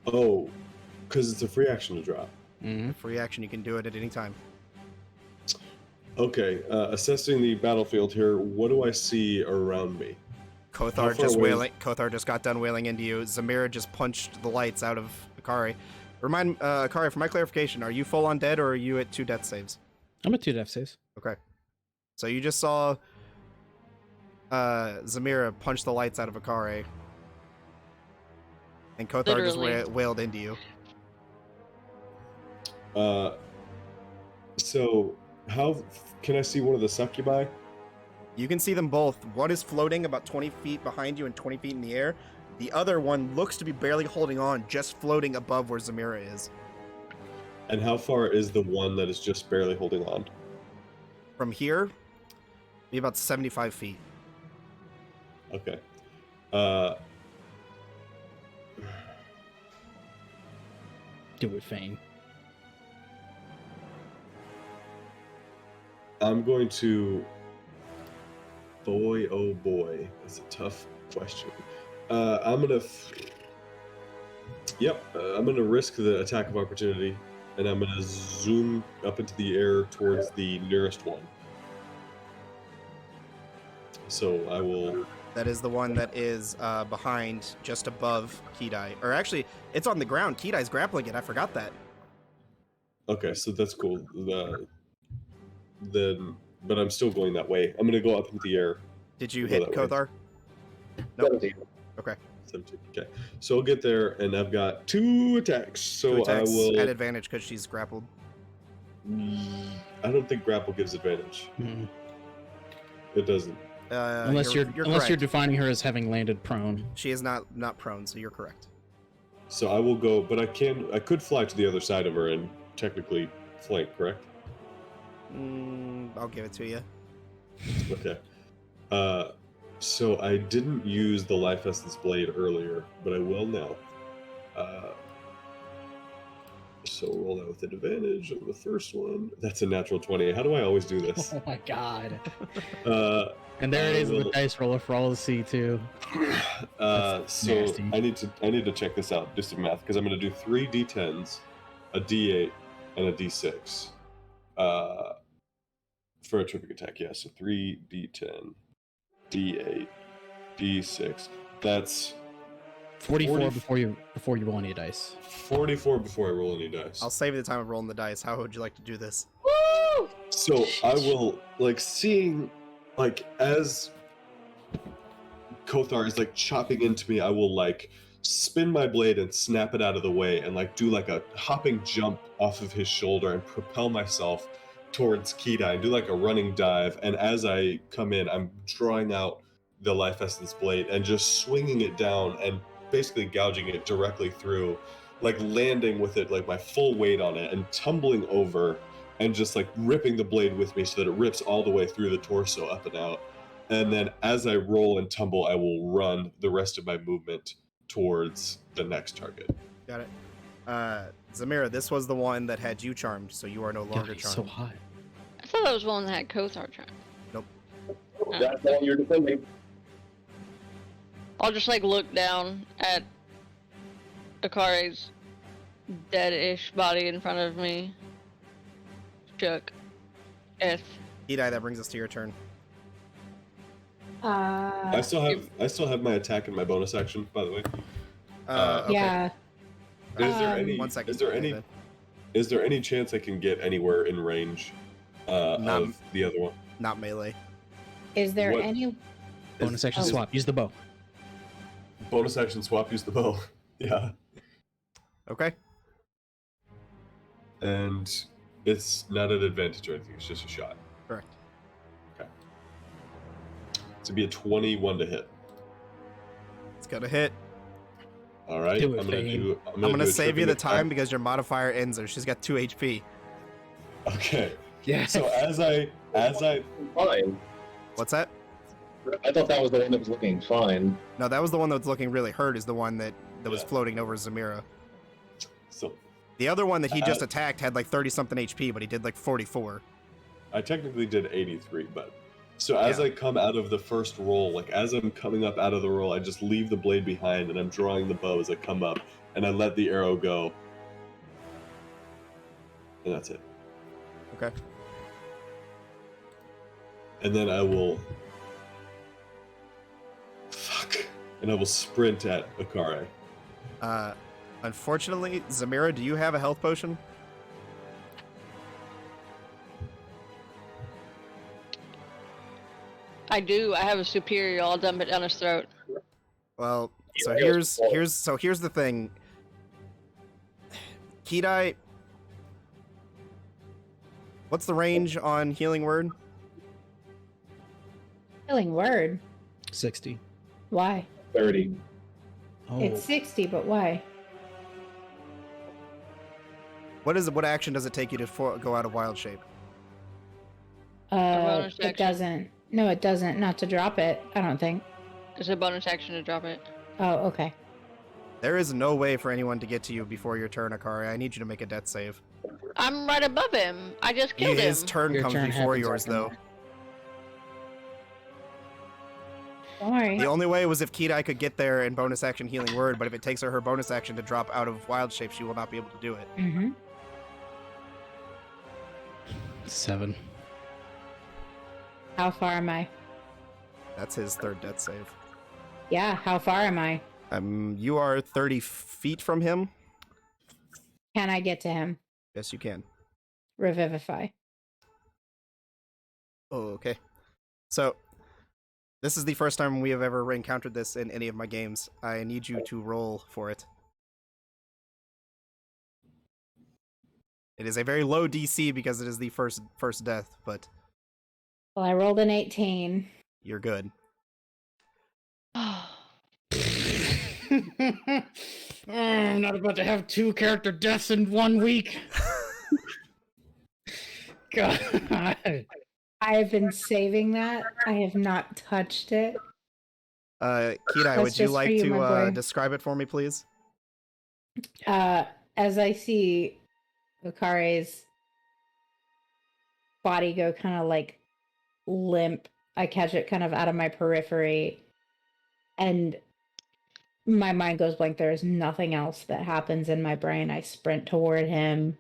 Oh, because it's a free action to drop. Mm-hmm. Free action. You can do it at any time. Okay, assessing the battlefield here, what do I see around me? How Kothar far just away is- wailing. Kothar just got done wailing into you. Zamira just punched the lights out of Akari. Akari, for my clarification, are you full on dead or are you at 2 death saves? I'm at 2 death saves. Okay. So you just saw Zamira punch the lights out of Akari. And Kothar Literally. just wailed into you. So how can I see one of the succubi? You can see them both. One is floating about 20 feet behind you and 20 feet in the air. The other one looks to be barely holding on, just floating above where Zamira is. And how far is the one that is just barely holding on? From here, be about 75 feet. Okay. Do it, Fane. I'm going to. Boy, oh boy, that's a tough question. I'm gonna. I'm gonna risk the attack of opportunity, and I'm gonna zoom up into the air towards the nearest one. So I will. That is the one that is behind, just above Kidai. Or actually, it's on the ground. Kidai's grappling it. I forgot that. Okay, so that's cool. Then, but I'm still going that way. I'm gonna go up into the air. Did you Go hit that way. Kothar? Nope. 17. Okay. 17. Okay, so I'll get there, and I've got 2 attacks. So 2 attacks I will. at advantage because she's grappled. I don't think grapple gives advantage. Mhm. It doesn't. Unless you're correct. defining her as having landed prone. She is not prone, so you're correct. So I will go, but I could fly to the other side of her and technically flank, correct? I'll give it to you. Okay. So I didn't use the Life Essence Blade earlier, but I will now. So roll that with advantage on the first one. That's a natural 20. How do I always do this? Oh my god. Uh, And there it I is, the will- dice roller for all to see too. so nasty. I need to check this out, just in math, because I'm going to do 3 d10s, a d8, and a d6 for a terrific attack. Yeah, so 3 d10, d8, d6. That's 44 40 before you roll any dice. 44 before I roll any dice. I'll save you the time of rolling the dice. How would you like to do this? Woo! So I will, like, seeing, like, as Kothar is, like, chopping into me, I will, like, spin my blade and snap it out of the way and like do like a hopping jump off of his shoulder and propel myself towards Kidai and do like a running dive. And as I come in, I'm drawing out the life essence blade and just swinging it down and basically gouging it directly through, like landing with it, like my full weight on it and tumbling over and just like ripping the blade with me so that it rips all the way through the torso up and out. And then as I roll and tumble, I will run the rest of my movement towards the next target. Got it. Zamira, this was the one that had you charmed, so you are no longer God, he's charmed. so hot. I thought that was one that had Kothar charmed. That's all you're defending. I'll just like look down at Akare's dead-ish body in front of me. Shook. If Kidai, that brings us to your turn. I still have my attack and my bonus action, by the way. Okay. Yeah. Is there any 1 second. is there any chance I can get anywhere in range of the other one? Not melee. Is there What- any? Bonus action Oh. swap. Use the bow. Bonus action swap, use the bow. Yeah. Okay. And it's not an advantage or anything, it's just a shot. Correct. To be a 21 to hit. It's gonna hit. All right. Do it, I'm gonna Fane. do. I'm gonna do a save you tripping the attack. time because your modifier ends her. She's got 2 HP. Okay. Yeah. So as I Fine. What's that? I thought that was the one that was looking fine. No, that was the one that was looking really hurt. Is the one that was Yeah. floating over Zamira. so The other one that he just attacked had like 30 something HP, but he did like 44. I technically did 83, but so as Yeah. I come out of the first roll, like as I'm coming up out of the roll, I just leave the blade behind and I'm drawing the bow as I come up and I let the arrow go. And that's it. Okay. And then I will and I will sprint at Akare. Unfortunately, Zamira, do you have a health potion? I do, I have a superior. I'll dump it down his throat. Well, so Yeah, here's the thing. Kidai, what's the range on healing word? Healing word. 60. Why? 30. Oh, It's 60, but why? What action does it take you to go out of wild shape? bonus It action. doesn't. No, it doesn't. Not to drop it. I don't think. It's a bonus action to drop it. Oh, okay. There is no way for anyone to get to you before your turn, Akari. I need you to make a death save. I'm right above him. I just killed him. His turn Your comes turn before happens yours, after though. mine. Don't worry. The only way was if Kidai could get there in bonus action healing word, but if it takes her bonus action to drop out of wild shape, she will not be able to do it. Mm-hmm. 7. How far am I? That's his third death save. Yeah, how far am I? You are 30 feet from him. Can I get to him? Yes, you can. Revivify. Oh, okay. So, this is the first time we have ever encountered this in any of my games. I need you to roll for it. It is a very low DC because it is the first death, but Well, I rolled an 18. you're good. I'm not about to have 2 character deaths in 1 week. God. I have been saving that. I have not touched it. Kidai, That's would you just for like you, my to boy. describe it for me, please? As I see Akare's body go kind of like limp, I catch it kind of out of my periphery, and my mind goes blank. There is nothing else that happens in my brain. I sprint toward him.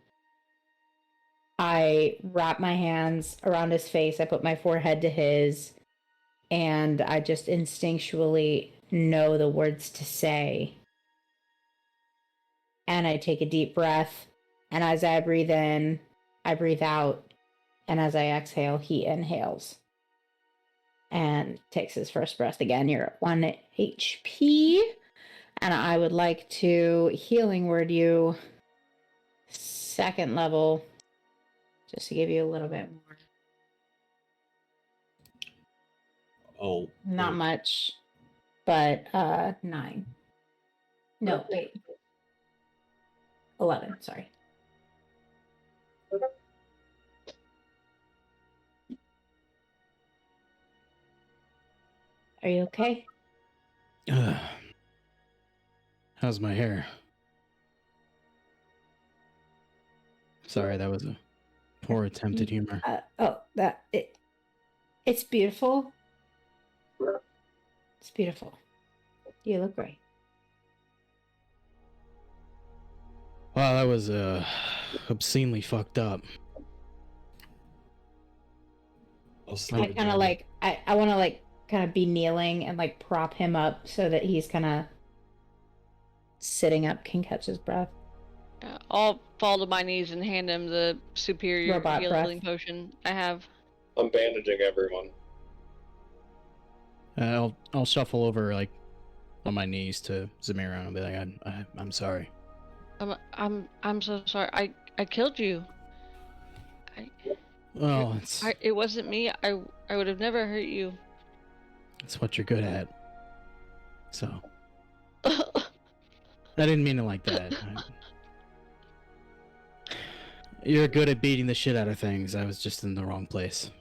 I wrap my hands around his face. I put my forehead to his, and I just instinctually know the words to say. And I take a deep breath, and as I breathe in, I breathe out, and as I exhale, he inhales and takes his first breath again. You're at 1 HP, and I would like to healing word you 2nd level, just to give you a little bit more. Oh, Not much, but 9. No, wait. 11, sorry. Are you okay? How's my hair? Sorry, that was a poor attempt at humor. It's beautiful. It's beautiful. You look great. Wow, that was obscenely fucked up. I'll slow I it kind of down. like I want to like kind of be kneeling and like prop him up so that he's kind of sitting up, can catch his breath. I'll fall to my knees and hand him the superior Robot healing breath. potion I have. I'm bandaging everyone. I'll shuffle over like on my knees to Zamira and be like, I'm sorry. I'm so sorry. I killed you. Well, It wasn't me. I would have never hurt you. it's what you're good at. So I didn't mean it like that. You're good at beating the shit out of things. I was just in the wrong place.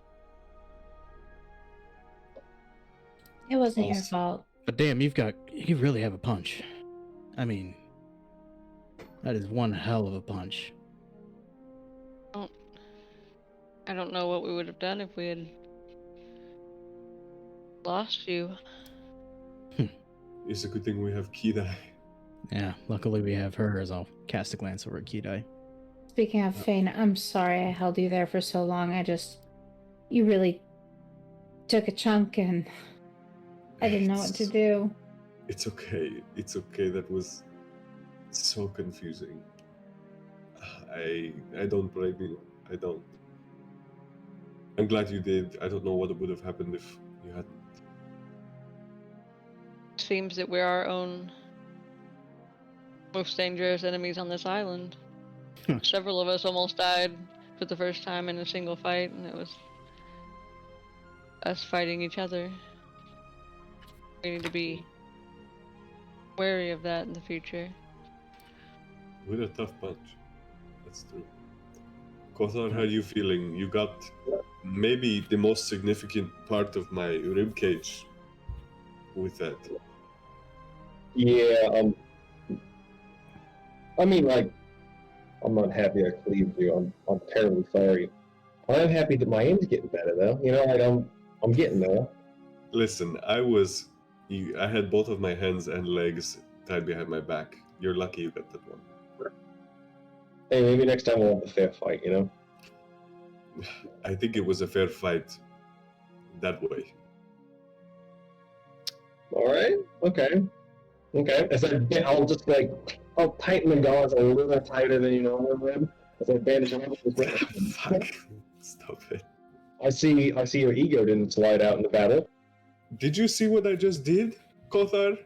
It wasn't your Awesome. fault. But damn, you really have a punch. I mean, that is one hell of a punch. I don't know what we would have done if we had lost you. It's a good thing we have Kidai. Yeah, luckily we have her, as I'll cast a glance over at Kidai. Speaking of Fane, I'm sorry I held you there for so long. You really took a chunk and I didn't know what to do. It's okay. It's okay. That was so confusing. I don't blame you. I don't. I'm glad you did. I don't know what would have happened if you hadn't. Seems that we're our own most dangerous enemies on this island. Several of us almost died for the first time in a single fight, and it was us fighting each other. We need to be wary of that in the future. We're a tough bunch. That's true. Kothar, how are you feeling? You got maybe the most significant part of my rib cage with that. Yeah, I mean, like, I'm not happy I cleaved you. I'm terribly sorry. I am happy that my aim's getting better, though. You know, like, I'm getting there. Listen, I had both of my hands and legs tied behind my back. You're lucky you got that one. Hey, maybe next time we'll have a fair fight, you know? I think it was a fair fight that way. Alright, okay. As I'll tighten the gauze a little tighter than you normally would. As I bandage them up. Fuck. Stop it. I see your ego didn't slide out in the battle. Did you see what I just did, Kothar?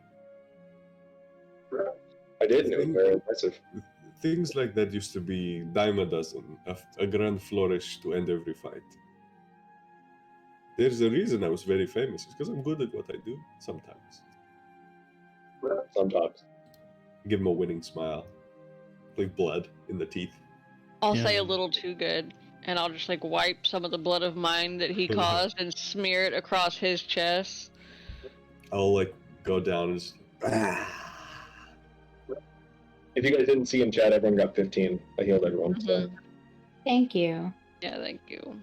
I did, and it was very impressive. Things like that used to be dime a dozen, a grand flourish to end every fight. There's a reason I was very famous. It's because I'm good at what I do, sometimes. Sometimes. Give him a winning smile. Like blood in the teeth. I'll Yeah. say a little too good, and I'll just like wipe some of the blood of mine that he caused and smear it across his chest. I'll like go down and just... If you guys didn't see in chat, everyone got 15. I healed everyone. So. Thank you. Yeah, thank you.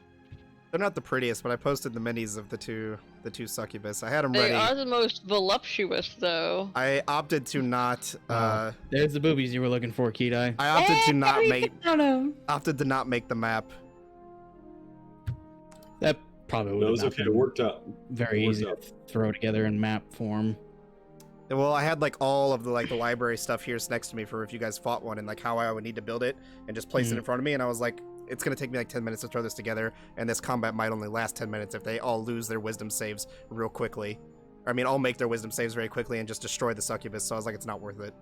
They're not the prettiest, but I posted the minis of the two succubus. I had them They ready. are the most voluptuous, though. I opted to not. There's the boobies you were looking for, Kidai. I opted to not Hey, make. I don't know. Opted to not make the map. That probably That would was have okay. been It worked out. very It worked easy out. to throw together in map form. Well, I had like all of the library stuff here next to me for if you guys fought one and like how I would need to build it and just place it in front of me. And I was like, it's gonna take me like 10 minutes to throw this together, and this combat might only last 10 minutes if they all lose their wisdom saves real quickly. I mean, all make their wisdom saves very quickly and just destroy the succubus. So I was like, it's not worth it.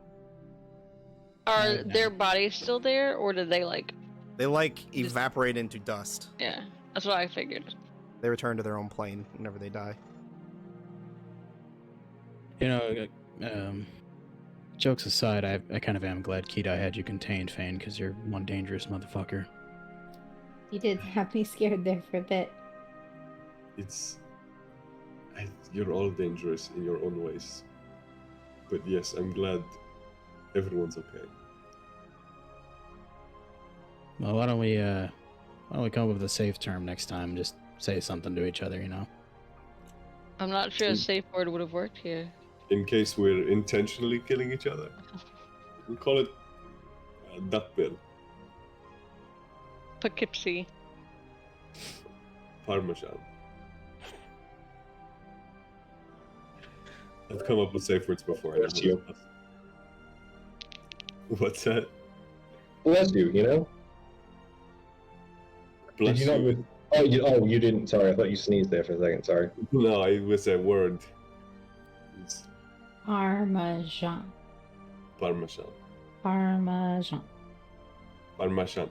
Are No. their bodies still there, or did they like? They like evaporate into dust. Yeah, that's what I figured. They return to their own plane whenever they die. You know, jokes aside, I kind of am glad Kedai had you contained, Fane, because you're one dangerous motherfucker. You did have me scared there for a bit. You're all dangerous in your own ways. But yes, I'm glad everyone's okay. Well, why don't we come up with a safe term next time? Just say something to each other, you know. I'm not sure a safe word would have worked here. In case we're intentionally killing each other, we call it duckbill, Poughkeepsie. parmesan. I've come up with safe words before. I Bless you. What's that? Bless you, you know? Bless Did you not? you. You didn't. Sorry, I thought you sneezed there for a second. Sorry. No, it was a word. It's Parmesan. parmesan. Parmesan. Parmesan.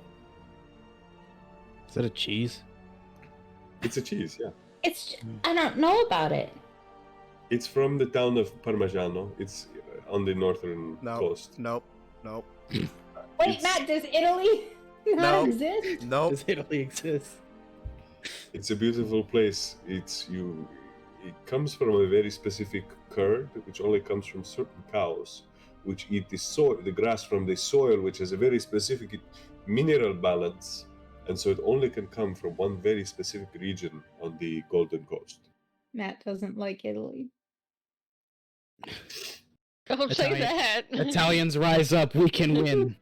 Is that a cheese? It's a cheese, yeah. I don't know about it. It's from the town of Parmigiano. It's on the northern coast. Nope. Wait, It's- Matt, does Italy not Nope. exist? Nope. Does Italy exist? It's a beautiful place. It comes from a very specific curd, which only comes from certain cows, which eat the grass from the soil, which has a very specific mineral balance, and so it only can come from one very specific region on the Golden Coast. Matt doesn't like Italy. Don't say that. Italians rise up. We can win.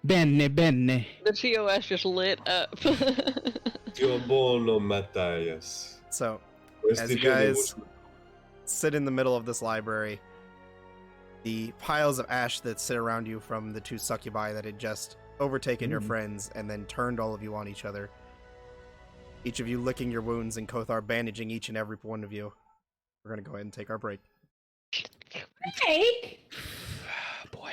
Bene, bene. The TOS just lit up. Dio buono, Matthias. So, Questi as you guys sit in the middle of this library, the piles of ash that sit around you from the two succubi that had just overtaken your friends and then turned all of you on each other. Each of you licking your wounds and Kothar bandaging each and every one of you. We're going to go ahead and take our break. Break? Boy.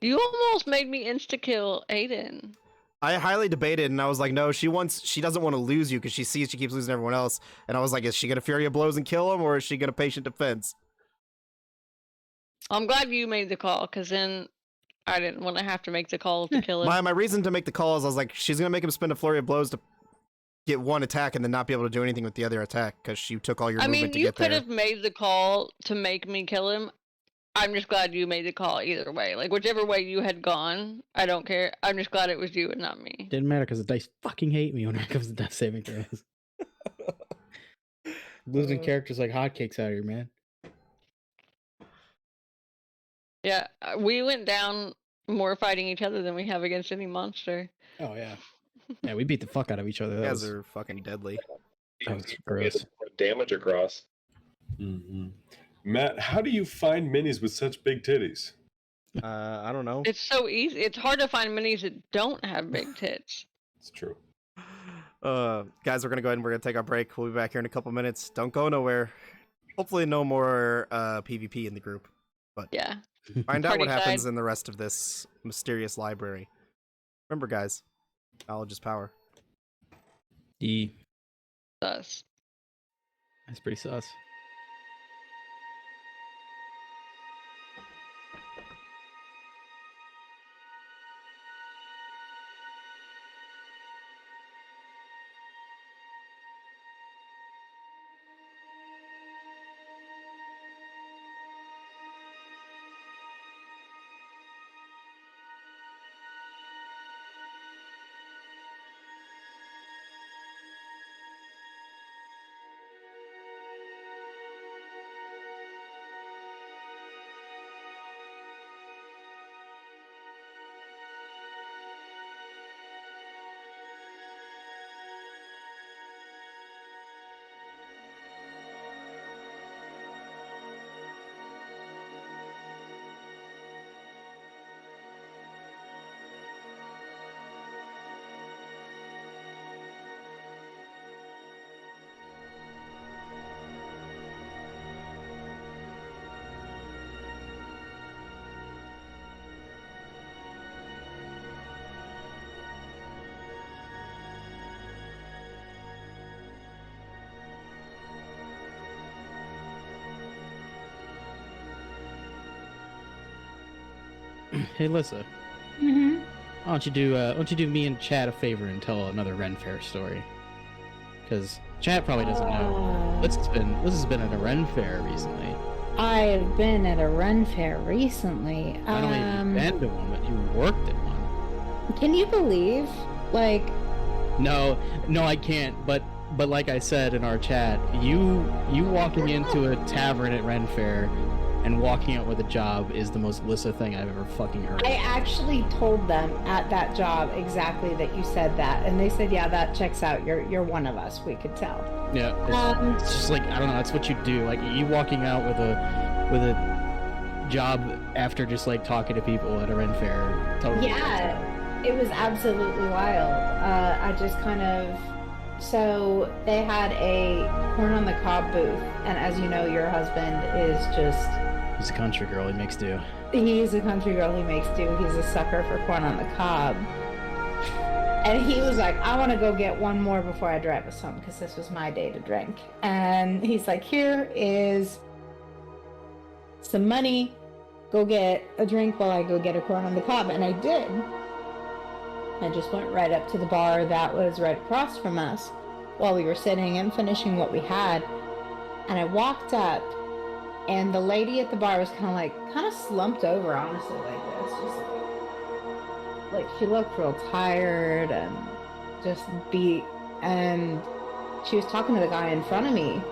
You almost made me insta-kill Aiden. I highly debated, and I was like, no, she doesn't want to lose you because she sees she keeps losing everyone else. And I was like, is she going to Fury of Blows and kill him, or is she going to Patient Defense? I'm glad you made the call, because then I didn't want to have to make the call to kill him. My reason to make the call is I was like, she's going to make him spend a Flurry of Blows to get one attack and then not be able to do anything with the other attack because you took all your movement to you get there. could have made the call to make me kill him. I'm just glad you made the call either way. Like, whichever way you had gone, I don't care. I'm just glad it was you and not me. Didn't matter because the dice fucking hate me when it comes to death saving throws. Losing characters like hotcakes out here, man. Yeah, we went down more fighting each other than we have against any monster. Oh yeah. Yeah, we beat the fuck out of each other. You That guys was, are fucking deadly. that was Get gross. damage across. Mm-hmm. Matt, how do you find minis with such big titties? I don't know. It's so easy. It's hard to find minis that don't have big tits. It's true. Guys, we're gonna go ahead and we're gonna take our break. We'll be back here in a couple minutes. Don't go nowhere. Hopefully, no more PvP in the group. But Yeah. find out what Party happens side. in the rest of this mysterious library. Remember, guys, knowledge is power. Us. That's pretty sus. Hey, Lissa. Mm-hmm. Why don't you do me and Chad a favor and tell another Ren Fair story? Because Chad probably doesn't know. Liz has been at a Ren Fair recently. I've been at a Ren Fair recently. Not only have you been to one, but you worked at one. Can you believe? Like, No, I can't. But like I said in our chat, you walking into a tavern at Ren Fair and walking out with a job is the most Lissa thing I've ever fucking heard. I actually told them at that job exactly that you said that, and they said, "Yeah, that checks out. You're one of us. We could tell." Yeah, it's just like, I don't know. That's what you do. Like, you walking out with a job after just like talking to people at a Ren Fair. Totally. Yeah, it was absolutely wild. I just kind of. So they had a corn on the cob booth, and as you know, your husband is just. He's a country girl. He makes do. He's a country girl. He makes do. He's a sucker for corn on the cob. And he was like, I want to go get one more before I drive us home, because this was my day to drink. And he's like, here is some money. Go get a drink while I go get a corn on the cob. And I did. I just went right up to the bar that was right across from us while we were sitting and finishing what we had. And I walked up, and the lady at the bar was kind of slumped over, honestly, like this. Just like she looked real tired and just beat. And she was talking to the guy in front of me,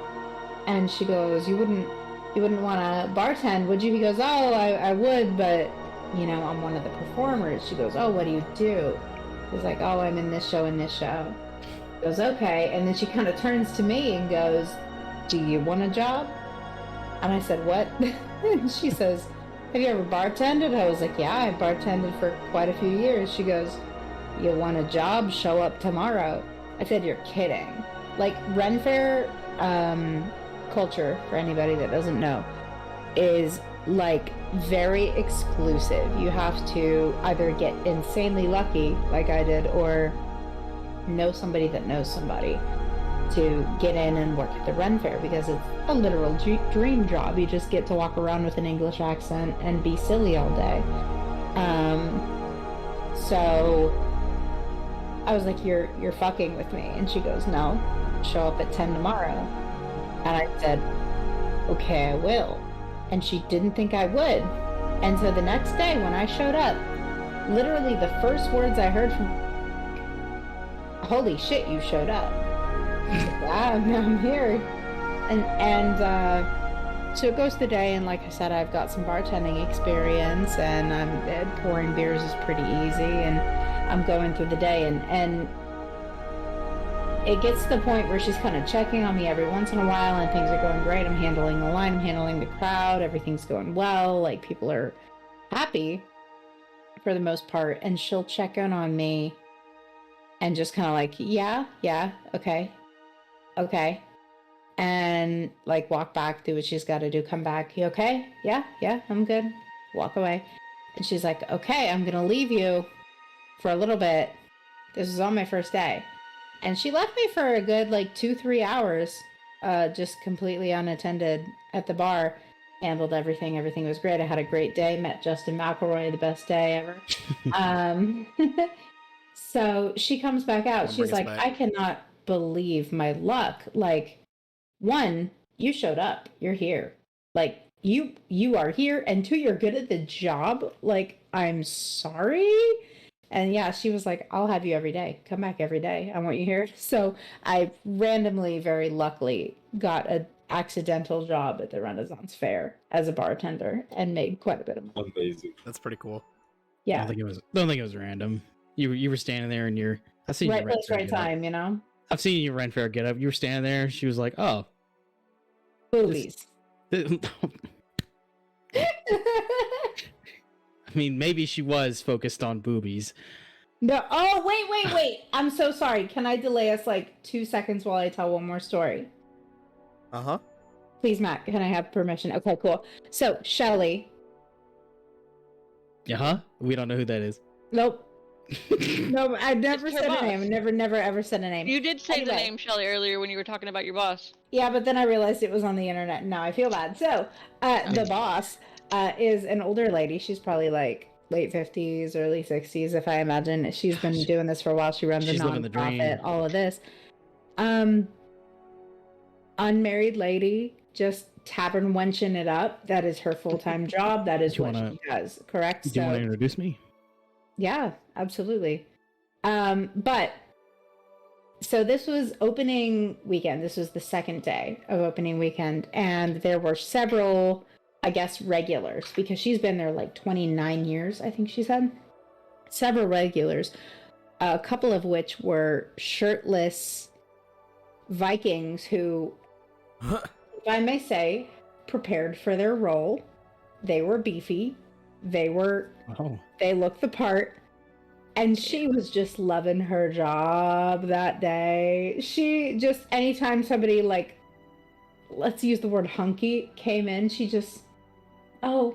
and she goes, you wouldn't want to bartend, would you? He goes, oh, I would, but you know, I'm one of the performers. She goes, oh, what do you do? He's like, oh, I'm in this show and this show. He goes, okay. And then she kind of turns to me and goes, do you want a job? And I said, what? And she says, have you ever bartended? I was like, yeah, I've bartended for quite a few years. She goes, you want a job? Show up tomorrow. I said, you're kidding. Like, Ren Fair culture, for anybody that doesn't know, is like very exclusive. You have to either get insanely lucky, like I did, or know somebody that knows somebody to get in and work at the Ren Fair, because it's a literal dream job. You just get to walk around with an English accent and be silly all day. So I was like, you're fucking with me. And she goes, no, show up at 10 tomorrow. And I said, okay, I will. And she didn't think I would. And so the next day when I showed up, literally the first words I heard from, holy shit, you showed up. Yeah, I'm here. And so it goes the day, and like I said, I've got some bartending experience, and pouring beers is pretty easy, and I'm going through the day, and it gets to the point where she's kind of checking on me every once in a while, and things are going great. I'm handling the line, I'm handling the crowd, everything's going well, like people are happy for the most part, and she'll check in on me and just kind of like, yeah, okay, and like walk back, do what she's got to do, come back. You okay? Yeah, I'm good. Walk away. And she's like, okay, I'm gonna leave you for a little bit. This was on my first day. And she left me for a good like 2-3 hours, just completely unattended at the bar. Handled everything. Everything was great. I had a great day. Met Justin McElroy, the best day ever. So she comes back out. She's like, I cannot believe my luck. Like, one, you showed up. You're here. Like, you are here, and two, you're good at the job. Like, I'm sorry. And yeah, she was like, I'll have you every day. Come back every day. I want you here. So I randomly, very luckily, got an accidental job at the Renaissance Fair as a bartender and made quite a bit of money. Amazing. That's pretty cool. I Yeah. don't think it was random. You were standing there, and I've seen right you place, right time, you know? I've seen you Ren Fair get up. You were standing there. She was like, oh. Boobies. I mean, maybe she was focused on boobies. No. Oh, wait. I'm so sorry. Can I delay us like 2 seconds while I tell one more story? Uh-huh. Please, Matt, can I have permission? Okay, cool. So, Shelly. Uh-huh. We don't know who that is. Nope. No, I never It's her said boss. a name. Never ever said a name. You did say the Anyway. name Shelly earlier when you were talking about your boss. Yeah, but then I realized it was on the internet, and now I feel bad. So, the boss is an older lady. She's probably like late 50s, early 60s, if I imagine. She's been doing this for a while. She runs a She's living the dream. nonprofit, all of this. Unmarried lady, just tavern wenching it up. That is her full-time job. That is what she does, correct? Do you want to introduce me? Yeah, absolutely. But so this was opening weekend. This was the second day of opening weekend, and there were several, I guess, regulars, because she's been there like 29 years, I think she said. Several regulars, a couple of which were shirtless Vikings who, if I may say, prepared for their role. They were beefy. They looked the part. And she was just loving her job that day. She just, anytime somebody, like, let's use the word hunky, came in, she just, oh,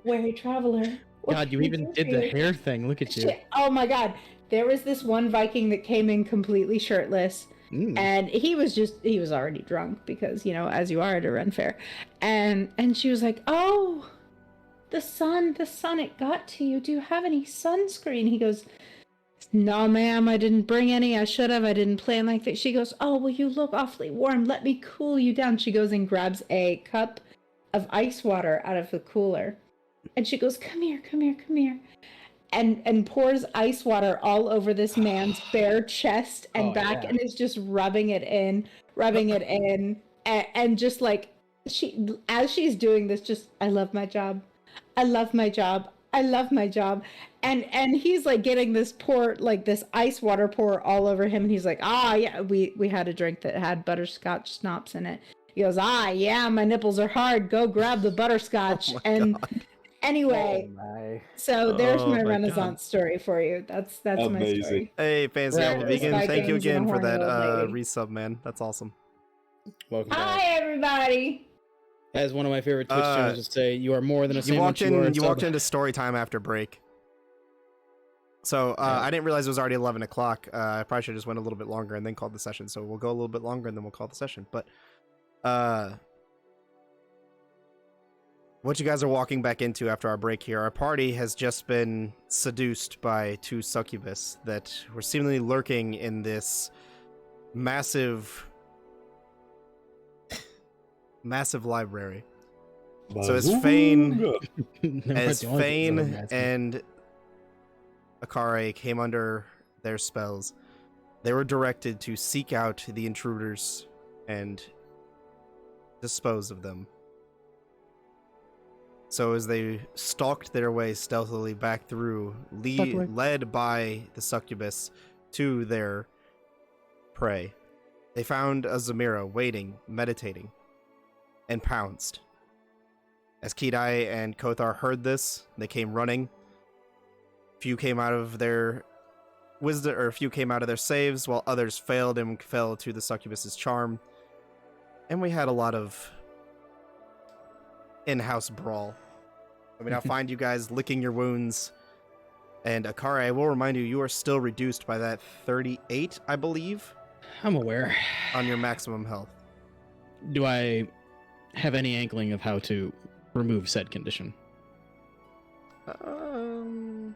weary traveler. God, you even did the hair thing. Look at you. Oh my God. There was this one Viking that came in completely shirtless. And he was already drunk because, you know, as you are at a Ren fair. And she was like, oh, the sun, it got to you. Do you have any sunscreen? He goes, no, ma'am, I didn't bring any. I should have. I didn't plan like that. She goes, oh, well, you look awfully warm. Let me cool you down. She goes and grabs a cup of ice water out of the cooler. And she goes, come here. And pours ice water all over this man's bare chest and back, and is just rubbing it in, and just like, as she's doing this, just, I love my job. And he's like getting this this ice water pour all over him, and he's like, yeah, we had a drink that had butterscotch schnapps in it. He goes, yeah, my nipples are hard. Go grab the butterscotch. God. Anyway, so there's my Renaissance story for you. That's amazing. My story. Hey, Fancy Alpha Vegan, thank you again for that resub, man. That's awesome. Welcome Hi, back. Everybody. As one of my favorite Twitch channels would say, you are more than a sandwich. You walked into story time after break. So I didn't realize it was already 11 o'clock. I probably should have just went a little bit longer and then called the session. So we'll go a little bit longer and then we'll call the session. But what you guys are walking back into after our break here, our party has just been seduced by two succubus that were seemingly lurking in this massive library. So as Fane and Akare came under their spells, they were directed to seek out the intruders and dispose of them. So as they stalked their way stealthily back through, led by the succubus to their prey, they found a Zamira waiting, meditating, and pounced. As Kidai and Kothar heard this, they came running. Few came out of their wisdom, or a few came out of their saves, while others failed and fell to the succubus's charm. And we had a lot of in-house brawl. And we now find you guys licking your wounds. And Akare, I will remind you, you are still reduced by that 38, I believe. I'm aware. On your maximum health. Do I have any inkling of how to remove said condition? Make an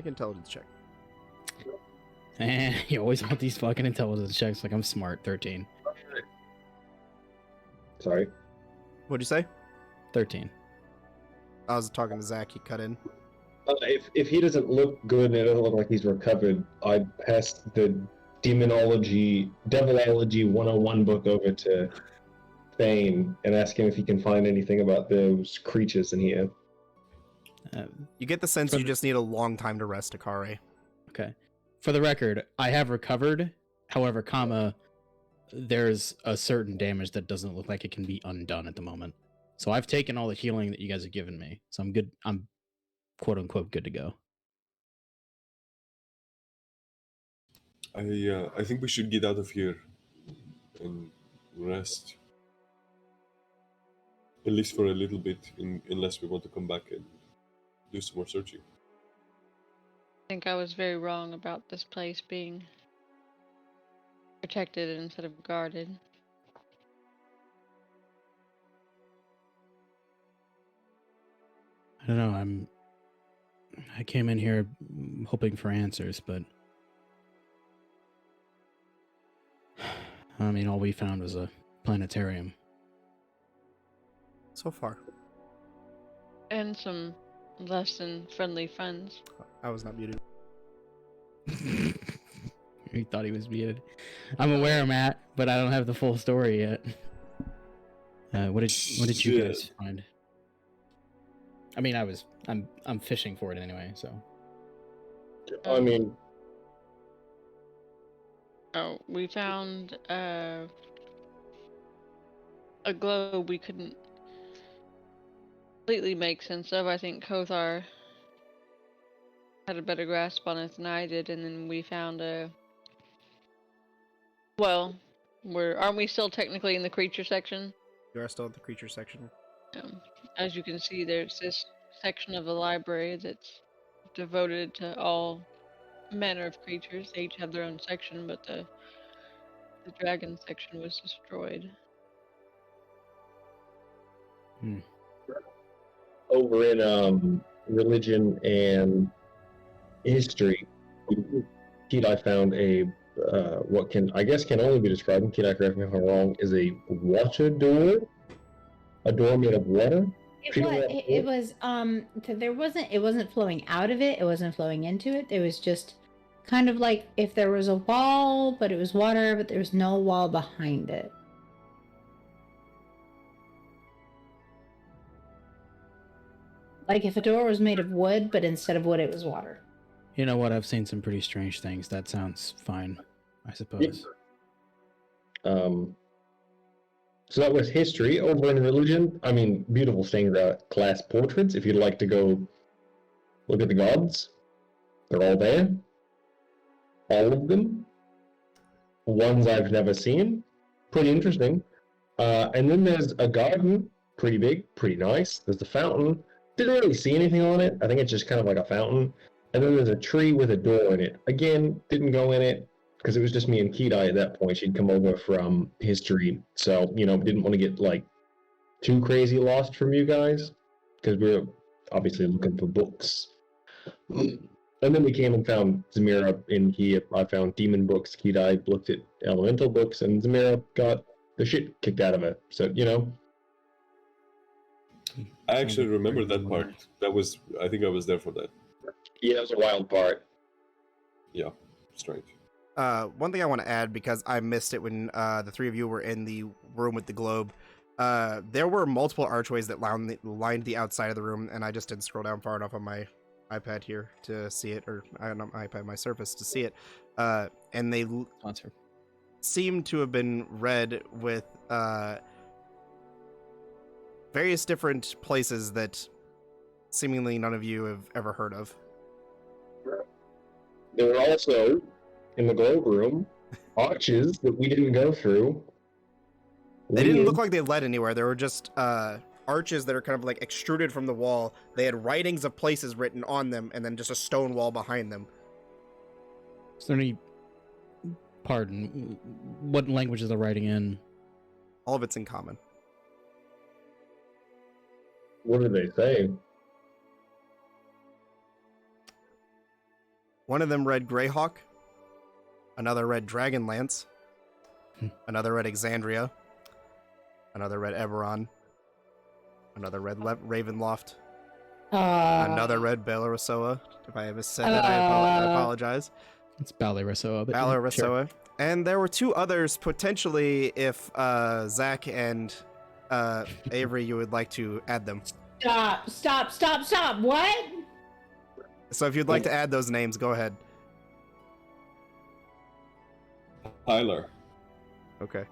intelligence check. You always want these fucking intelligence checks like I'm smart. 13. Sorry. What'd you say? 13. I was talking to Zach, he cut in. If he doesn't look good and it doesn't look like he's recovered, I'd pass the Devilology 101 book over to Thane and ask him if he can find anything about those creatures in here. You get the sense you just need a long time to rest, Akare. Okay. For the record, I have recovered. However, there's a certain damage that doesn't look like it can be undone at the moment. So I've taken all the healing that you guys have given me. So I'm good. I'm quote unquote good to go. I think we should get out of here and rest. At least for a little bit, unless we want to come back and do some more searching. I think I was very wrong about this place being protected instead of guarded. don't know. I came in here hoping for answers, but I mean, all we found was a planetarium. So far, And some less than friendly friends. I was not muted. He thought he was muted. I'm aware, Matt, but I don't have the full story yet. What did you guys find? I mean, I'm fishing for it anyway, so. I mean, Oh, we found a globe we couldn't completely make sense of. I think Kothar had a better grasp on it than I did, and then we found a. Well, aren't we still technically in the creature section? You are still at the creature section. As you can see, there's this section of the library that's devoted to all manner of creatures. They each have their own section, but the dragon section was destroyed. over in religion and history, Pete, I found a what can only be described, and Pete, correct me if I'm wrong, is a water door, a door made of water. It was it wasn't flowing out of it, it wasn't flowing into it. It was just kind of like if there was a wall, but it was water, but there was no wall behind it. Like if a door was made of wood, but instead of wood, it was water. You know what? I've seen some pretty strange things. That sounds fine, I suppose. So that was history. Over in religion, I mean, beautiful stained glass portraits. If you'd like to go look at the gods, they're all there. All of them. Ones I've never seen. Pretty interesting. And then there's a garden, pretty big, pretty nice. There's the fountain. Didn't really see anything on it. I think it's just kind of like a fountain. And then there's a tree with a door in it. Again, didn't go in it because it was just me and Kedai at that point. She'd come over from history. So, didn't want to get like too crazy lost from you guys because we were obviously looking for books. And then we came and found Zamira in here. I found demon books. Kedai looked at elemental books, and Zamira got the shit kicked out of her. So, I actually remember that part. I think I was there for that. Yeah, that was a wild part. Yeah, strange. One thing I want to add, because I missed it when the three of you were in the room with the globe, there were multiple archways that lined the outside of the room, and I just didn't scroll down far enough on my iPad here to see it, or not my iPad, my Surface to see it. And they seem to have been read with various different places that seemingly none of you have ever heard of. There were also, in the globe room, arches that we didn't go through. They didn't look like they led anywhere. There were just arches that are kind of like extruded from the wall. They had writings of places written on them, and then just a stone wall behind them. Is there any... Pardon, what language is the writing in? All of it's in common. What did they say? One of them read Greyhawk, another read Dragonlance, another read Exandria, another read Eberron, another read Ravenloft, another read Belarasoa. If I ever said that, I apologize. It's Balarasoa. But Balarasoa. Sure. And there were two others, potentially, if Zach and Avery, you would like to add them. Stop. What? So if you'd like to add those names, go ahead. Tyler. Okay.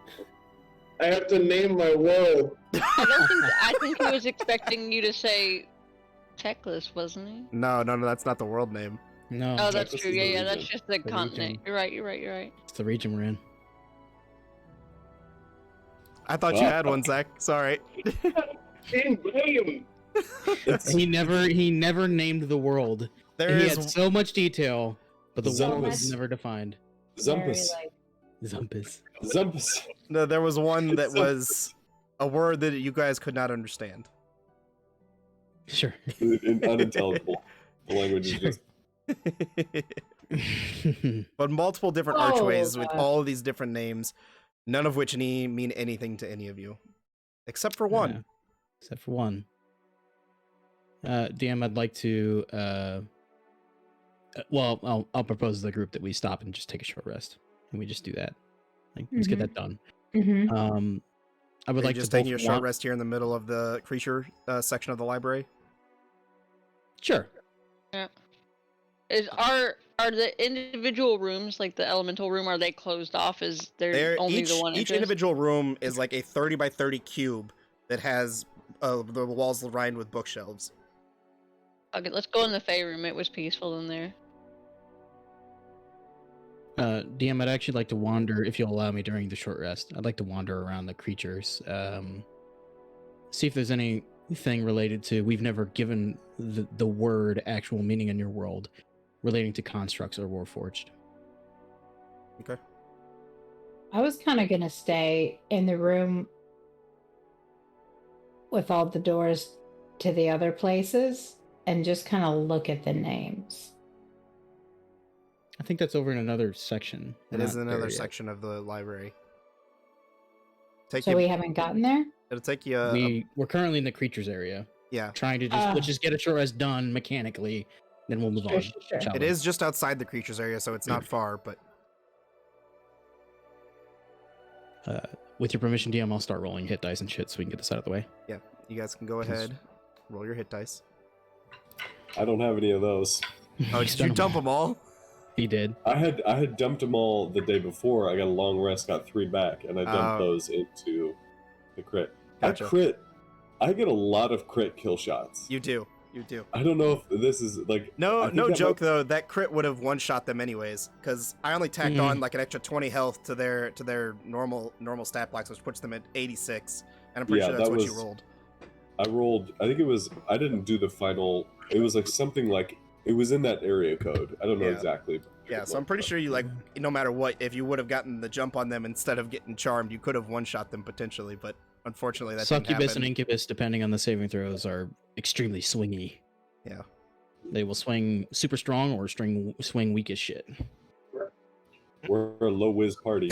I have to name my world. I think he was expecting you to say Teclis, wasn't he? No, that's not the world name. No. Oh, that's Teclis true. is the Yeah, that's region. just the continent. region. You're right. It's the region we're in. I thought you had one, Zach. Sorry. In game. He never named the world. There He is had so much detail, but the world was Zumpus. never defined. Zumpus. Zumpus. Zumpus. no, there was one that was a word that you guys could not understand. Sure. Unintelligible. The language is Sure. just But multiple different Oh, archways with gosh. all of these different names, none of which mean anything to any of you, except for one. Yeah, except for one. DM, I'd like to. Well, I'll propose to the group that we stop and just take a short rest, and we just do that. Like, let's get that done. Mm-hmm. I would Are you like just to taking both a short want- rest here in the middle of the creature section of the library. Sure. Are the individual rooms, like the elemental room, are they closed off? Is there only each the one each entrance? individual room is like a 30 by 30 cube that has the walls lined with bookshelves. Okay, let's go in the Fey room. It was peaceful in there. DM, I'd actually like to wander, if you'll allow me during the short rest. I'd like to wander around the creatures, see if there's anything related to. We've never given the word actual meaning in your world, relating to constructs or warforged. Okay. I was kind of gonna stay in the room with all the doors to the other places and just kind of look at the names. I think that's over in another section. It We're is not another there yet. section of the library. So we haven't gotten there? It'll take you. We're currently in the creatures area, Yeah. trying to let's just get a short rest done mechanically, then we'll move Sure, on. sure, sure. shall It we? is just outside the creatures area, so it's not far. But With your permission, DM, I'll start rolling hit dice and shit so we can get this out of the way. yeah, you guys can go ahead, roll your hit dice. I don't have any of those. Oh, did you dump them all? He did. I had dumped them all the day before. I got a long rest, got 3 back, and I dumped those into the crit. Gotcha. I get a lot of crit kill shots. You do. I don't know if this is like No joke though. That crit would have one shot them anyways, because I only tacked on like an extra 20 health to their normal stat blocks, which puts them at 86, and I'm pretty sure that's what you rolled. I rolled. I think it was. I didn't do the final. It was like something like it was in that area code. I don't know exactly. Yeah, so I'm pretty sure you no matter what, if you would have gotten the jump on them instead of getting charmed, you could have one shot them potentially, but unfortunately that didn't Succubus happen. and Incubus, depending on the saving throws, are extremely swingy. Yeah. They will swing super strong or swing weak as shit. We're a low whiz party.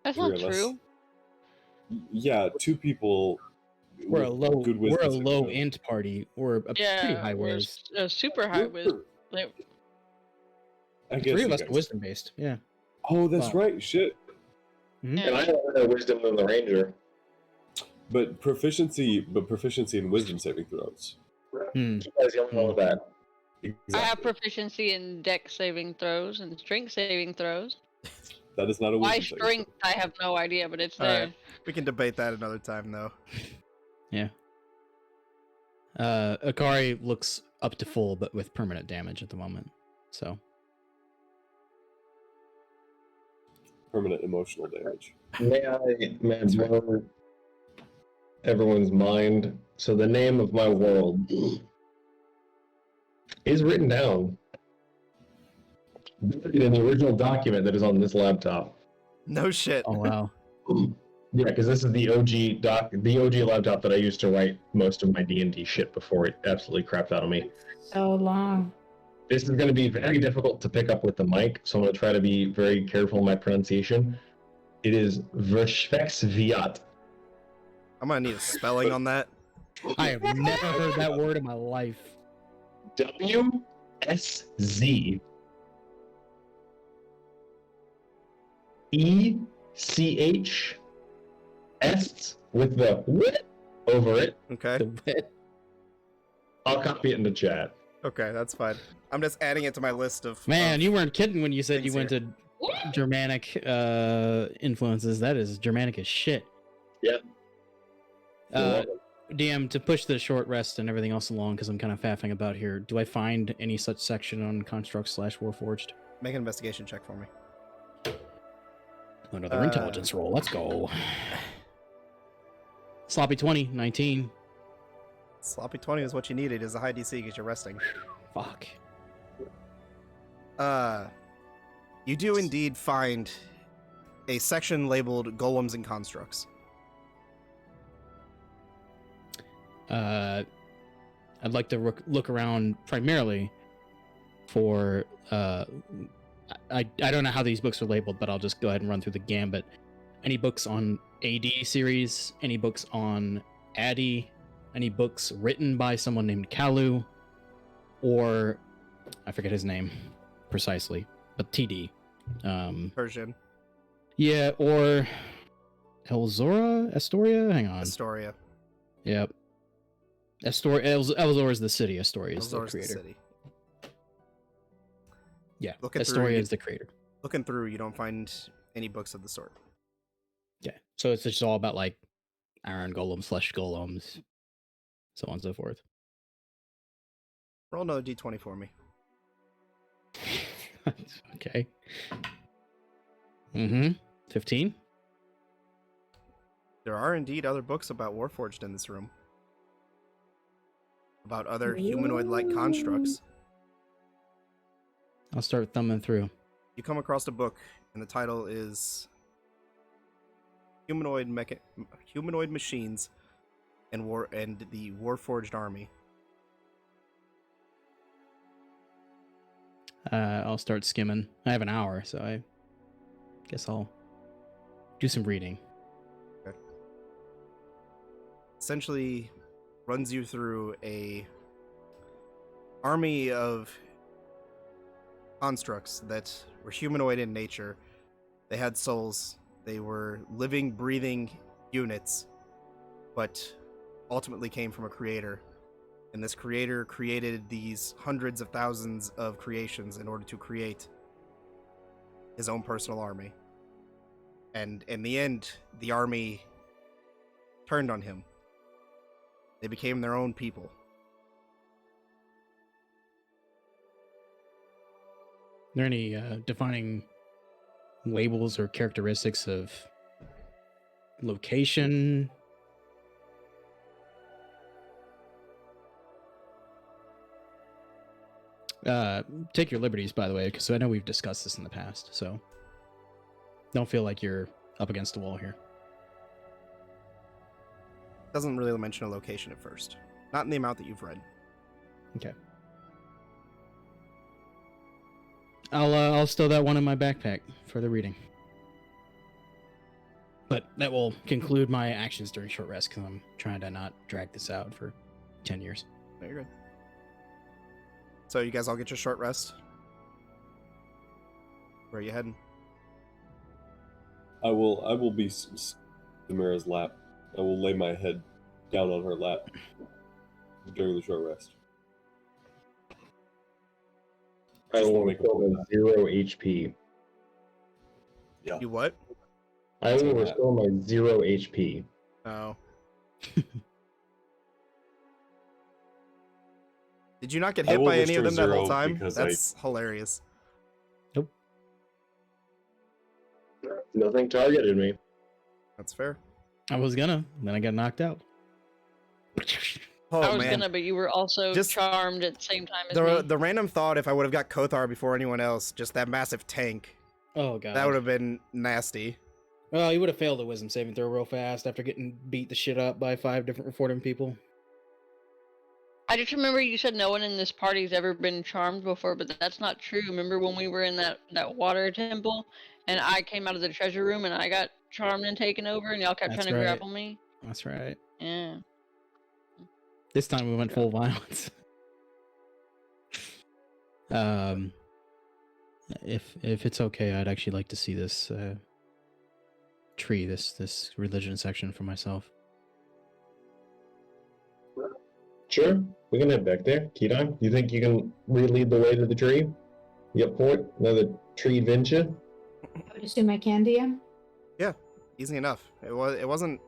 That's not true. Yeah, 2 people. We're a low. Good We're a wisdom low saving int party. We're a pretty high we're whiz. super high whiz. Like, I guess 3 of you us are guys- wisdom based. Yeah. Oh, that's Wow. right. Shit. And I have more wisdom than the ranger. But proficiency in wisdom saving throws. Hmm. You guys don't know that. Exactly. I have proficiency in dex saving throws and strength saving throws. That is not a Why wisdom saving strength? I have no idea, but it's All there. right. We can debate that another time though. Yeah. Akari looks up to full, but with permanent damage at the moment. So. permanent emotional damage. May I blow everyone's mind? So the name of my world is written down in the original document that is on this laptop. No shit. Oh wow. Yeah, because this is the OG laptop that I used to write most of my D&D shit before it absolutely crapped out on me. So long. This is going to be very difficult to pick up with the mic, so I'm going to try to be very careful in my pronunciation. It is Vershveksviat. I'm gonna need a spelling on that. I have never heard that word in my life. WSZ ECHS with the wit over it. Okay. The wit. I'll copy it into chat. Okay, that's fine. I'm just adding it to my list of. Man, you weren't kidding when you said you things went to Germanic influences. That is Germanic as shit. Yep. DM, to push the short rest and everything else along, because I'm kind of faffing about here, do I find any such section on Construct/Warforged? Make an investigation check for me. Another intelligence roll. Let's go. Sloppy 20, 19. Sloppy 20 is what you needed. Is a high DC because you're resting. Fuck. You do indeed find a section labeled Golems and Constructs. I'd like to look around primarily for I don't know how these books are labeled, but I'll just go ahead and run through the gambit. Any books on AD series, any books on Addy, any books written by someone named Kalu, or I forget his name precisely, but TD. Persian. Yeah, or Astoria? Hang on. Astoria. Yep. Elzora is the city. Astoria is the Elzor's creator. city. Yeah, Looking Astoria through, is the creator. Looking through, you don't find any books of the sort. Yeah, so it's just all about like iron golems, flesh golems, so on and so forth. Roll another d20 for me. Okay. 15. There are indeed other books about Warforged in this room. About other humanoid-like constructs. I'll start thumbing through. You come across a book, and the title is Humanoid Machines and the Warforged Army. I'll start skimming. I have an hour, so I guess I'll do some reading. Okay. Essentially runs you through a army of constructs that were humanoid in nature. They had souls. They were living, breathing units, but ultimately came from a creator. And this creator created these hundreds of thousands of creations in order to create his own personal army. And in the end, the army turned on him. They became their own people. Are there any defining labels or characteristics of location? Take your liberties, by the way, because I know we've discussed this in the past, so don't feel like you're up against a wall here. Doesn't really mention a location at first. Not in the amount that you've read. Okay. I'll stow that one in my backpack for the reading. But that will conclude my actions during short rest, because I'm trying to not drag this out for 10 years. No, you're good. So you guys all get your short rest? Where are you heading? I will be Samira's lap. I will lay my head down on her lap during the short rest. I Just will make a restore point my of 0 HP. Yeah. You what? I will Say that. restore my 0 HP. Oh. Did you not get I hit will by any of restore them that whole 0 time? because That's hilarious. Nothing targeted me. That's fair. I was gonna, then I got knocked out. Oh, I was man. gonna, but you were also Just charmed at the same time as me. The random thought, if I would have got Kothar before anyone else, just that massive tank, Oh god. that would have been nasty. Well, you would have failed a wisdom saving throw real fast after getting beat the shit up by 5 different reporting people. I just remember you said no one in this party's ever been charmed before, but that's not true. Remember when we were in that water temple, and I came out of the treasure room and I got charmed and taken over, and y'all kept That's trying to right. grapple me? That's right. Yeah. This time we went full violence. If it's okay, I'd actually like to see this tree, this religion section for myself. Sure, we can head back there. Keaton, you think you can lead the way to the tree? You up for it? Another tree adventure? I would assume I can, DM. Yeah, easy enough. It wasn't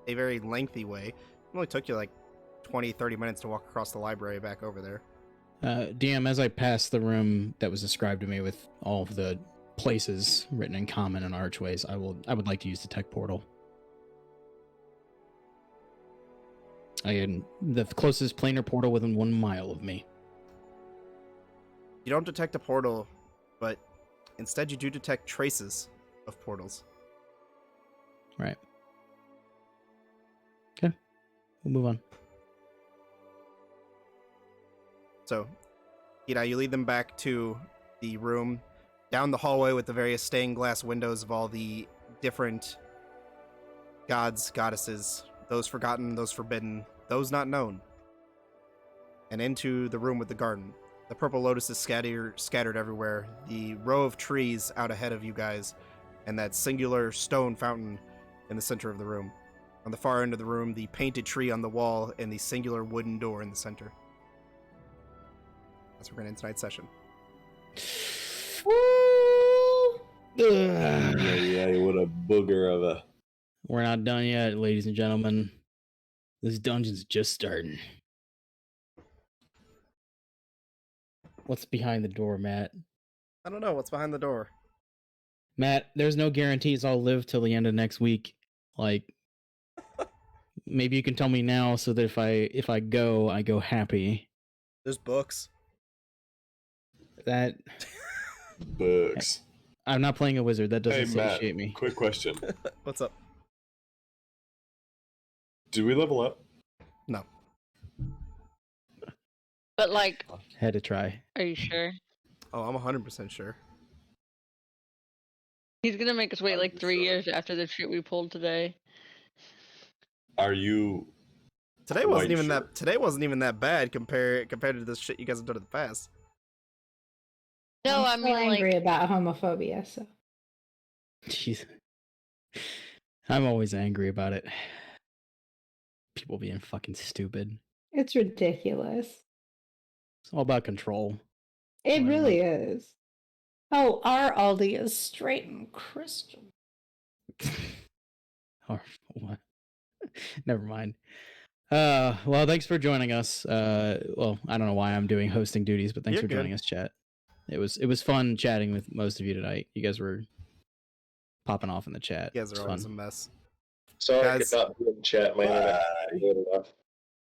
a very lengthy way. It only took you like 20-30 minutes to walk across the library back over there. DM, as I pass the room that was described to me with all of the places written in common and archways, I would like to use the tech portal. The closest planar portal within 1 mile of me. You don't detect a portal, but instead you do detect traces of portals. Right. Okay. We'll move on. So, you lead them back to the room, down the hallway with the various stained glass windows of all the different gods, goddesses, those forgotten, those forbidden, those not known, and into the room with the garden. The purple lotuses scattered everywhere, the row of trees out ahead of you guys, and that singular stone fountain in the center of the room. On the far end of the room, the painted tree on the wall and the singular wooden door in the center. That's where we're going to end tonight's session. Yeah, what a booger of a... We're not done yet, ladies and gentlemen. This dungeon's just starting. What's behind the door, Matt? I don't know what's behind the door. Matt, there's no guarantees I'll live till the end of next week. Like, maybe you can tell me now so that if I go, I go happy. There's books. That Books. I'm not playing a wizard. That doesn't Hey, Matt, satiate me. quick question. What's up? Do we level up? No. But like, Had to try. are you sure? Oh, I'm 100% sure. He's gonna make us wait like 3 sure. years after the shit we pulled today. Are you... Today wasn't Quite even sure. Today wasn't even that bad compared to the shit you guys have done in the past. No, I I'm mean still angry like, about homophobia. So Jeez. I'm always angry about it. People being fucking stupid. it's ridiculous. It's all about control. It Whatever. really is. Oh, our Aldi is straight and crystal. Or what? Never mind. Well, thanks for joining us. Well, I don't know why I'm doing hosting duties, but thanks You're for good. joining us, chat. It was fun chatting with most of you tonight. You guys were popping off in the chat. You guys It's are always a fun. mess. Sorry I Guys. could not be in chat. My internet is good enough.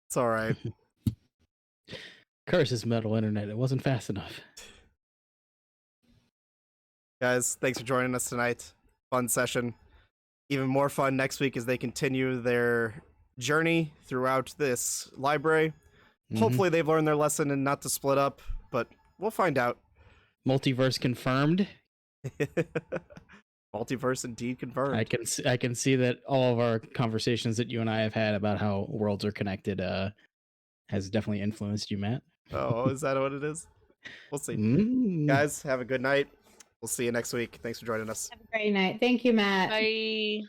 It's all right. Curse is metal internet. It wasn't fast enough. Guys, thanks for joining us tonight. Fun session. Even more fun next week as they continue their journey throughout this library. Mhm. Hopefully they've learned their lesson and not to split up, but we'll find out. Multiverse confirmed. Multiverse indeed confirmed. I can see that all of our conversations that you and I have had about how worlds are connected has definitely influenced you, Matt. Oh, is that what it is? We'll see. Mm. Guys, have a good night. We'll see you next week. Thanks for joining us. Have a great night. Thank you, Matt. I